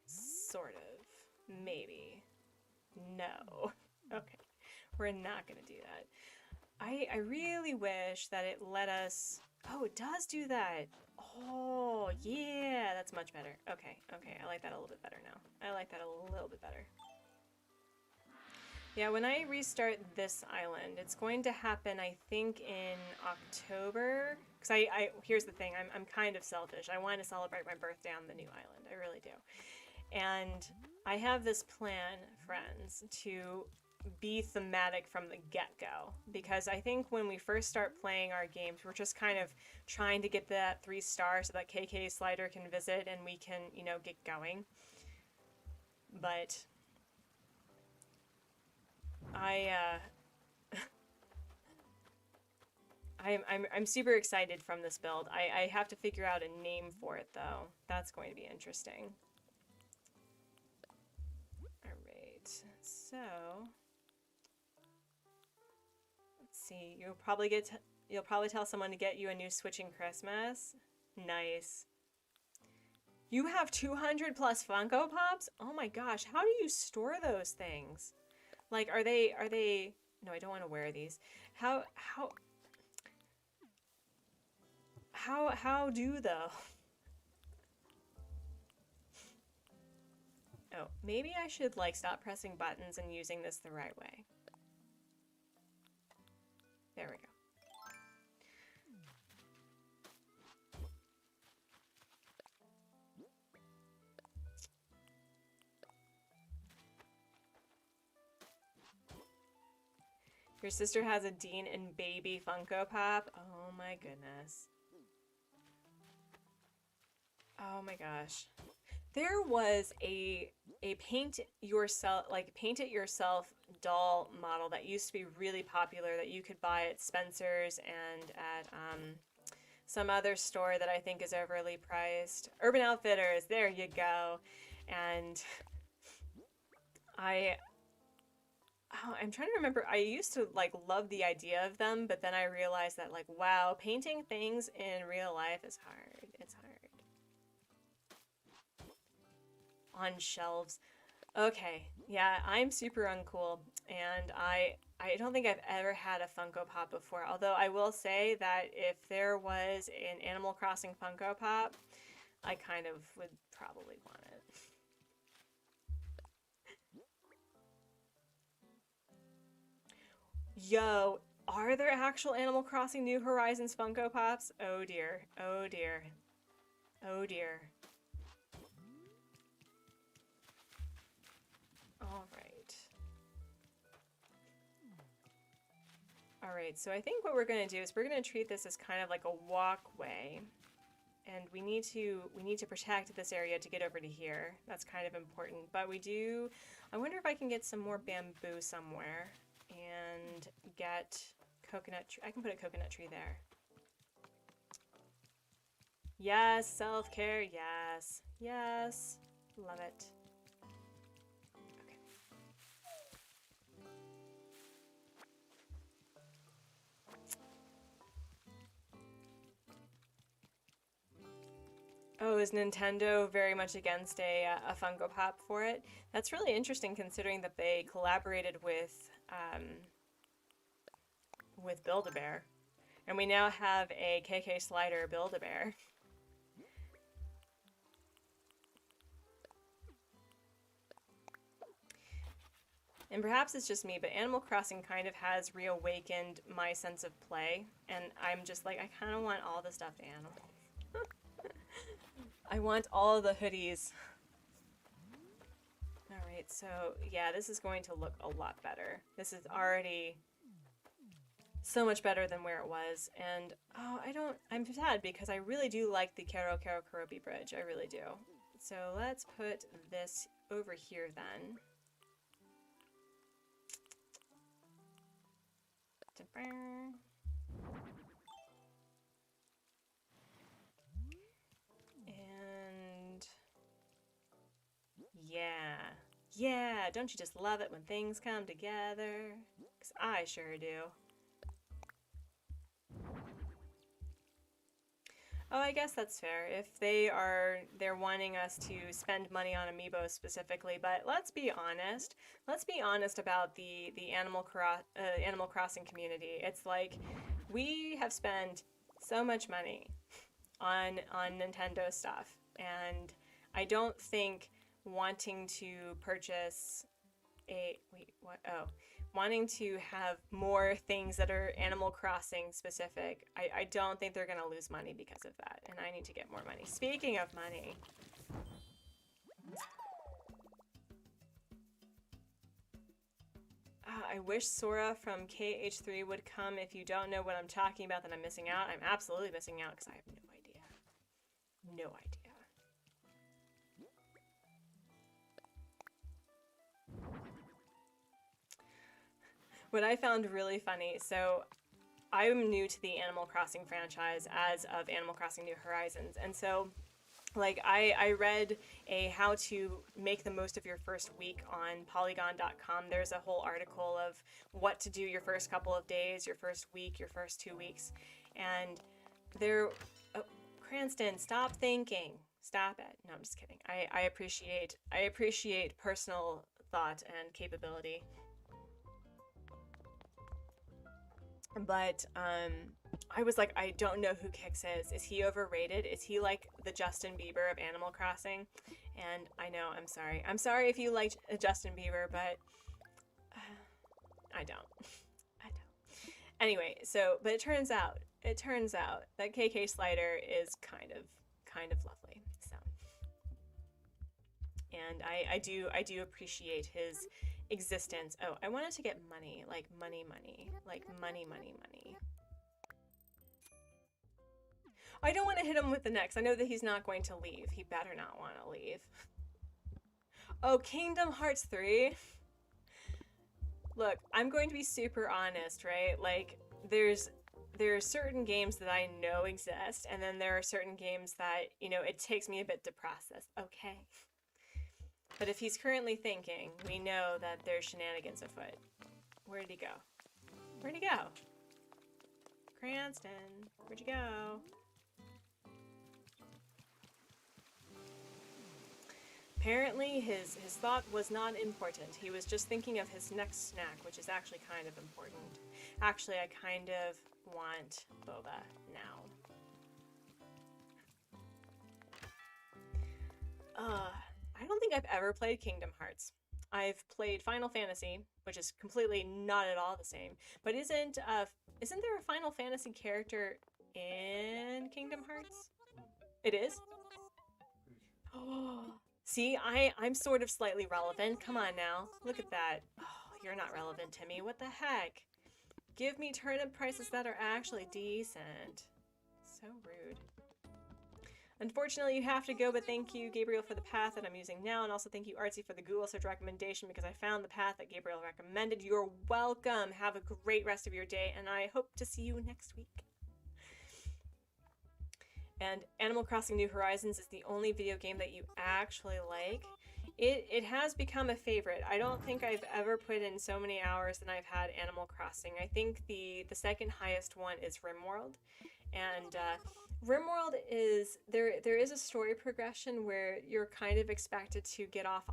Sort of. Maybe. No. Okay. We're not gonna do that. I really wish that it let us... Oh, it does do that. Oh, yeah. That's much better. Okay, okay. I like that a little bit better now. I like that a little bit better. Yeah, when I restart this island, it's going to happen, I think, in October. Because here's the thing, I'm kind of selfish. I want to celebrate my birthday on the new island. I really do. And I have this plan, friends, to be thematic from the get-go, because I think when we first start playing our games, we're just kind of trying to get that 3 stars so that KK Slider can visit and we can, you know, get going. But I'm super excited from this build. I have to figure out a name for it though. That's going to be interesting. Alright, so let's see. You'll probably tell someone to get you a new Switching Christmas. Nice. You have 200 plus Funko Pops? Oh my gosh, how do you store those things? Like, are they, no, I don't want to wear these. How do though? Oh, maybe I should like stop pressing buttons and using this the right way. There we go. Your sister has a Dean and Baby Funko Pop? Oh my goodness. Oh my gosh. There was a paint it yourself doll model that used to be really popular that you could buy at Spencer's and at some other store that I think is overly priced. Urban Outfitters, there you go. And I'm trying to remember, I used to like love the idea of them, but then I realized that like, wow, painting things in real life is hard. It's hard. On shelves. Okay, yeah, I'm super uncool, and I don't think I've ever had a Funko Pop before, although I will say that if there was an Animal Crossing Funko Pop, I kind of would probably want it. Yo, are there actual Animal Crossing New Horizons Funko Pops? Oh dear, oh dear, oh dear. Alright, so I think what we're going to do is we're going to treat this as kind of like a walkway. And we need to protect this area to get over to here. That's kind of important. But I wonder if I can get some more bamboo somewhere and get coconut tree. I can put a coconut tree there. Yes, self-care, yes. Yes, love it. Oh, is Nintendo very much against a Funko Pop for it? That's really interesting considering that they collaborated with Build-A-Bear. And we now have a KK Slider Build-A-Bear. And perhaps it's just me, but Animal Crossing kind of has reawakened my sense of play. And I'm just like, I kind of want all the stuffed animals. I want all the hoodies. Alright, so yeah, this is going to look a lot better. This is already so much better than where it was. And oh, I'm sad because I really do like the Kero Kero Kurobi Bridge. I really do. So let's put this over here then. And yeah, don't you just love it when things come together? 'Cause I sure do. Oh, I guess that's fair. If they're wanting us to spend money on amiibo specifically, but let's be honest. Let's be honest about the Animal Crossing community. It's like we have spent so much money on Nintendo stuff, and I don't think wanting to purchase wanting to have more things that are Animal Crossing specific, I don't think they're gonna lose money because of that, and I need to get more money. Speaking of money, I wish Sora from KH3 would come. If you don't know what I'm talking about, then I'm missing out. I'm absolutely missing out because I have no idea. No idea. What I found really funny, so I'm new to the Animal Crossing franchise as of Animal Crossing New Horizons, and so like I read a how to make the most of your first week on polygon.com. There's a whole article of what to do your first couple of days, your first week, your first 2 weeks, and there Cranston, stop thinking. Stop it. No, I'm just kidding. I appreciate personal thought and capability. But I was like, I don't know who Kix is. Is he overrated? Is he like the Justin Bieber of Animal Crossing? And I know, I'm sorry. I'm sorry if you liked Justin Bieber, but I don't. I don't. Anyway, so, but it turns out that KK Slider is kind of lovely. So, and I do appreciate his existence. Oh, I wanted to get money, like money, like money. I don't want to hit him with the next. I know that he's not going to leave. He better not want to leave. Oh, Kingdom Hearts 3. Look, I'm going to be super honest, right? Like, there's certain games that I know exist, and then there are certain games that, you know, it takes me a bit to process. Okay. But if he's currently thinking, we know that there's shenanigans afoot. Where did he go? Where'd he go? Cranston, where'd you go? Apparently his thought was not important. He was just thinking of his next snack, which is actually kind of important. Actually, I kind of want boba now. I don't think I've ever played Kingdom Hearts. I've played Final Fantasy, which is completely not at all the same. But isn't there a Final Fantasy character in Kingdom Hearts? It is? Oh, see, I'm sort of slightly relevant. Come on now. Look at that. Oh, you're not relevant to me. What the heck? Give me turnip prices that are actually decent. So rude. Unfortunately, you have to go, but thank you, Gabriel, for the path that I'm using now, and also thank you, Artsy, for the Google search recommendation because I found the path that Gabriel recommended. You're welcome. Have a great rest of your day, and I hope to see you next week. And Animal Crossing New Horizons is the only video game that you actually like. It has become a favorite. I don't think I've ever put in so many hours than I've had Animal Crossing. I think the second highest one is RimWorld, and RimWorld is there is a story progression where you're kind of expected to get off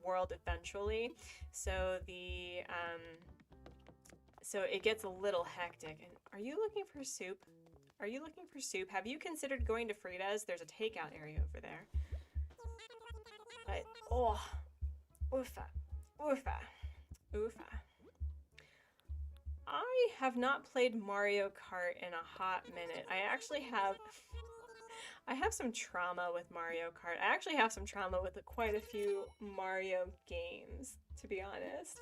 world eventually. So so it gets a little hectic. And are you looking for soup? Are you looking for soup? Have you considered going to Frida's? There's a takeout area over there. But oh, oofa, oofa, oofa. I have not played Mario Kart in a hot minute. I have some trauma with Mario Kart. I actually have some trauma with quite a few Mario games, to be honest.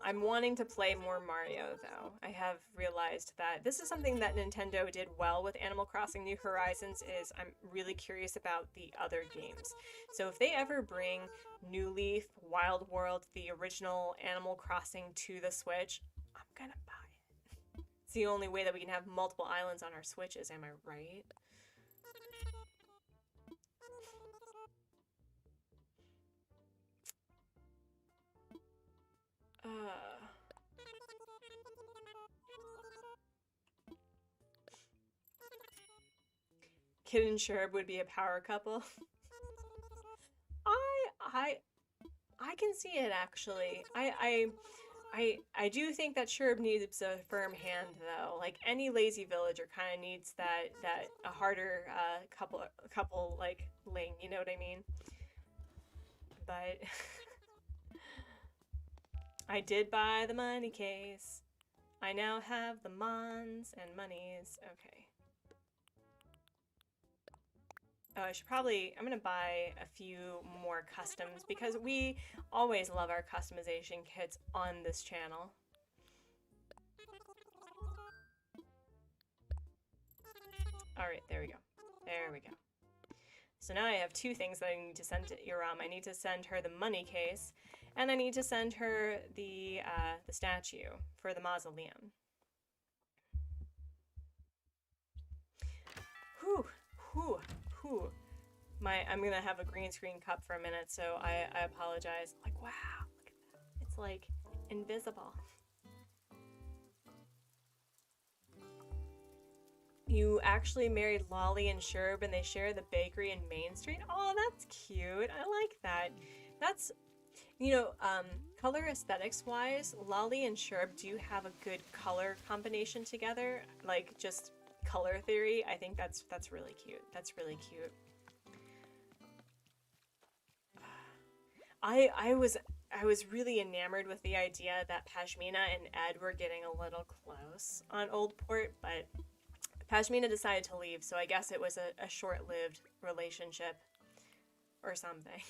I'm wanting to play more Mario though. I have realized that this is something that Nintendo did well with Animal Crossing New Horizons is I'm really curious about the other games. So if they ever bring New Leaf, Wild World, the original Animal Crossing to the Switch, I'm gonna buy it. It's the only way that we can have multiple islands on our Switches, am I right? Kid and Sherb would be a power couple. I can see it actually. I do think that Sherb needs a firm hand though. Like any lazy villager kind of needs that a harder couple like Ling, you know what I mean? But I did buy the money case. I now have the mons and monies. Okay. Oh, I'm gonna buy a few more customs because we always love our customization kits on this channel. All right, there we go. There we go. So now I have two things that I need to send to Iram. I need to send her the money case, and I need to send her the statue for the mausoleum. Whew, whew, whew. I'm gonna have a green screen cup for a minute, so I apologize. Like, wow, look at that. It's like invisible. You actually married Lolly and Sherb and they share the bakery in Main Street? Oh, that's cute. I like that. That's, you know, color aesthetics wise, Lolly and Sherb do have a good color combination together. Like, just color theory. I think that's really cute. That's really cute. I was really enamored with the idea that Pashmina and Ed were getting a little close on Old Port, but Pashmina decided to leave, so I guess it was a short-lived relationship or something.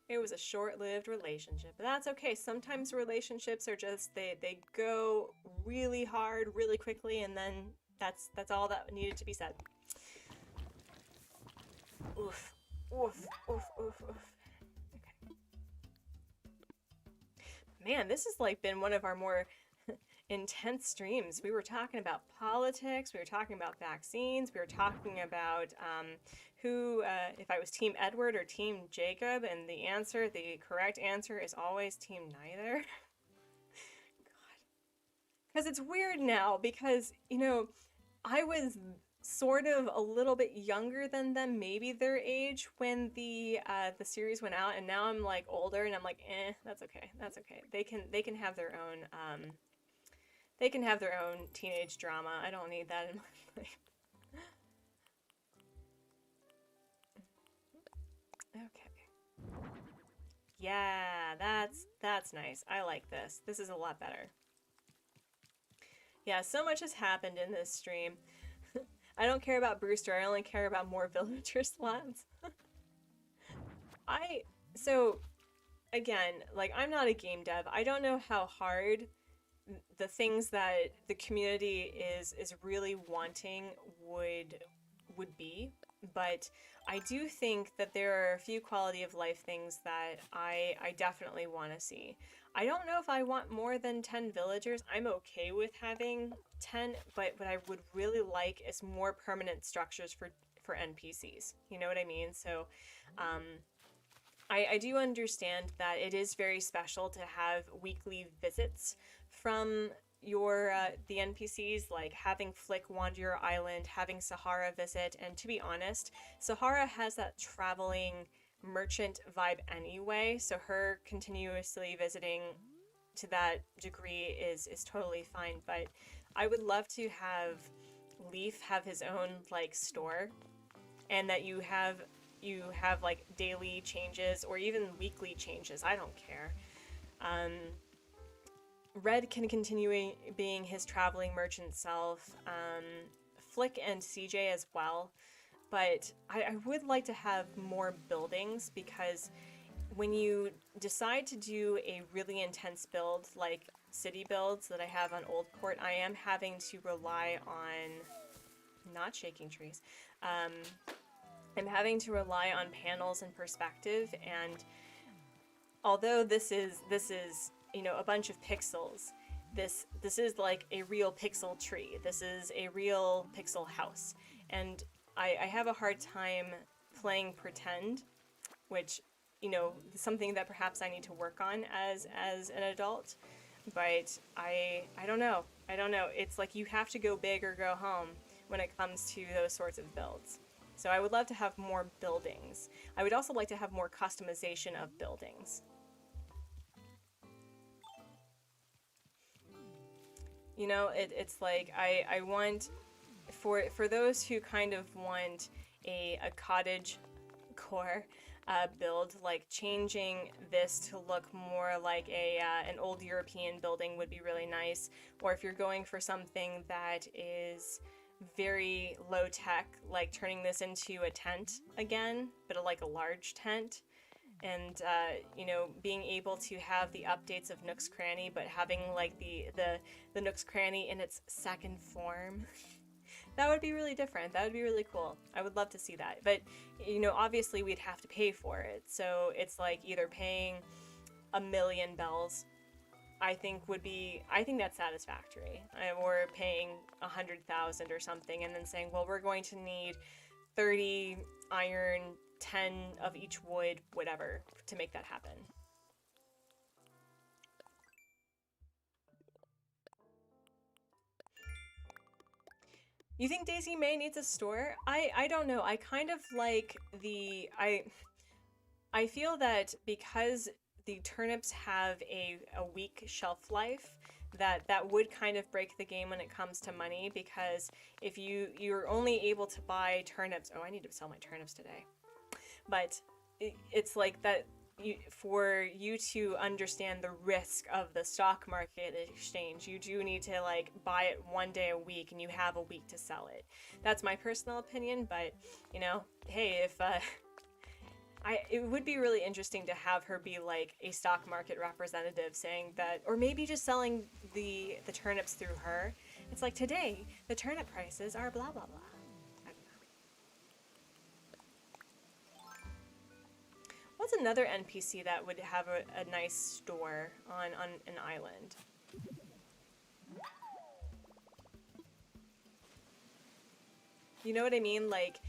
It was a short-lived relationship, but that's okay. Sometimes relationships are just they go really hard, really quickly, and then that's all that needed to be said. Oof, oof, oof, oof, oof. Okay. Man, this has like been one of our more intense streams. We were talking about politics, we were talking about vaccines, we were talking about if I was Team Edward or Team Jacob, and the correct answer is always Team neither. God. Because it's weird now, because, you know, I was sort of a little bit younger than them, maybe their age, when the series went out, and now I'm like older, and I'm like, that's okay, that's okay. They can have their own they can have their own teenage drama. I don't need that in my life. Okay. Yeah, that's nice. I like this. This is a lot better. Yeah, so much has happened in this stream. I don't care about Brewster. I only care about more villager slots. So again, like, I'm not a game dev. I don't know how hard the things that the community is really wanting would be, but I do think that there are a few quality of life things that I definitely want to see. I don't know if I want more than 10 villagers. I'm okay with having 10, but what I would really like is more permanent structures for NPCs. You know what I mean? So I do understand that it is very special to have weekly visits from the NPCs, like having Flick wander your island, having Sahara visit, and to be honest, Sahara has that traveling merchant vibe anyway, so her continuously visiting to that degree is totally fine, but I would love to have Leaf have his own like store, and that you have like daily changes or even weekly changes. I don't care. Red can continue being his traveling merchant self, Flick and CJ as well, but I would like to have more buildings, because when you decide to do a really intense build, like city builds that I have on Old Port, I am having to rely on, not shaking trees, I'm having to rely on panels and perspective, and although this is you know, a bunch of pixels, this is like a real pixel tree. This is a real pixel house, and I have a hard time playing pretend, which, you know, something that perhaps I need to work on as an adult. But I don't know. It's like you have to go big or go home when it comes to those sorts of builds. So I would love to have more buildings. I would also like to have more customization of buildings. You know, it's like I want, for those who kind of want a cottage core build, like changing this to look more like an old European building would be really nice. Or if you're going for something that is very low tech, like turning this into a tent again, but like a large tent. And you know, being able to have the updates of Nook's Cranny, but having like the Nook's Cranny in its second form. That would be really different. That would be really cool. I would love to see that. But, you know, obviously we'd have to pay for it. So it's like either paying 1,000,000 bells, I think that's satisfactory. Or paying 100,000 or something and then saying, well, we're going to need 30 iron, 10 of each wood, whatever, to make that happen. You think Daisy May needs a store? I don't know. I kind of like I feel that because the turnips have a weak shelf life, that would kind of break the game when it comes to money, because if you're only able to buy turnips. Oh, I need to sell my turnips today. But it's like that. For you to understand the risk of the stock market exchange, you do need to like buy it one day a week, and you have a week to sell it. That's my personal opinion, but you know, hey, if it would be really interesting to have her be like a stock market representative saying that, or maybe just selling the turnips through her. It's like, today the turnip prices are blah blah blah. What's another NPC that would have a nice store on an island? You know what I mean? Like,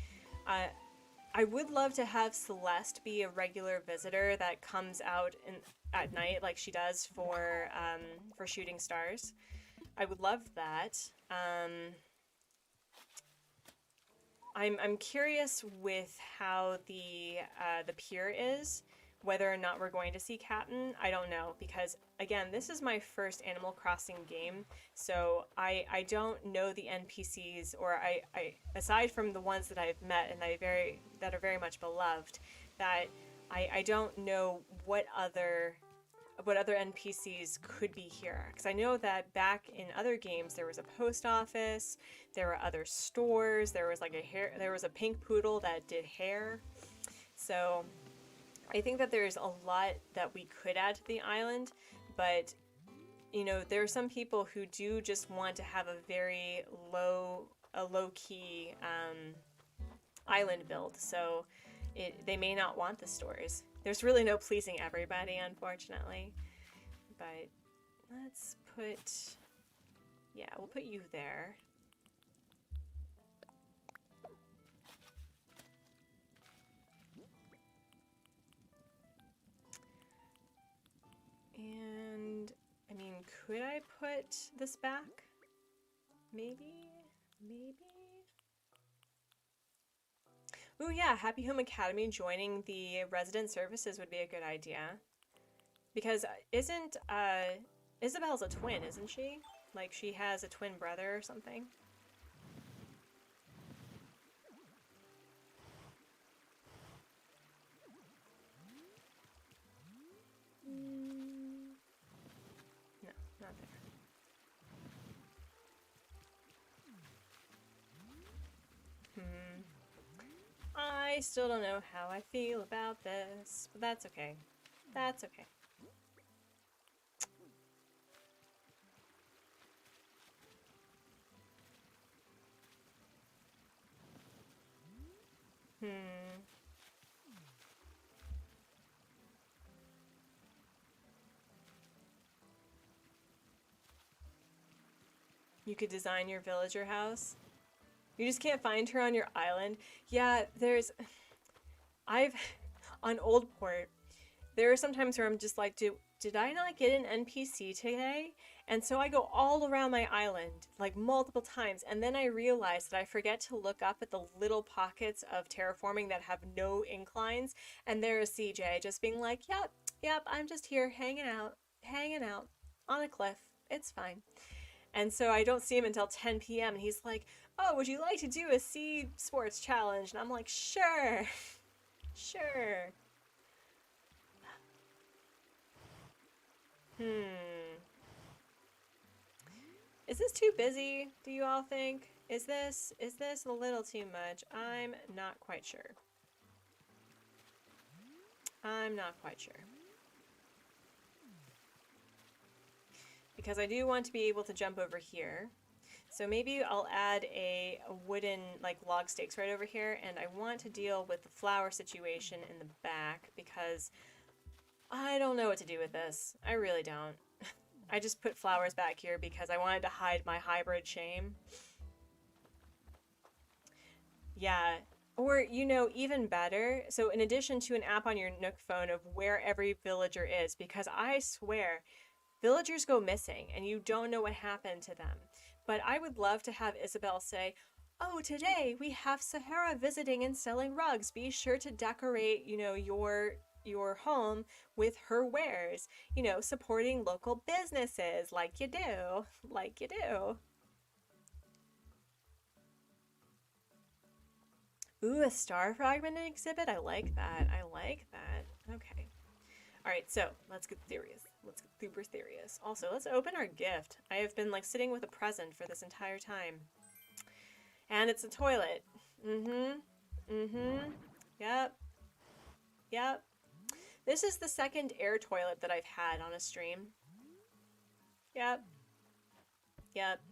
I would love to have Celeste be a regular visitor that comes out at night, like she does for Shooting Stars. I would love that. I'm curious with how the pier is, whether or not we're going to see Captain. I don't know, because again, this is my first Animal Crossing game, so I don't know the NPCs, or I aside from the ones that I've met and that are very much beloved, that I don't know what other NPCs could be here, because I know that back in other games there was a post office, there were other stores, there was like there was a pink poodle that did hair. So I think that there's a lot that we could add to the island, but you know, there are some people who do just want to have a very low key island build, so they may not want the stores. There's really no pleasing everybody, unfortunately. But let's put, yeah, we'll put you there. And, I mean, could I put this back? Maybe? Ooh, yeah, Happy Home Academy joining the resident services would be a good idea. Because isn't, Isabel's a twin, isn't she? Like, she has a twin brother or something? No, not there. I still don't know how I feel about this, but that's okay. That's okay. You could design your villager house. You just can't find her on your island. Yeah, on Old Port, there are some times where I'm just like, did I not get an NPC today? And so I go all around my island, like multiple times, and then I realize that I forget to look up at the little pockets of terraforming that have no inclines, and there is CJ just being like, yep, I'm just here hanging out on a cliff. It's fine. And so I don't see him until 10 p.m. and he's like, oh, would you like to do a sea sports challenge? And I'm like, sure. Sure. Is this too busy, do you all think? Is this a little too much? I'm not quite sure. I'm not quite sure. Because I do want to be able to jump over here. So maybe I'll add a wooden, like, log stakes right over here, and I want to deal with the flower situation in the back because I don't know what to do with this. I really don't. I just put flowers back here because I wanted to hide my hybrid shame. Yeah. Or, you know, even better, so in addition to an app on your Nook phone of where every villager is, because I swear, villagers go missing and you don't know what happened to them. But I would love to have Isabel say, oh, today we have Sahara visiting and selling rugs. Be sure to decorate, you know, your home with her wares. You know, supporting local businesses like you do. Like you do. Ooh, a star fragment exhibit? I like that. I like that. Okay. Alright, so let's get serious. Let's get super serious. Also, let's open our gift. I have been like sitting with a present for this entire time. And it's a toilet. Yep. Yep. This is the second air toilet that I've had on a stream. Yep. Yep.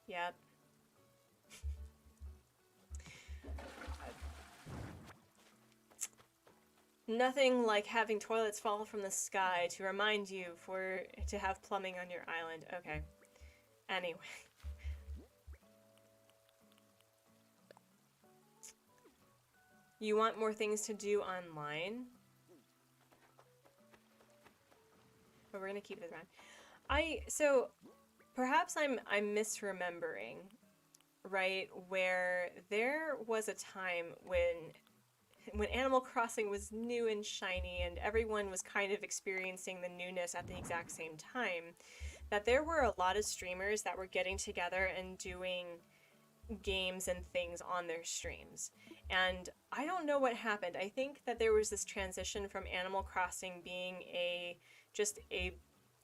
Yep. Nothing like having toilets fall from the sky to remind you to have plumbing on your island. Okay. Anyway. You want more things to do online? But we're gonna keep this around. So perhaps I'm misremembering, right? Where there was a time when Animal Crossing was new and shiny and everyone was kind of experiencing the newness at the exact same time, that there were a lot of streamers that were getting together and doing games and things on their streams. And I don't know what happened. I think that there was this transition from Animal Crossing being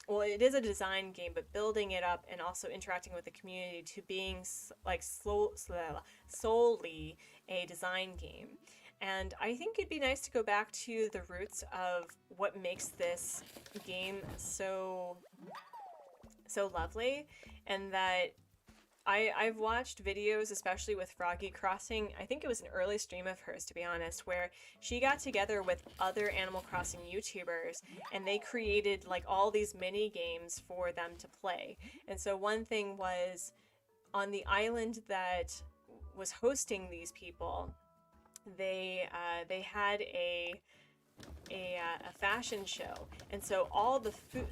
well, it is a design game, but building it up and also interacting with the community to being like solely a design game. And I think it'd be nice to go back to the roots of what makes this game so lovely, and that I've watched videos, especially with Froggy Crossing. I think it was an early stream of hers, to be honest, where she got together with other Animal Crossing YouTubers and they created like all these mini games for them to play. And so one thing was on the island that was hosting these people, they had a fashion show, and so all the food,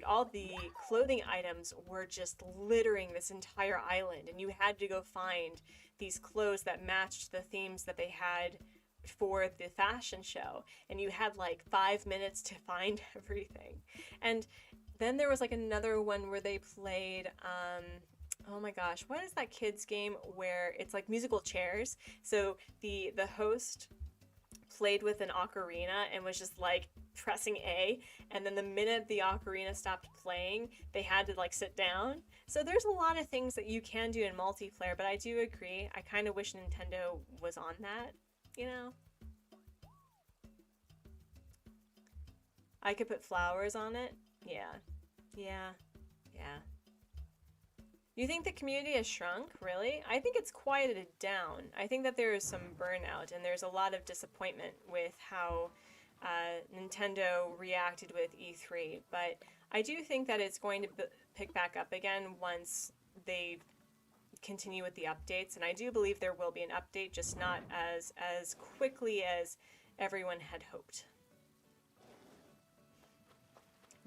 all the clothing items were just littering this entire island, and you had to go find these clothes that matched the themes that they had for the fashion show, and you had like 5 minutes to find everything. And then there was like another one where they played oh my gosh, what is that kids game where it's like musical chairs? So the host played with an ocarina and was just like pressing A, and then the minute the ocarina stopped playing, they had to like sit down. So there's a lot of things that you can do in multiplayer, but I do agree. I kind of wish Nintendo was on that, you know? I could put flowers on it. Yeah. Yeah. Yeah. You think the community has shrunk? Really? I think it's quieted down. I think that there is some burnout and there's a lot of disappointment with how Nintendo reacted with E3. But I do think that it's going to pick back up again once they continue with the updates. And I do believe there will be an update, just not as quickly as everyone had hoped.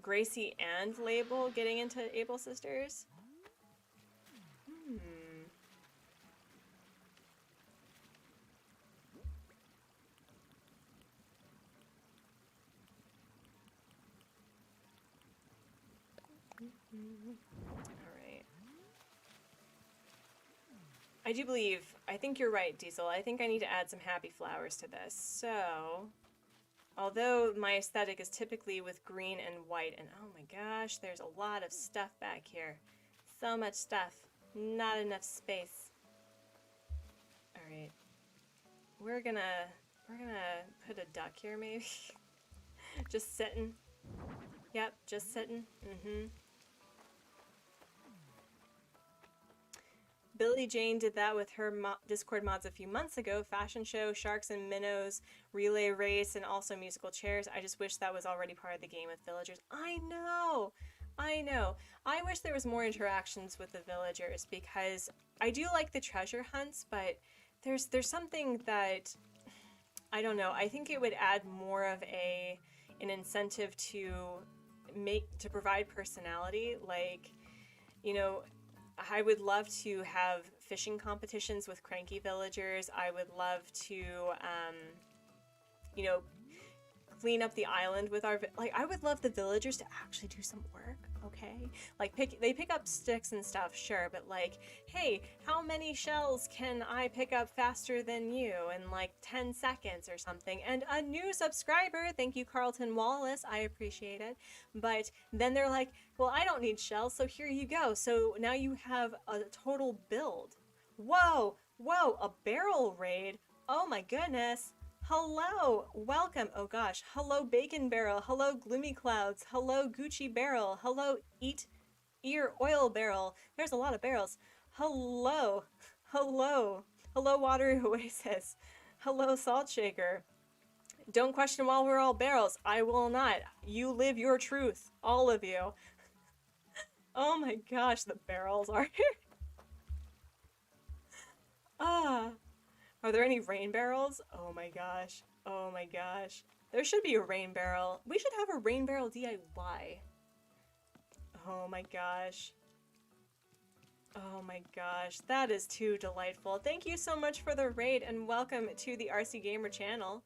Gracie and Label getting into Able Sisters? Alright. I think you're right, Diesel. I think I need to add some happy flowers to this. So, although my aesthetic is typically with green and white, and oh my gosh, there's a lot of stuff back here. So much stuff. Not enough space. Alright. We're gonna put a duck here, maybe. Just sitting. Yep, just sitting. Billie Jane did that with her Discord mods a few months ago. Fashion show, sharks and minnows, relay race, and also musical chairs. I just wish that was already part of the game with villagers. I know! I know. I wish there was more interactions with the villagers because I do like the treasure hunts, but there's something that, I don't know, I think it would add more of an incentive to provide personality. Like, you know, I would love to have fishing competitions with cranky villagers. I would love to, you know, clean up the island with our, like, I would love the villagers to actually do some work, okay? Like, they pick up sticks and stuff, sure, but like, hey, how many shells can I pick up faster than you in like 10 seconds or something? And a new subscriber, thank you, Carlton Wallace, I appreciate it. But then they're like, well, I don't need shells, so here you go. So now you have a total build. Whoa, whoa, a barrel raid? Oh my goodness. Hello, welcome, oh gosh, hello Bacon Barrel, hello Gloomy Clouds, hello Gucci Barrel, hello Ear Oil Barrel, there's a lot of barrels, hello, hello, hello Watery Oasis, hello Salt Shaker, don't question while we're all barrels, I will not, you live your truth, all of you. Oh my gosh, the barrels are here. Ah. Are there any rain barrels? Oh my gosh. Oh my gosh. There should be a rain barrel. We should have a rain barrel DIY. Oh my gosh. Oh my gosh. That is too delightful. Thank you so much for the raid and welcome to the Artsy Gamer channel.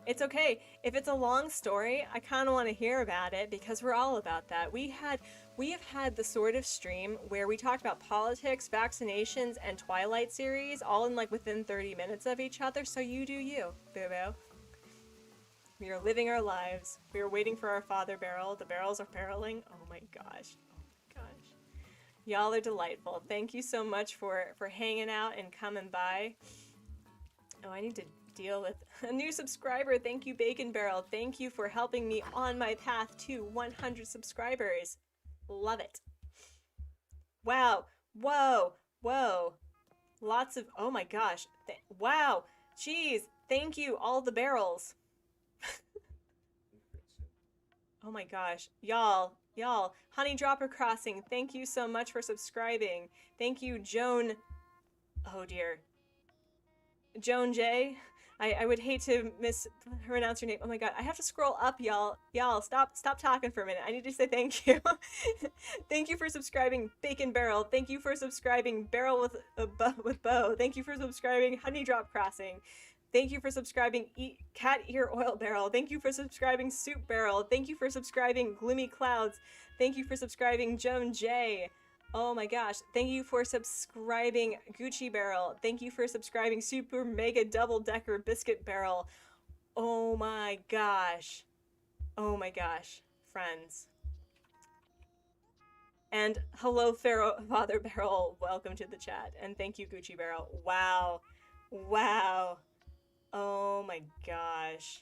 It's okay. If it's a long story, I kind of want to hear about it because we're all about that. We have had the sort of stream where we talked about politics, vaccinations, and Twilight series all in like within 30 minutes of each other, so you do you, boo-boo. We are living our lives. We are waiting for our father barrel. The barrels are barreling. Oh my gosh. Oh my gosh. Y'all are delightful. Thank you so much for hanging out and coming by. Oh, I need to deal with a new subscriber. Thank you, Bacon Barrel. Thank you for helping me on my path to 100 subscribers. Love it. Wow. Whoa. Whoa. Lots of, oh my gosh. Wow. Jeez. Thank you, all the barrels. Oh my gosh. Y'all. Honey Dropper Crossing, thank you so much for subscribing. Thank you, Joan. Oh dear. Joan J. I would hate to mispronounce your name. Oh my god, I have to scroll up, y'all. Y'all, stop talking for a minute. I need to say thank you. Thank you for subscribing, Bacon Barrel. Thank you for subscribing, Barrel with Bow. Thank you for subscribing, Honey Drop Crossing. Thank you for subscribing, Cat Ear Oil Barrel. Thank you for subscribing, Soup Barrel. Thank you for subscribing, Gloomy Clouds. Thank you for subscribing, Joan J. Oh my gosh, thank you for subscribing, Gucci Barrel. Thank you for subscribing, Super Mega Double Decker Biscuit Barrel. Oh my gosh. Oh my gosh, friends. And hello, Father Barrel. Welcome to the chat. And thank you, Gucci Barrel. Wow. Wow. Oh my gosh.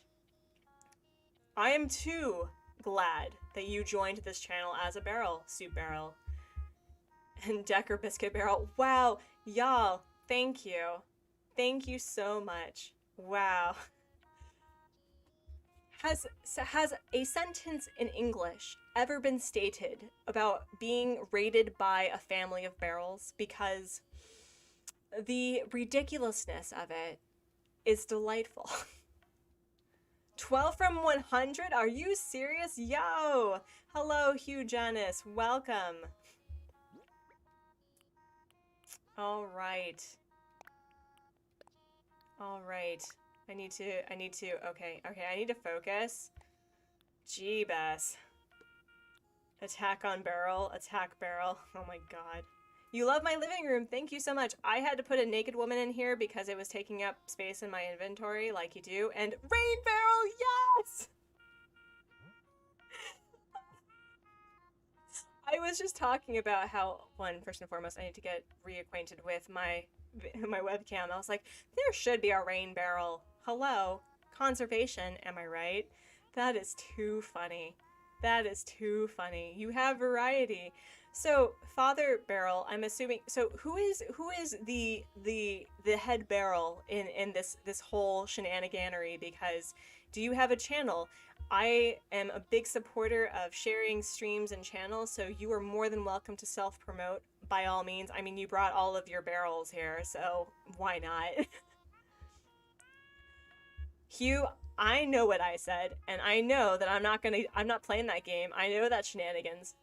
I am too glad that you joined this channel as a barrel, Soup Barrel. And Decker Biscuit Barrel. Wow, y'all, thank you. Thank you so much. Wow. Has a sentence in English ever been stated about being raided by a family of barrels? Because the ridiculousness of it is delightful. 12 from 100? Are you serious? Yo! Hello, Hugh Janice. Welcome. All right. I need to, okay, I need to focus. Jeebus. Attack on barrel, attack barrel. Oh my god. You love my living room, thank you so much. I had to put a naked woman in here because it was taking up space in my inventory, like you do. And rain barrel, yes! I was just talking about how, first and foremost, I need to get reacquainted with my webcam. I was like, there should be a rain barrel. Hello, conservation, am I right? That is too funny. That is too funny. You have variety. So, Father Barrel, I'm assuming. So, who is the head barrel in this whole shenaniganery? Because do you have a channel? I am a big supporter of sharing streams and channels, so you are more than welcome to self-promote by all means. I mean, you brought all of your barrels here, so why not? Hugh, I know what I said, and I know that I'm not playing that game. I know that's shenanigans.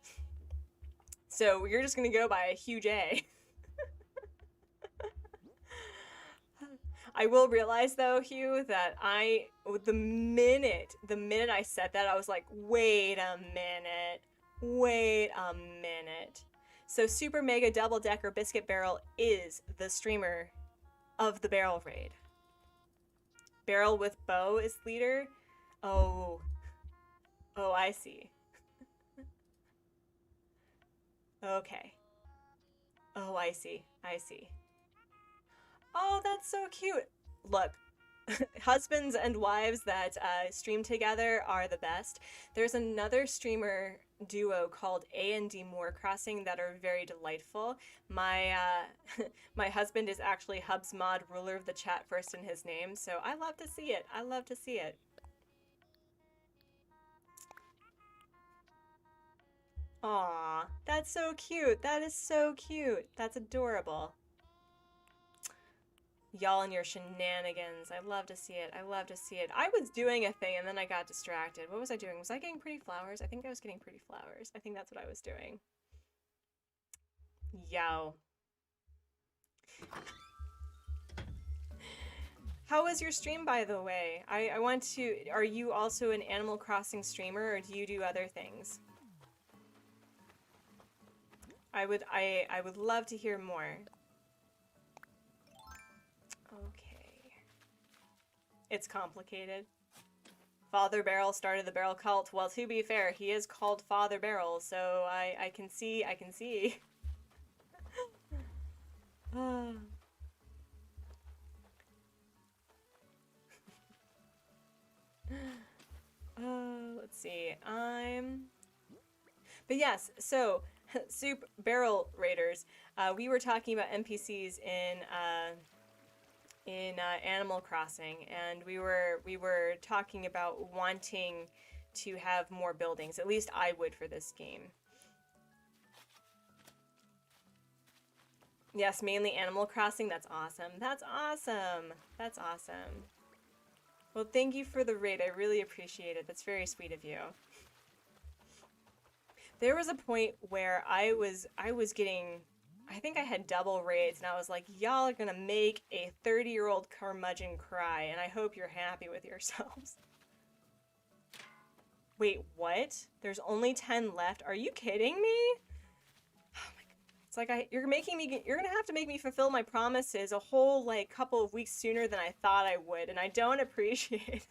So you're just gonna go by a huge A. I will realize though, Hugh, that the minute I said that, I was like, wait a minute. So Super Mega Double Decker Biscuit Barrel is the streamer of the Barrel Raid. Barrel with Bow is leader? Oh, I see. Okay. Oh, I see. Oh, that's so cute. Look, husbands and wives that stream together are the best. There's another streamer duo called A&D Moor Crossing that are very delightful. My my husband is actually Hubsmod, ruler of the chat first in his name, so I love to see it. Aw, that's so cute. That is so cute. That's adorable. Y'all and your shenanigans. I love to see it. I was doing a thing and then I got distracted. What was I doing? Was I getting pretty flowers? I think I was getting pretty flowers. I think that's what I was doing. Yow. How was your stream, by the way? I want to... Are you also an Animal Crossing streamer or do you do other things? I would love to hear more. Okay. It's complicated. Father Barrel started the Barrel Cult. Well, to be fair, he is called Father Barrel, so I can see. Let's see. But yes, so Soup Barrel Raiders. We were talking about NPCs in Animal Crossing, and we were talking about wanting to have more buildings. At least I would for this game. Yes, mainly Animal Crossing. That's awesome. That's awesome. Well, thank you for the raid. I really appreciate it. That's very sweet of you. There was a point where I was getting, I think I had double raids, and I was like, y'all are gonna make a 30-year-old curmudgeon cry, and I hope you're happy with yourselves. Wait, what? There's only 10 left? Are you kidding me? Oh my god. It's like you're gonna have to make me fulfill my promises a whole, like, couple of weeks sooner than I thought I would, and I don't appreciate it.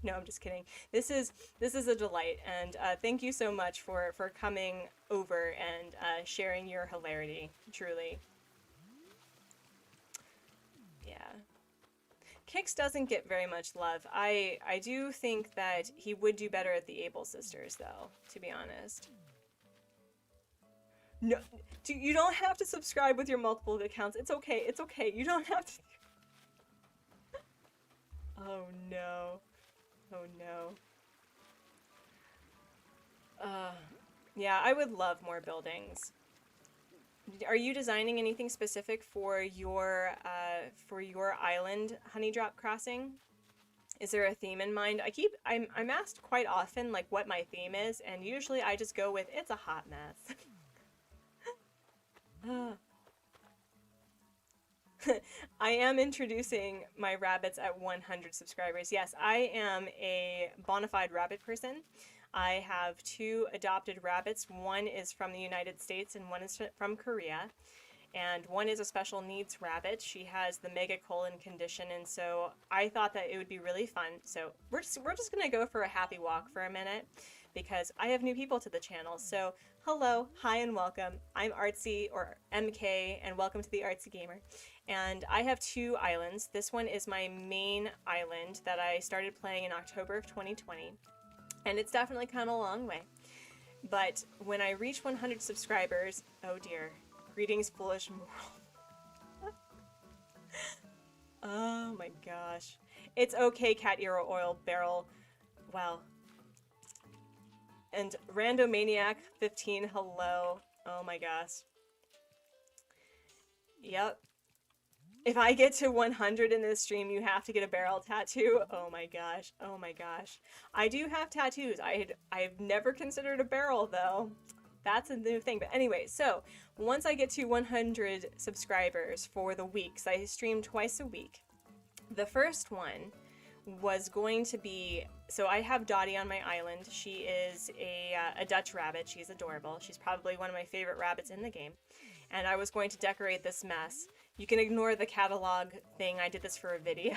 No, I'm just kidding. This is a delight, and thank you so much for coming over and sharing your hilarity, truly. Yeah. Kix doesn't get very much love. I do think that he would do better at the Able Sisters, though, to be honest. No, you don't have to subscribe with your multiple accounts. It's okay. You don't have to. Oh no. Oh no. Yeah, I would love more buildings. Are you designing anything specific for your island, Honeydrop Crossing? Is there a theme in mind? I'm asked quite often like what my theme is, and usually I just go with it's a hot mess. I am introducing my rabbits at 100 subscribers. Yes, I am a bona fide rabbit person. I have 2 adopted rabbits. One is from the United States and one is from Korea. And one is a special needs rabbit. She has the megacolon condition, and so I thought that it would be really fun. So we're just gonna go for a happy walk for a minute. because I have new people to the channel. So hello, hi, and welcome. I'm Artsy, or MK, and welcome to the Artsy Gamer. And I have 2 islands. This one is my main island that I started playing in October of 2020. And it's definitely come a long way. But when I reach 100 subscribers, oh dear, greetings, foolish moral. Oh my gosh. It's okay, Cat Ear Oil Barrel. Wow. And Randomaniac 15, hello. Oh my gosh. Yep. If I get to 100 in this stream, you have to get a barrel tattoo. Oh my gosh. Oh my gosh. I do have tattoos. I've never considered a barrel though. That's a new thing. But anyway, so once I get to 100 subscribers for the weeks, I stream twice a week. The first one was going to be, so I have Dottie on my island. She is a Dutch rabbit. She's adorable. She's probably one of my favorite rabbits in the game. And I was going to decorate this mess. You can ignore the catalog thing. I did this for a video.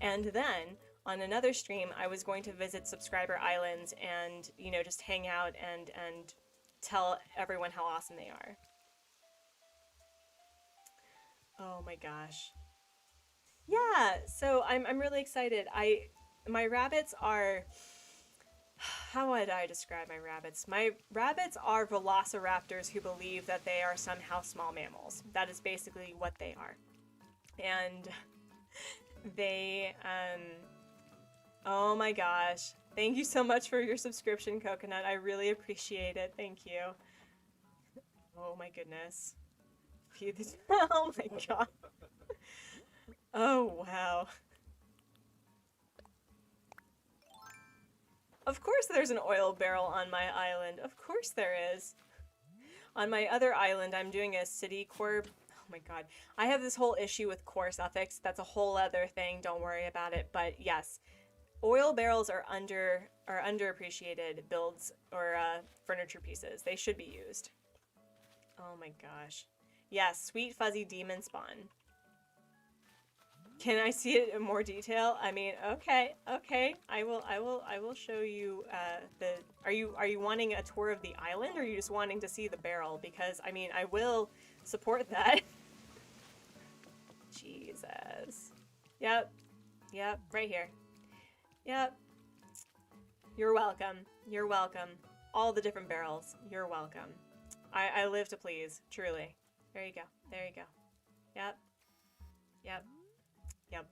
And then on another stream, I was going to visit subscriber islands and, you know, just hang out and tell everyone how awesome they are. Oh my gosh. Yeah, so I'm really excited. My rabbits are, how would I describe my rabbits? My rabbits are velociraptors who believe that they are somehow small mammals. That is basically what they are. And they, oh my gosh. Thank you so much for your subscription, Coconut. I really appreciate it. Thank you. Oh my goodness. Oh my god. Oh wow. Of course there's an oil barrel on my island. Of course there is. On my other island, I'm doing a city core. Oh my god. I have this whole issue with core suffix. That's a whole other thing. Don't worry about it. But yes, oil barrels are underappreciated builds or furniture pieces. They should be used. Oh my gosh. Yes, sweet fuzzy demon spawn. Can I see it in more detail? I mean, okay. I will show you the. Are you wanting a tour of the island, or are you just wanting to see the barrel? Because I mean, I will support that. Jesus. Yep, right here. Yep. You're welcome. You're welcome. All the different barrels. You're welcome. I live to please, truly. There you go. There you go. Yep. Yep. Yep.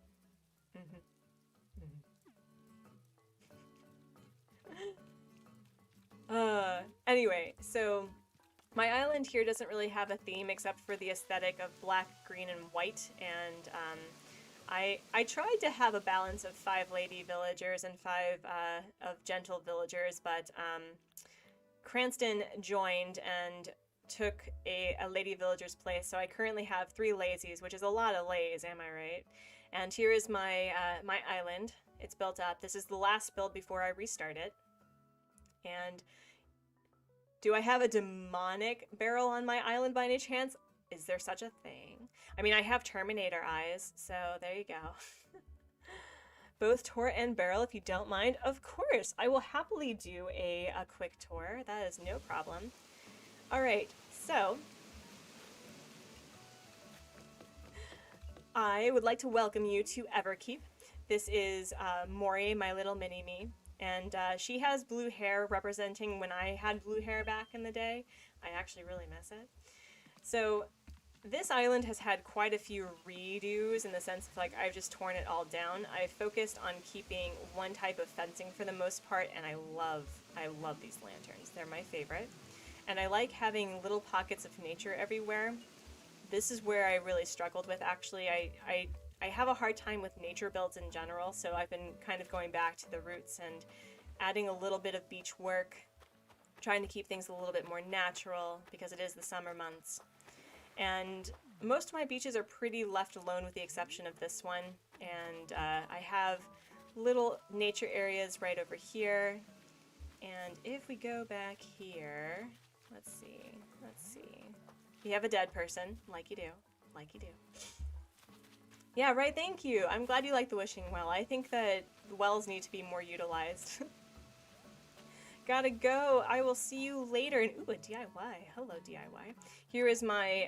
Anyway, so my island here doesn't really have a theme except for the aesthetic of black, green, and white, and I tried to have a balance of 5 lady villagers and 5 of gentle villagers, but Cranston joined and took a lady villager's place, so I currently have 3 lazies, which is a lot of lays, am I right? And here is my my island. It's built up. This is the last build before I restart it. And do I have a demonic barrel on my island by any chance? Is there such a thing? I mean, I have Terminator eyes, so there you go. Both tour and barrel, if you don't mind. Of course, I will happily do a quick tour. That is no problem. All right, so I would like to welcome you to Everkeep. This is Mori, my little mini-me, and she has blue hair representing when I had blue hair back in the day. I actually really miss it. So this island has had quite a few redos in the sense of like I've just torn it all down. I've focused on keeping one type of fencing for the most part, and I love these lanterns. They're my favorite. And I like having little pockets of nature everywhere. This is where I really struggled with, actually. I have a hard time with nature builds in general, so I've been kind of going back to the roots and adding a little bit of beach work, trying to keep things a little bit more natural because it is the summer months. And most of my beaches are pretty left alone with the exception of this one. And I have little nature areas right over here. And if we go back here, let's see. You have a dead person, like you do. Yeah, right, thank you. I'm glad you like the wishing well. I think that wells need to be more utilized. Gotta go. I will see you later. And ooh, a DIY. Hello, DIY. Here is my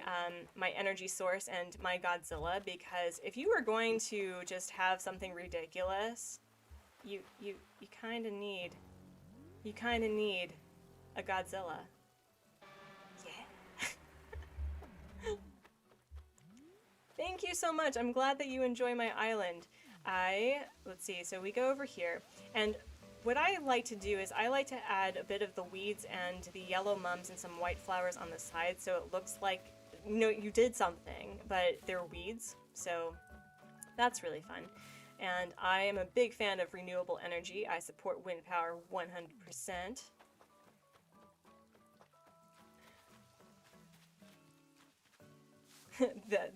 my energy source and my Godzilla, because if you are going to just have something ridiculous, you kind of need a Godzilla. Yeah. Thank you so much. I'm glad that you enjoy my island. Let's see. So we go over here, and what I like to do is I like to add a bit of the weeds and the yellow mums and some white flowers on the side, so it looks like, you know, you did something, but they're weeds. So that's really fun. And I am a big fan of renewable energy. I support wind power 100%.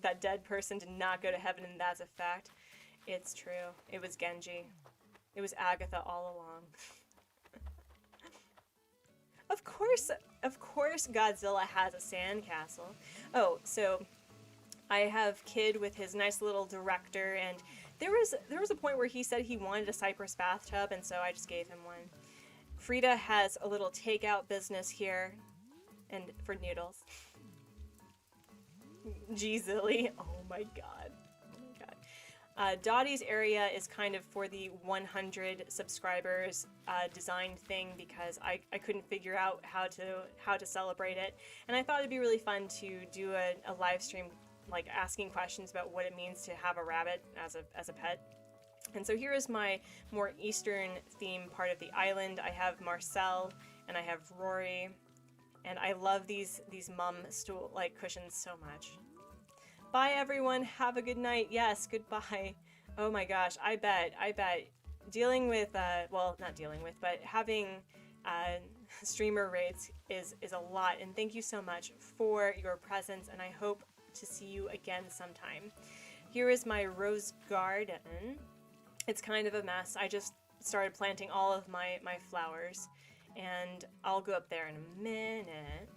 That dead person did not go to heaven, and that's a fact. It's true. It was Genji. It was Agatha all along. Of course Godzilla has a sandcastle. Oh, so I have Kid with his nice little director, and there was a point where he said he wanted a Cypress bathtub, and so I just gave him one. Frida has a little takeout business here, and for noodles. G-Zilly. Oh my god. Dottie's area is kind of for the 100 subscribers design thing, because I couldn't figure out how to celebrate it, and I thought it'd be really fun to do a live stream, like asking questions about what it means to have a rabbit as a pet. And so here is my more eastern theme part of the island. I have Marcel and I have Rory, and I love these mum stool like cushions so much. Bye everyone, have a good night. Yes, goodbye. Oh my gosh, I bet dealing with well, not dealing with, but having streamer raids is a lot, and thank you so much for your presence, and I hope to see you again sometime. Here is my rose garden. It's kind of a mess. I just started planting all of my flowers, and I'll go up there in a minute.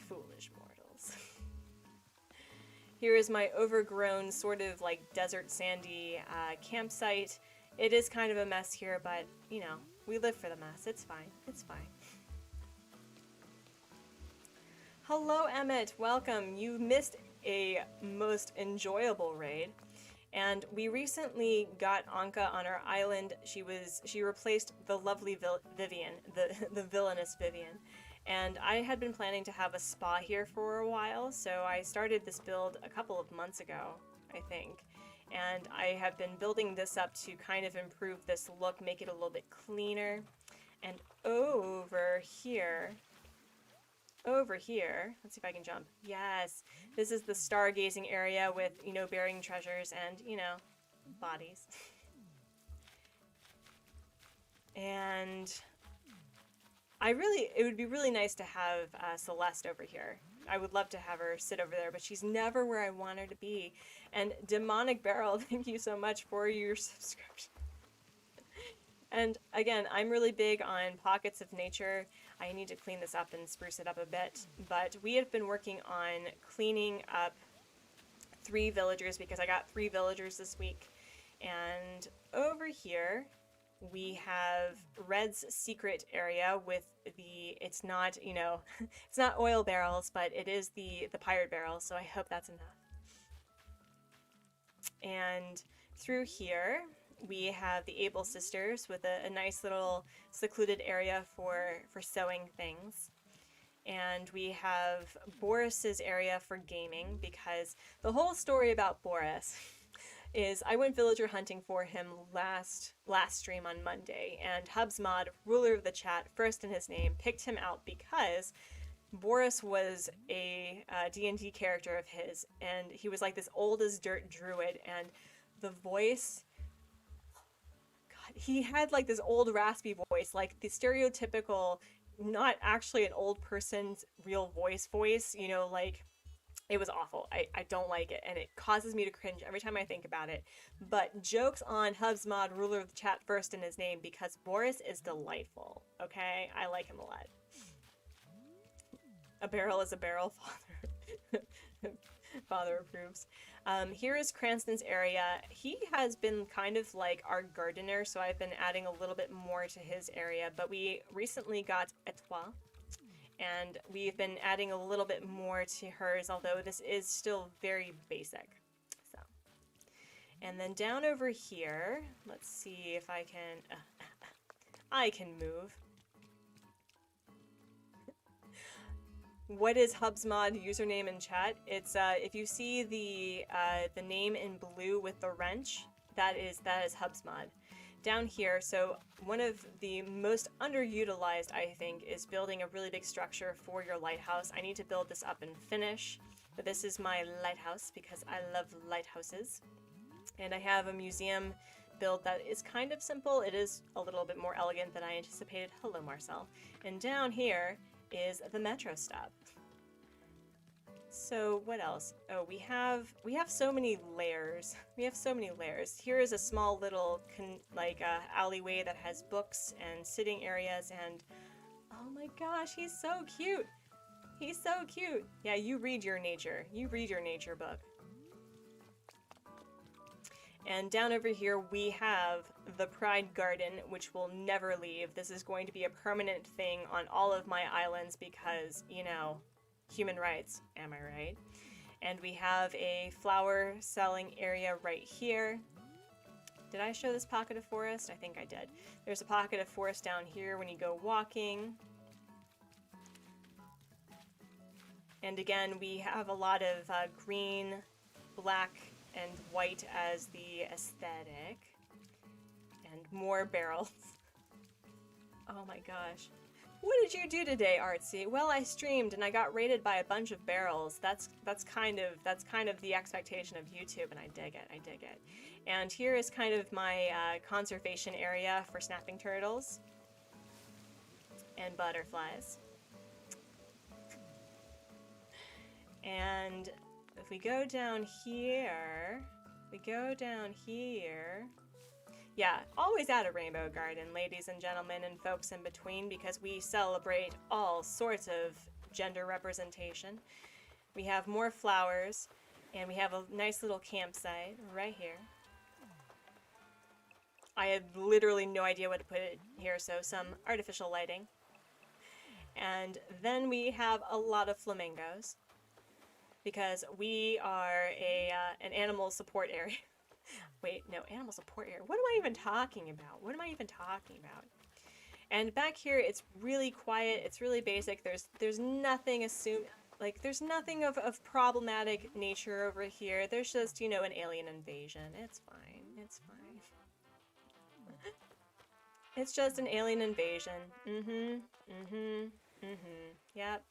Foolish mortals. Here is my overgrown, sort of like desert sandy campsite. It is kind of a mess here, but you know, we live for the mess. It's fine. It's fine. Hello, Emmett. Welcome. You missed a most enjoyable raid, and we recently got Anka on our island. She replaced the lovely Vivian, the villainous Vivian. And I had been planning to have a spa here for a while, so I started this build a couple of months ago, I think. And I have been building this up to kind of improve this look, make it a little bit cleaner. And over here, let's see if I can jump. Yes, this is the stargazing area with, you know, burying treasures and, you know, bodies. And it would be really nice to have Celeste over here. I would love to have her sit over there, but she's never where I want her to be. And Demonic Barrel, thank you so much for your subscription. And again, I'm really big on pockets of nature. I need to clean this up and spruce it up a bit, but we have been working on cleaning up 3 villagers, because I got 3 villagers this week. And over here, we have Red's secret area with it's not, you know, it's not oil barrels, but it is the pirate barrels, so I hope that's enough. And through here, we have the Able Sisters with a nice little secluded area for sewing things. And we have Boris's area for gaming, because the whole story about Boris is I went villager hunting for him last stream on Monday, and Hubsmod, ruler of the chat, first in his name, picked him out because Boris was a D&D character of his, and he was like this old as dirt druid, and the voice, God, he had like this old raspy voice, like the stereotypical, not actually an old person's real voice, you know, like, it was awful. I don't like it, and it causes me to cringe every time I think about it. But jokes on Hubsmod, ruler of the chat, first in his name, because Boris is delightful, okay? I like him a lot. A barrel is a barrel, father. Father approves. Here is Cranston's area. He has been kind of like our gardener, so I've been adding a little bit more to his area, but we recently got Etoile, and we've been adding a little bit more to hers, although this is still very basic. So, and then down over here, let's see if I can, I can move. What is Hubsmod username in chat? It's if you see the name in blue with the wrench, that is Hubsmod. Down here, so one of the most underutilized, I think, is building a really big structure for your lighthouse. I need to build this up and finish, but this is my lighthouse because I love lighthouses. And I have a museum build that is kind of simple. It is a little bit more elegant than I anticipated. Hello, Marcel. And down here is the metro stop. So what else? Oh, we have so many layers. We have so many layers. Here is a small little alleyway that has books and sitting areas, and oh my gosh, he's so cute. He's so cute. Yeah, you read your nature. You read your nature book. And down over here we have the Pride Garden, which will never leave. This is going to be a permanent thing on all of my islands because, you know, human rights, am I right? And we have a flower selling area right here. Did I show this pocket of forest? I think I did. There's a pocket of forest down here when you go walking. And again, we have a lot of green, black, and white as the aesthetic. And more barrels. Oh my gosh. What did you do today, Artsy? Well, I streamed and I got rated by a bunch of barrels. That's kind of the expectation of YouTube, and I dig it. I dig it. And here is kind of my conservation area for snapping turtles and butterflies. And if we go down here, yeah, always add a rainbow garden, ladies and gentlemen and folks in between, because we celebrate all sorts of gender representation. We have more flowers, and we have a nice little campsite right here. I had literally no idea what to put it here, so some artificial lighting. And then we have a lot of flamingos, because we are an animal support area. Wait, no, animal support area. What am I even talking about? What am I even talking about? And back here, it's really quiet. It's really basic. There's nothing there's nothing of problematic nature over here. There's just, you know, an alien invasion. It's fine. It's fine. It's just an alien invasion. Yep.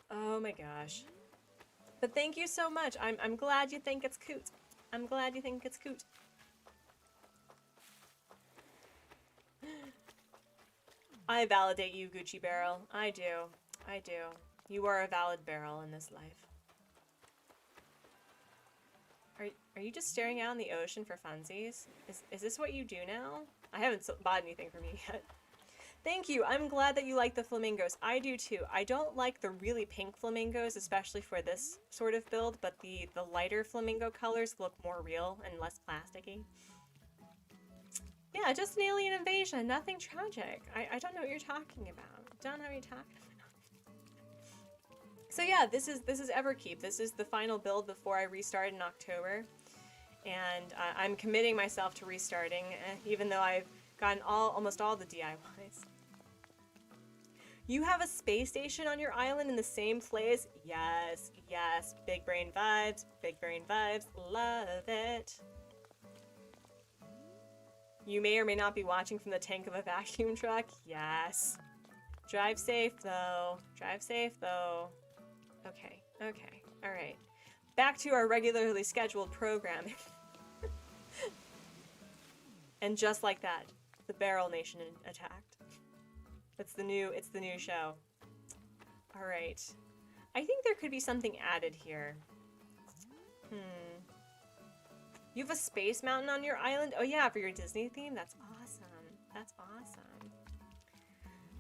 Oh my gosh. But thank you so much. I'm glad you think it's cute. I'm glad you think it's cute. I validate you, Gucci Barrel. I do. I do. You are a valid barrel in this life. Are you just staring out in the ocean for funsies? Is this what you do now? I haven't bought anything from you yet. Thank you. I'm glad that you like the flamingos. I do too. I don't like the really pink flamingos, especially for this sort of build, but the lighter flamingo colors look more real and less plasticky. Yeah, just an alien invasion. Nothing tragic. I don't know what you're talking about. Don't know what you're talking about. So yeah, this is Everkeep. This is the final build before I restart in October. And I'm committing myself to restarting, even though I've gotten almost all the DIYs. You have a space station on your island in the same place? Yes, yes. Big brain vibes, love it. You may or may not be watching from the tank of a vacuum truck? Yes. Drive safe though. Drive safe though. Okay, okay, alright. Back to our regularly scheduled programming. And just like that, the Barrel Nation attacked. It's the new show. Alright. I think there could be something added here. You have a space mountain on your island? Oh yeah, for your Disney theme? That's awesome. That's awesome.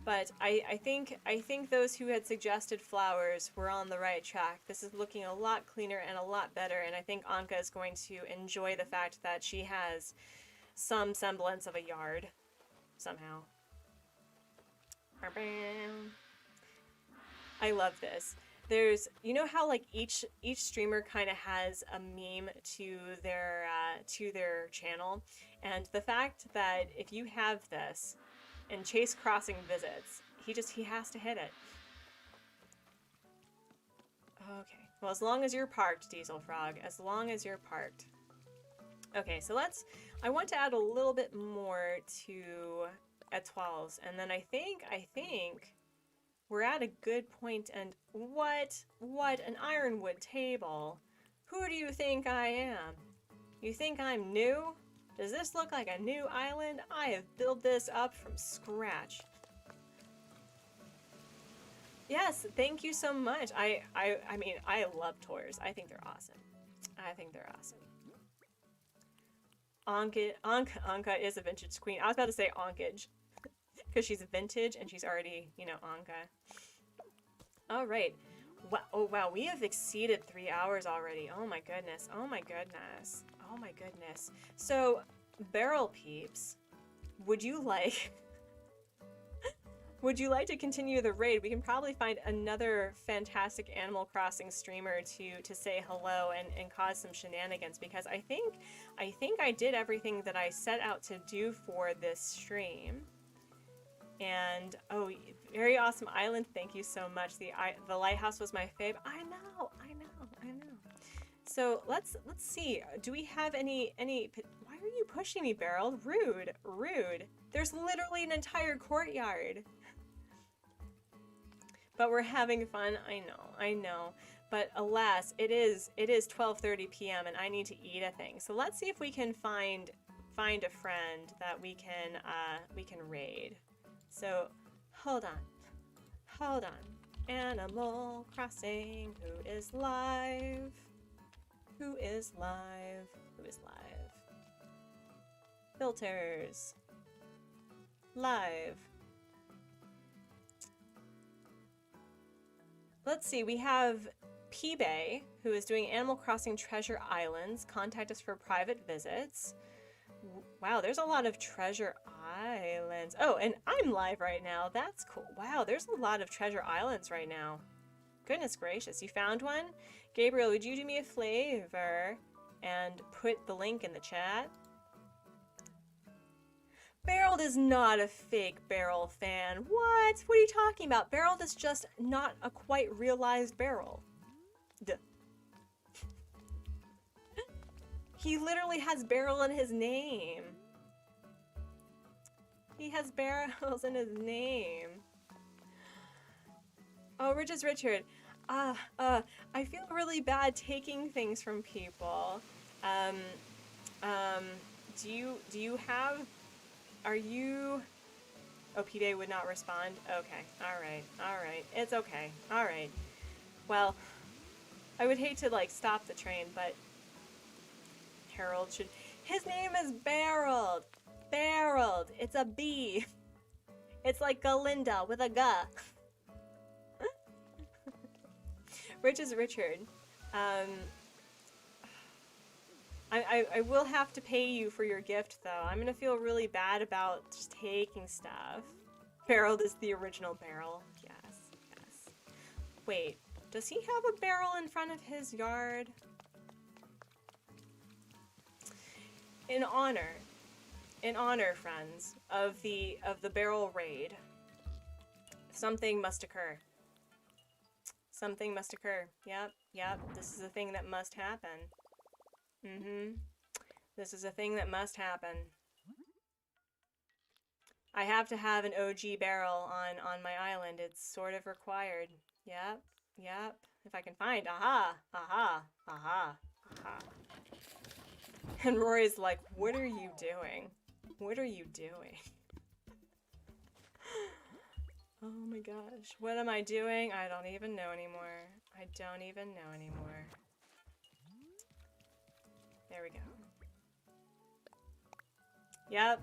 But I think those who had suggested flowers were on the right track. This is looking a lot cleaner and a lot better, and I think Anka is going to enjoy the fact that she has some semblance of a yard somehow. I love this. There's, you know how like each streamer kind of has a meme to their channel, and the fact that if you have this and Chase Crossing visits, he has to hit it. Okay. Well, as long as you're parked, Diesel Frog, as long as you're parked. Okay, so I want to add a little bit more to étoiles, and then I think we're at a good point. And what an ironwood table? Who do you think I am? You think I'm new? Does this look like a new island? I have built this up from scratch. Yes, thank you so much. I mean, I love tours. I think they're awesome. I think they're awesome. Anka is a vintage queen. I was about to say Onkage, because she's vintage and she's already, you know, Anka. All right. Wow, oh wow, we have exceeded 3 hours already. Oh my goodness. Oh my goodness. Oh my goodness. So, Barrel Peeps, would you like to continue the raid? We can probably find another fantastic Animal Crossing streamer to say hello and cause some shenanigans, because I think I did everything that I set out to do for this stream. And oh, very awesome island. Thank you so much. The lighthouse was my fave. I know. So let's see. Do we have any? Why are you pushing me, Beryl? Rude. There's literally an entire courtyard. But we're having fun. I know. But alas, it is 12:30 p.m. and I need to eat a thing. So let's see if we can find a friend that we can raid. So hold on. Animal Crossing. Who is live? Filters. Live. Let's see, we have P-Bay, who is doing Animal Crossing Treasure Islands. Contact us for private visits. Wow, there's a lot of Treasure Islands. Oh, and I'm live right now. That's cool. Wow, there's a lot of Treasure Islands right now. Goodness gracious, you found one? Gabriel, would you do me a favor and put the link in the chat? Beryl is not a fake Beryl fan. What? What are you talking about? Beryl is just not a quite realized Beryl. Duh. He literally has Beryl in his name. He has barrels in his name. Oh, Richard. I feel really bad taking things from people. Do you have... Are you... Oh, P-Day would not respond? Okay. Alright. It's okay. Alright. Well, I would hate to, like, stop the train, but... Harold should... His name is Barreled! Barreled! It's a B! It's like Galinda with a G. Rich is Richard. I will have to pay you for your gift, though. I'm gonna feel really bad about just taking stuff. Barreled is the original barrel. Yes. Wait, does he have a barrel in front of his yard? In honor, friends, of the barrel raid, something must occur. Something must occur. Yep. This is a thing that must happen. This is a thing that must happen. I have to have an OG barrel on my island. It's sort of required. Yep. If I can find. Aha. And Rory's like, what are you doing? Oh my gosh. What am I doing? I don't even know anymore. There we go. Yep.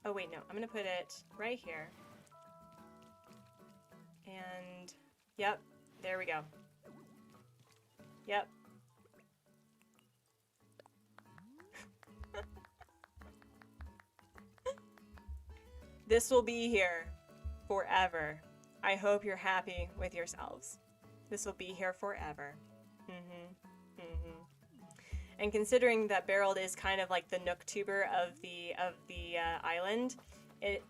Oh wait, no, I'm gonna put it right here. And, yep, there we go. Yep. This will be here forever. I hope you're happy with yourselves. This will be here forever. And considering that Barreled is kind of like the Nooktuber of the island,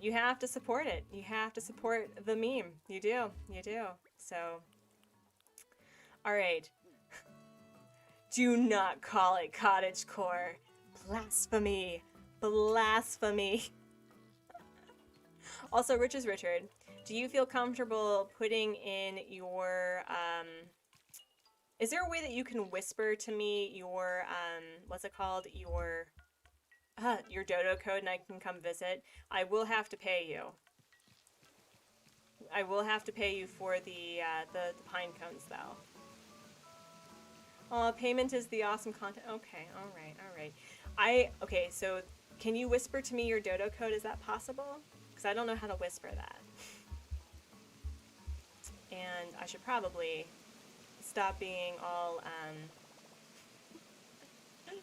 you have to support it. You have to support the meme. You do. You do. So, all right. Do not call it cottagecore. Blasphemy. Blasphemy. Also, Rich is Richard. Do you feel comfortable putting in your, is there a way that you can whisper to me your, what's it called? Your dodo code and I can come visit? I will have to pay you. I will have to pay you for the pine cones, though. Oh, payment is the awesome content. Okay, alright. Okay, so can you whisper to me your dodo code? Is that possible? Because I don't know how to whisper that. And I should probably stop being all, I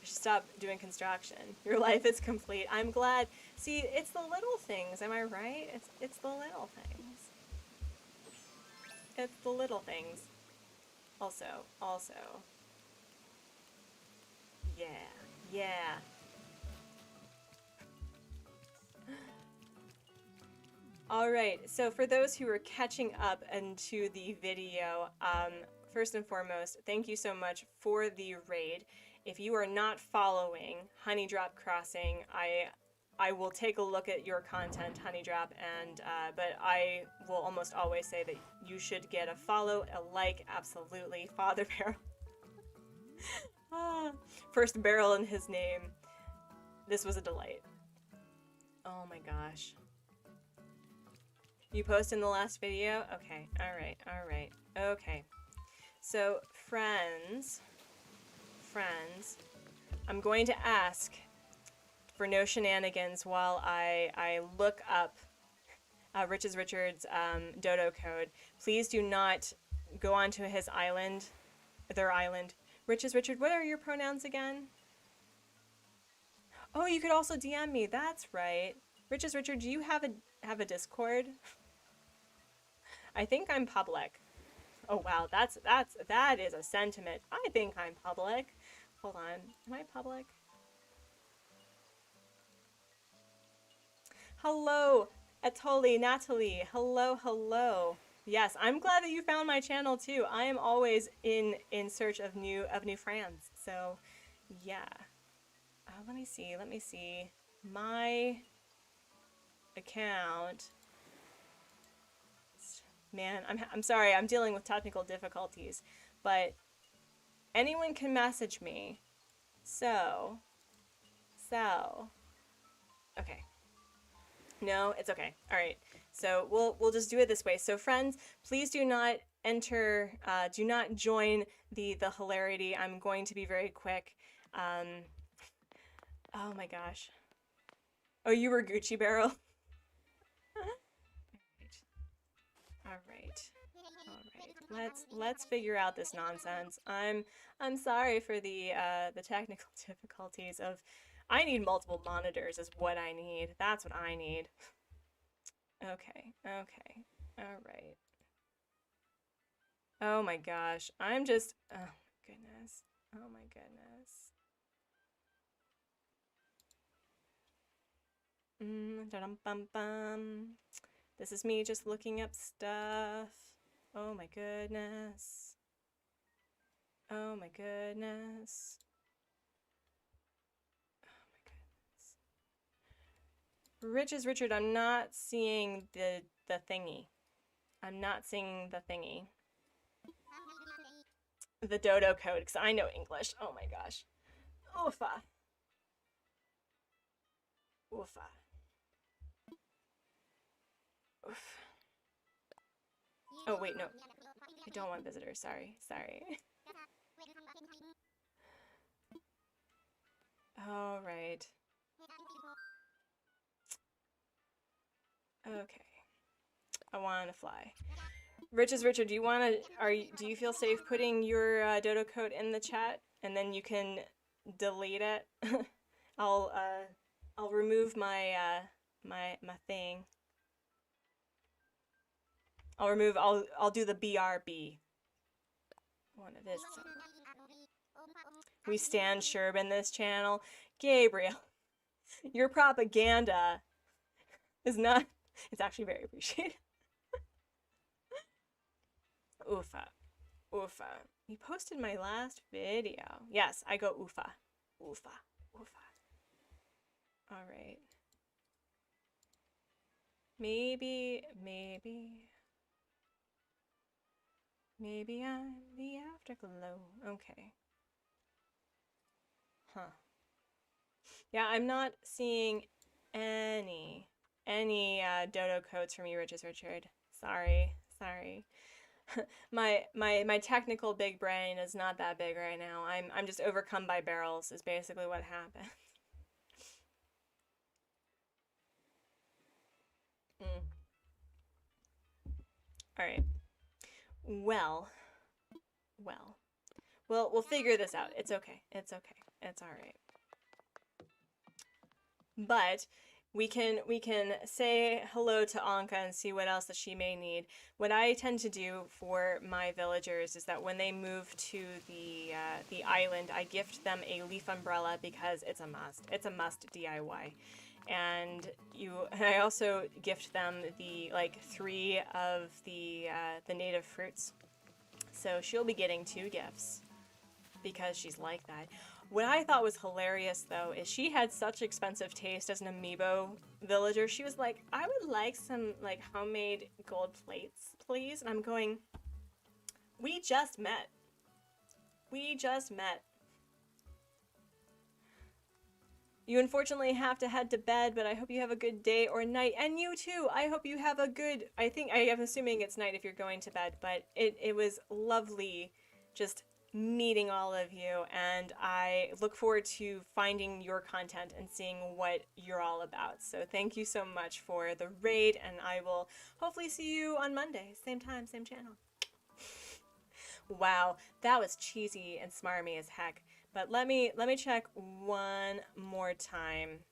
should stop doing construction. Your life is complete. I'm glad. See, it's the little things, am I right? It's the little things. It's the little things. Also. Yeah. Alright, so for those who are catching up into the video, first and foremost, thank you so much for the raid. If you are not following Honeydrop Crossing, I will take a look at your content, Honeydrop, and but I will almost always say that you should get a follow, a like, absolutely. Father Barrel. First barrel in his name. This was a delight. Oh my gosh. You posted in the last video? Okay, alright. Okay. So, friends, I'm going to ask for no shenanigans while I look up Rich's Richard's dodo code. Please do not go onto his island, their island. Rich's Richard, what are your pronouns again? Oh, you could also DM me. That's right. Rich's Richard, do you have a Discord? I think I'm public. Oh wow, that is a sentiment. I think I'm public. Hold on, am I public? Hello, Atoli, Natalie. Hello. Yes, I'm glad that you found my channel too. I am always in search of new friends. So, yeah. Let me see. My account. Man, I'm sorry. I'm dealing with technical difficulties, but anyone can message me. So. Okay. No, it's okay. All right. So we'll just do it this way. So friends, please do not enter, do not join the hilarity. I'm going to be very quick. Oh my gosh. Oh, you were Gucci Barrel. All right. Let's figure out this nonsense. I'm sorry for the technical difficulties of. I need multiple monitors is what I need. That's what I need. Okay. All right. Oh my gosh. I'm just. Oh my goodness. Oh my goodness. Dum-bum-bum. This is me just looking up stuff. Oh my goodness. Oh my goodness. Rich's Richard, I'm not seeing the thingy. I'm not seeing the thingy. The dodo code, because I know English. Oh my gosh. Oofa. Oof. Oh wait, no. I don't want visitors. Sorry. All right. Okay. I want to fly. Richard, do you want to, do you feel safe putting your dodo code in the chat and then you can delete it? I'll, I'll remove my, my thing. I'll do the BRB. One of his. We stand Sherb in this channel. Gabriel, your propaganda is not, it's actually very appreciated. Oofa. Oofa. You posted my last video. Yes, I go oofa. Oofa. Oofa. Alright. Maybe I'm the afterglow. Okay. Huh. Yeah, I'm not seeing any dodo codes from you, Richard. Sorry. My technical big brain is not that big right now. I'm just overcome by barrels is basically what happened. All right. Well, we'll figure this out. It's okay. It's all right. But we can say hello to Anka and see what else that she may need. What I tend to do for my villagers is that when they move to the island, I gift them a leaf umbrella because it's a must. It's a must DIY. And I also gift them the 3 of the native fruits. So she'll be getting 2 gifts because she's like that. What I thought was hilarious, though, is she had such expensive taste as an amiibo villager. She was like, I would like some, homemade gold plates, please. And I'm going, we just met. You unfortunately have to head to bed, but I hope you have a good day or night. And you, too. I hope you have a good, I am assuming it's night if you're going to bed, but it was lovely just meeting all of you, and I look forward to finding your content and seeing what you're all about. So thank you so much for the raid, and I will hopefully see you on Monday, same time, same channel. Wow, that was cheesy and smarmy as heck. But let me check one more time.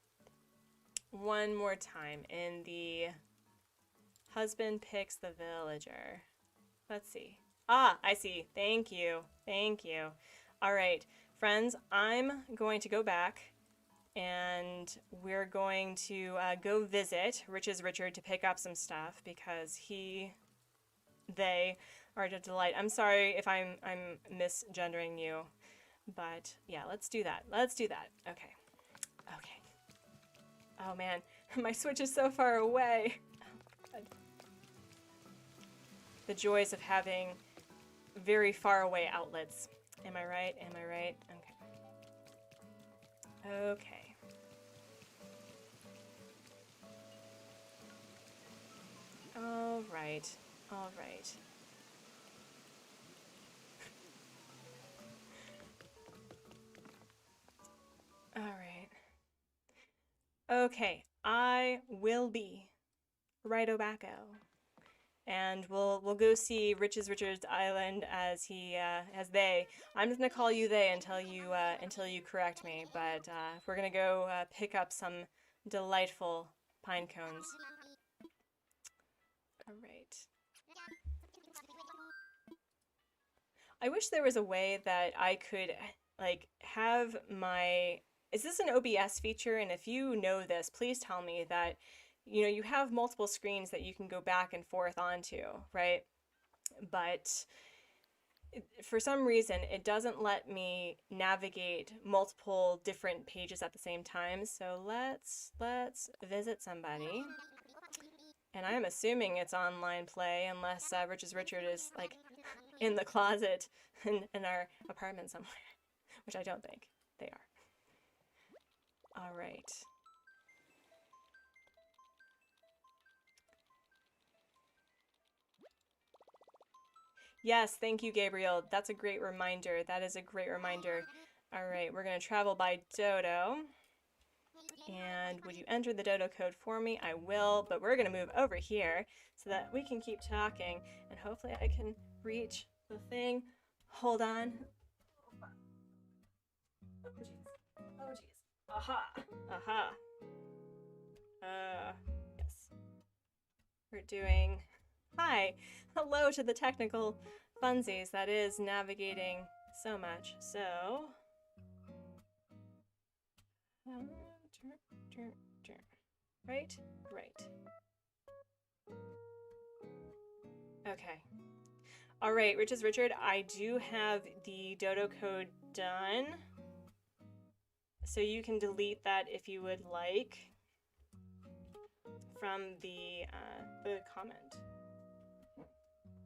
One more time in the husband picks the villager. Let's see. Ah, I see. Thank you. All right, friends, I'm going to go back and we're going to go visit Richard to pick up some stuff because they are a delight. I'm sorry if I'm misgendering you, but yeah, let's do that. Okay. Oh man, my Switch is so far away. Oh, God. The joys of having very far away outlets. Am I right? Okay. All right. Okay, I will be righto-backo. And we'll go see Richard's island as I'm just gonna call you they until you correct me. But we're gonna go pick up some delightful pine cones. All right. I wish there was a way that I could have my. Is this an OBS feature? And if you know this, please tell me that. You have multiple screens that you can go back and forth onto, right? But for some reason, it doesn't let me navigate multiple different pages at the same time. So let's visit somebody. And I'm assuming it's online play unless Richard is in the closet in our apartment somewhere, which I don't think they are. All right. Yes, thank you, Gabriel. That's a great reminder. That is a great reminder. All right, we're going to travel by Dodo. And would you enter the dodo code for me? I will, but we're gonna move over here so that we can keep talking and hopefully I can reach the thing. Hold on. Oh jeez. Oh jeez. Aha. Aha. Yes. We're doing... Hi. Hello to the technical funsies that is navigating so much. So... Right? Right. Okay. All right, Riches Richard, I do have the dodo code done. So you can delete that if you would like from the comment.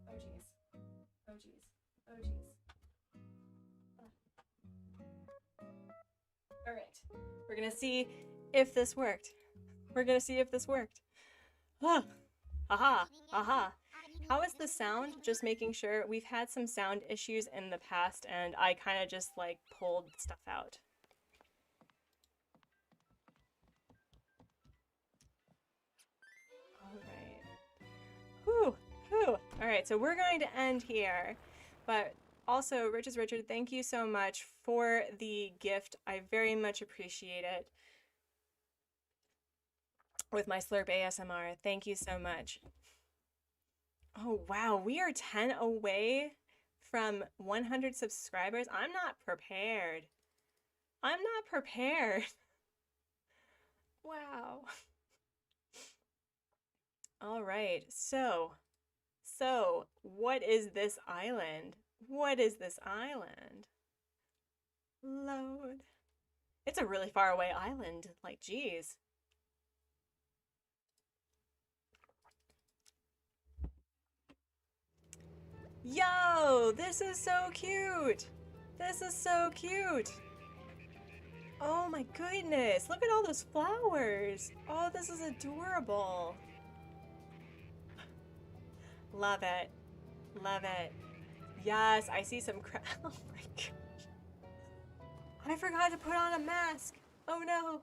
Oh geez. Oh geez. Oh geez. All right. We're gonna see if this worked. We're gonna see if this worked. Ah. Aha. Aha. How is the sound? Just making sure. We've had some sound issues in the past and I kind of just like pulled stuff out. Alright. Whew. Whew. Alright, so we're going to end here. But also, Riches Richard, thank you so much for the gift. I very much appreciate it. With my Slurp ASMR. Thank you so much. Oh, wow. We are 10 away from 100 subscribers. I'm not prepared. I'm not prepared. Wow. All right. So, what is this island? What is this island? Load. It's a really far away island. Like, geez. Yo, this is so cute. This is so cute. Oh my goodness, look at all those flowers. Oh, this is adorable. Love it. Love it. Yes, I see some crap. Oh my gosh. I forgot to put on a mask. Oh no.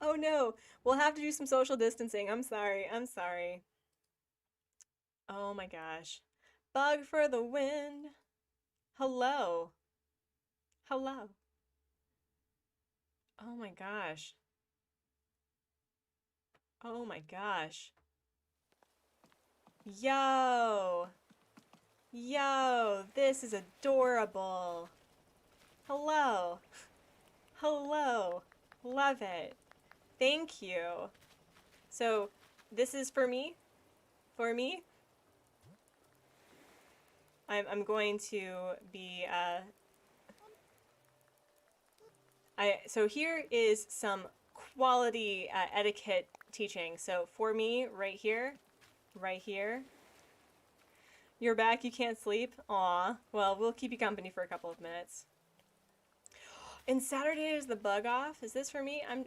Oh no. We'll have to do some social distancing. I'm sorry. I'm sorry. Oh my gosh. Bug for the win. Hello. Hello. Oh my gosh. Oh my gosh. Yo. Yo, this is adorable. Hello. Hello. Love it. Thank you. So, this is for me? For me? I'm going to be, so here is some quality etiquette teaching. So for me, right here, you're back, you can't sleep? Aw, well, we'll keep you company for a couple of minutes. And Saturday is the bug off. Is this for me? I'm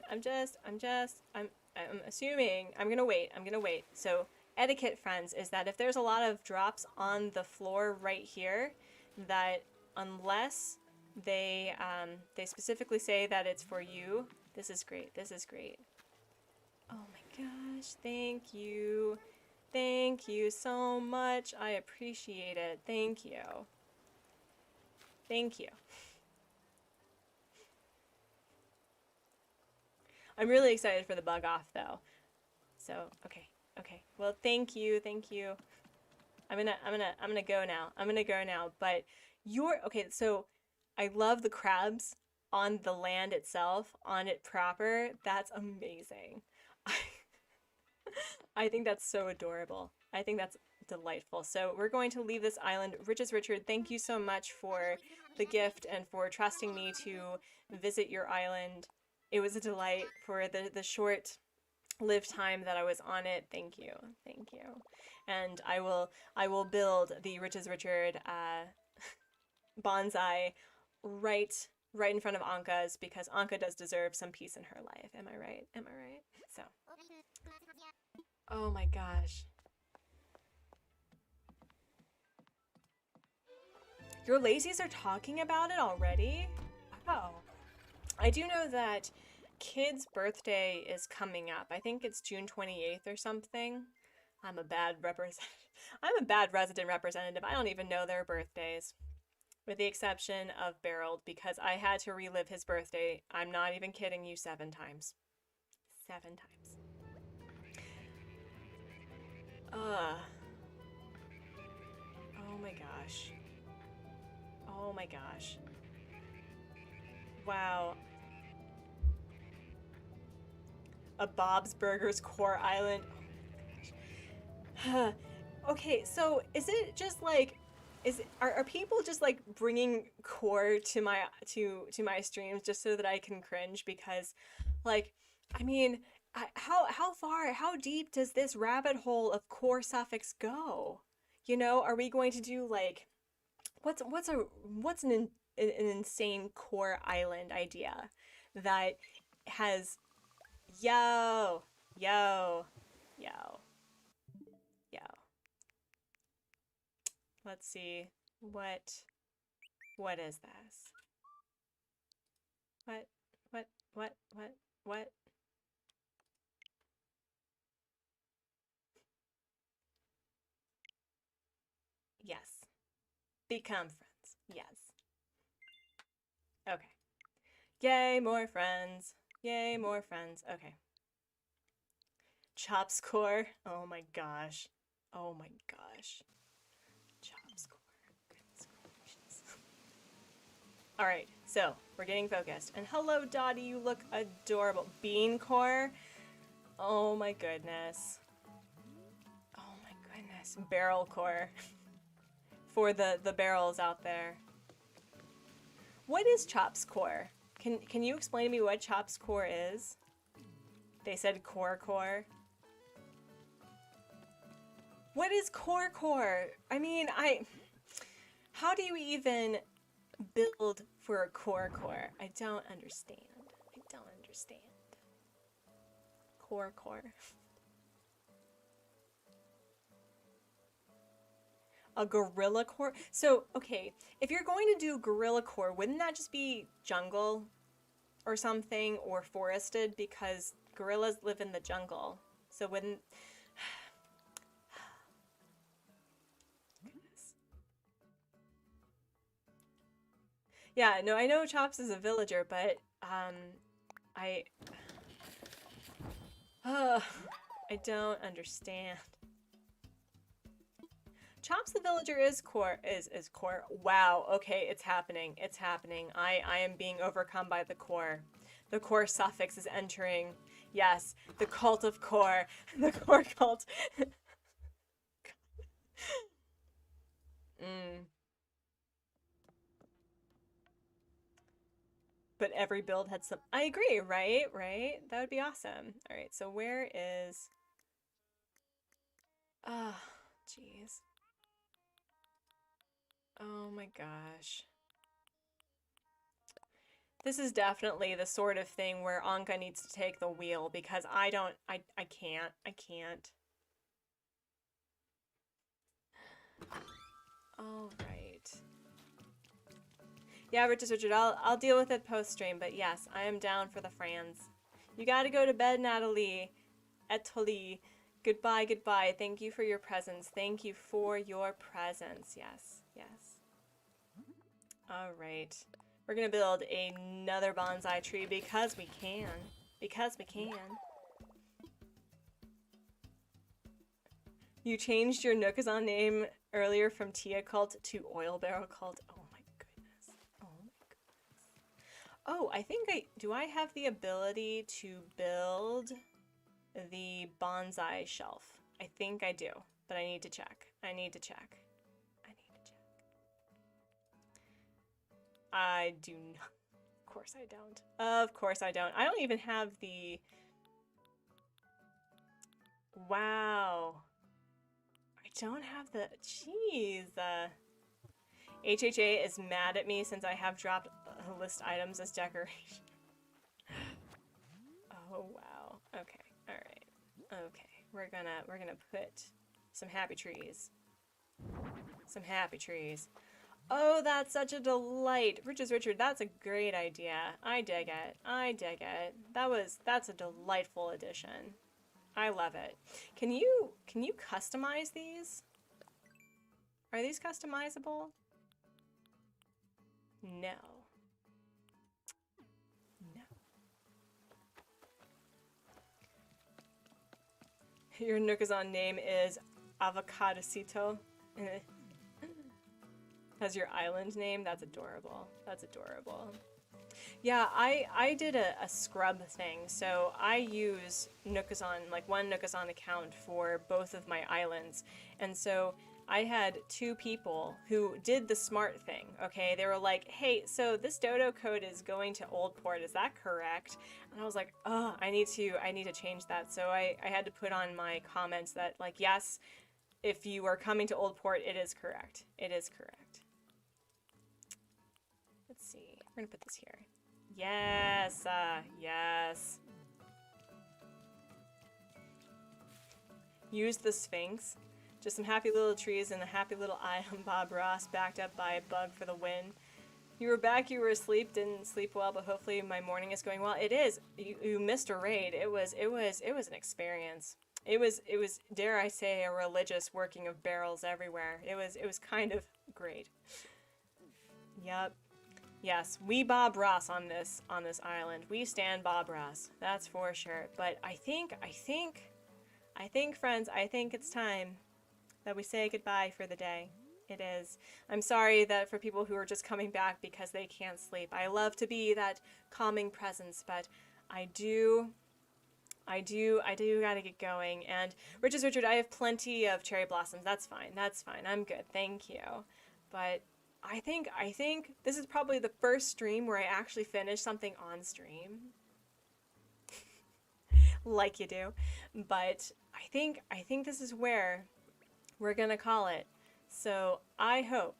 assuming, I'm gonna wait. So etiquette, friends, is that if there's a lot of drops on the floor right here, that unless they specifically say that it's for you, this is great. This is great. Oh my gosh, thank you. Thank you so much. I appreciate it. Thank you. Thank you. I'm really excited for the bug off though. So, okay. Okay. Well, thank you. Thank you. I'm gonna go now. I'm gonna go now. But okay, so I love the crabs on the land itself, on it proper. That's amazing. I think that's so adorable. I think that's delightful. So we're going to leave this island. Riches Richard, thank you so much for the gift and for trusting me to visit your island. It was a delight for the short lived time that I was on it. Thank you. Thank you. And I will build the Riches Richard bonsai right in front of Anka's, because Anka does deserve some peace in her life. Am I right? Am I right? So. Oh my gosh. Your lazies are talking about it already? Wow. I do know that kid's birthday is coming up. I think it's June 28th or something. I'm a bad resident representative. I don't even know their birthdays. With the exception of Beryl, because I had to relive his birthday. I'm not even kidding you, 7 times. 7 times. Ugh. Oh my gosh. Oh my gosh. Wow. A Bob's Burgers Core Island. Oh my gosh. Okay, so is it just like are people just like bringing core to my streams just so that I can cringe? Because like I mean how deep does this rabbit hole of core suffix go? You know, are we going to do like what's an insane core island idea that has yo yo yo yo. Let's see. What is this? What what what? Yes. Become friends. Yes. Okay. Yay, more friends. Yay, more friends. Okay. Chop score. Oh my gosh. Oh my gosh. Chop score. Goodness gracious. All right, so we're getting focused. And hello, Dottie. You look adorable. Bean core. Oh my goodness. Oh my goodness. Barrel core. For the barrels out there. What is Chop's core? Can you explain to me what Chop's core is? They said core. What is core? I mean, how do you even build for a core? I don't understand. I don't understand. Core. A gorilla core? So, okay, if you're going to do gorilla core, wouldn't that just be jungle or something, or forested, because gorillas live in the jungle? So wouldn't... Goodness. Yeah, no, I know Chops is a villager, but, I don't understand. Chops the villager is core. Wow, okay, it's happening. It's happening. I am being overcome by the core. The core suffix is entering. Yes, the cult of core. The core cult. But every build had some... I agree, right? Right? That would be awesome. All right, so where is... Ah, jeez. Oh my gosh. This is definitely the sort of thing where Anka needs to take the wheel, because I can't. All right. Yeah, Richard, I'll deal with it post-stream, but yes, I am down for the Frans. You gotta go to bed, Natalie. Etoli. Goodbye. Thank you for your presence. Thank you for your presence. Yes. All right. We're gonna build another bonsai tree because we can. You changed your Nookazon name earlier from Tia Cult to Oil Barrel Cult. Oh my goodness. Oh, I think do I have the ability to build the bonsai shelf? I think I do, but I need to check. I do not. Of course I don't. I don't even have the... Wow. I don't have the... Jeez. HHA is mad at me since I have dropped list items as decoration. Oh, wow. Okay. All right. Okay. We're gonna put some happy trees. Oh, that's such a delight. Richard, that's a great idea. I dig it. I dig it. That's a delightful addition. I love it. Can you customize these? Are these customizable? No. No. Your Nookazon name is Avocadocito. As your island name? That's adorable. That's adorable. Yeah, I did a scrub thing. So I use Nookazon, like one Nookazon account for both of my islands. And so I had two people who did the smart thing, okay? They were like, hey, so this dodo code is going to Oldport, is that correct? And I was like, oh, I need to change that. So I had to put on my comments that, like, yes, if you are coming to Oldport, it is correct. It is correct. Let's see, we're gonna put this here. Yes, yes. Use the Sphinx. Just some happy little trees and a happy little eye on Bob Ross, backed up by a bug for the win. You were back, you were asleep, didn't sleep well, but hopefully my morning is going well. It is. You missed a raid. It was an experience. It was, dare I say, a religious working of barrels everywhere. It was kind of great. Yep. Yes, we Bob Ross on this island. We stand Bob Ross. That's for sure. But I think, friends, I think it's time that we say goodbye for the day. It is. I'm sorry that for people who are just coming back because they can't sleep. I love to be that calming presence, but I do gotta get going. And Richard, I have plenty of cherry blossoms. That's fine. That's fine. I'm good. Thank you. But I think this is probably the first stream where I actually finish something on stream. Like you do. But I think this is where we're gonna call it. So I hope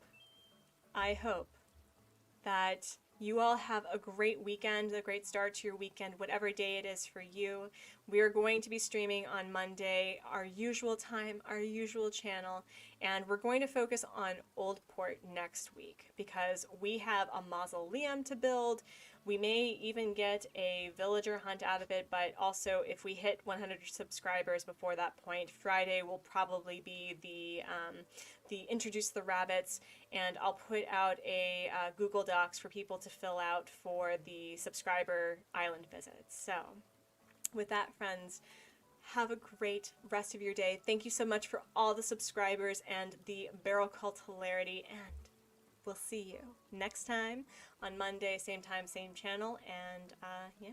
that you all have a great weekend, a great start to your weekend, whatever day it is for you. We are going to be streaming on Monday, our usual time, our usual channel, and we're going to focus on Oldport next week because we have a mausoleum to build. We may even get a villager hunt out of it, but also if we hit 100 subscribers before that point, Friday will probably be the introduce the rabbits, and I'll put out a Google Docs for people to fill out for the subscriber island visits. So with that, friends, have a great rest of your day. Thank you so much for all the subscribers and the barrel cult hilarity, and we'll see you next time on Monday, same time, same channel, and yeah.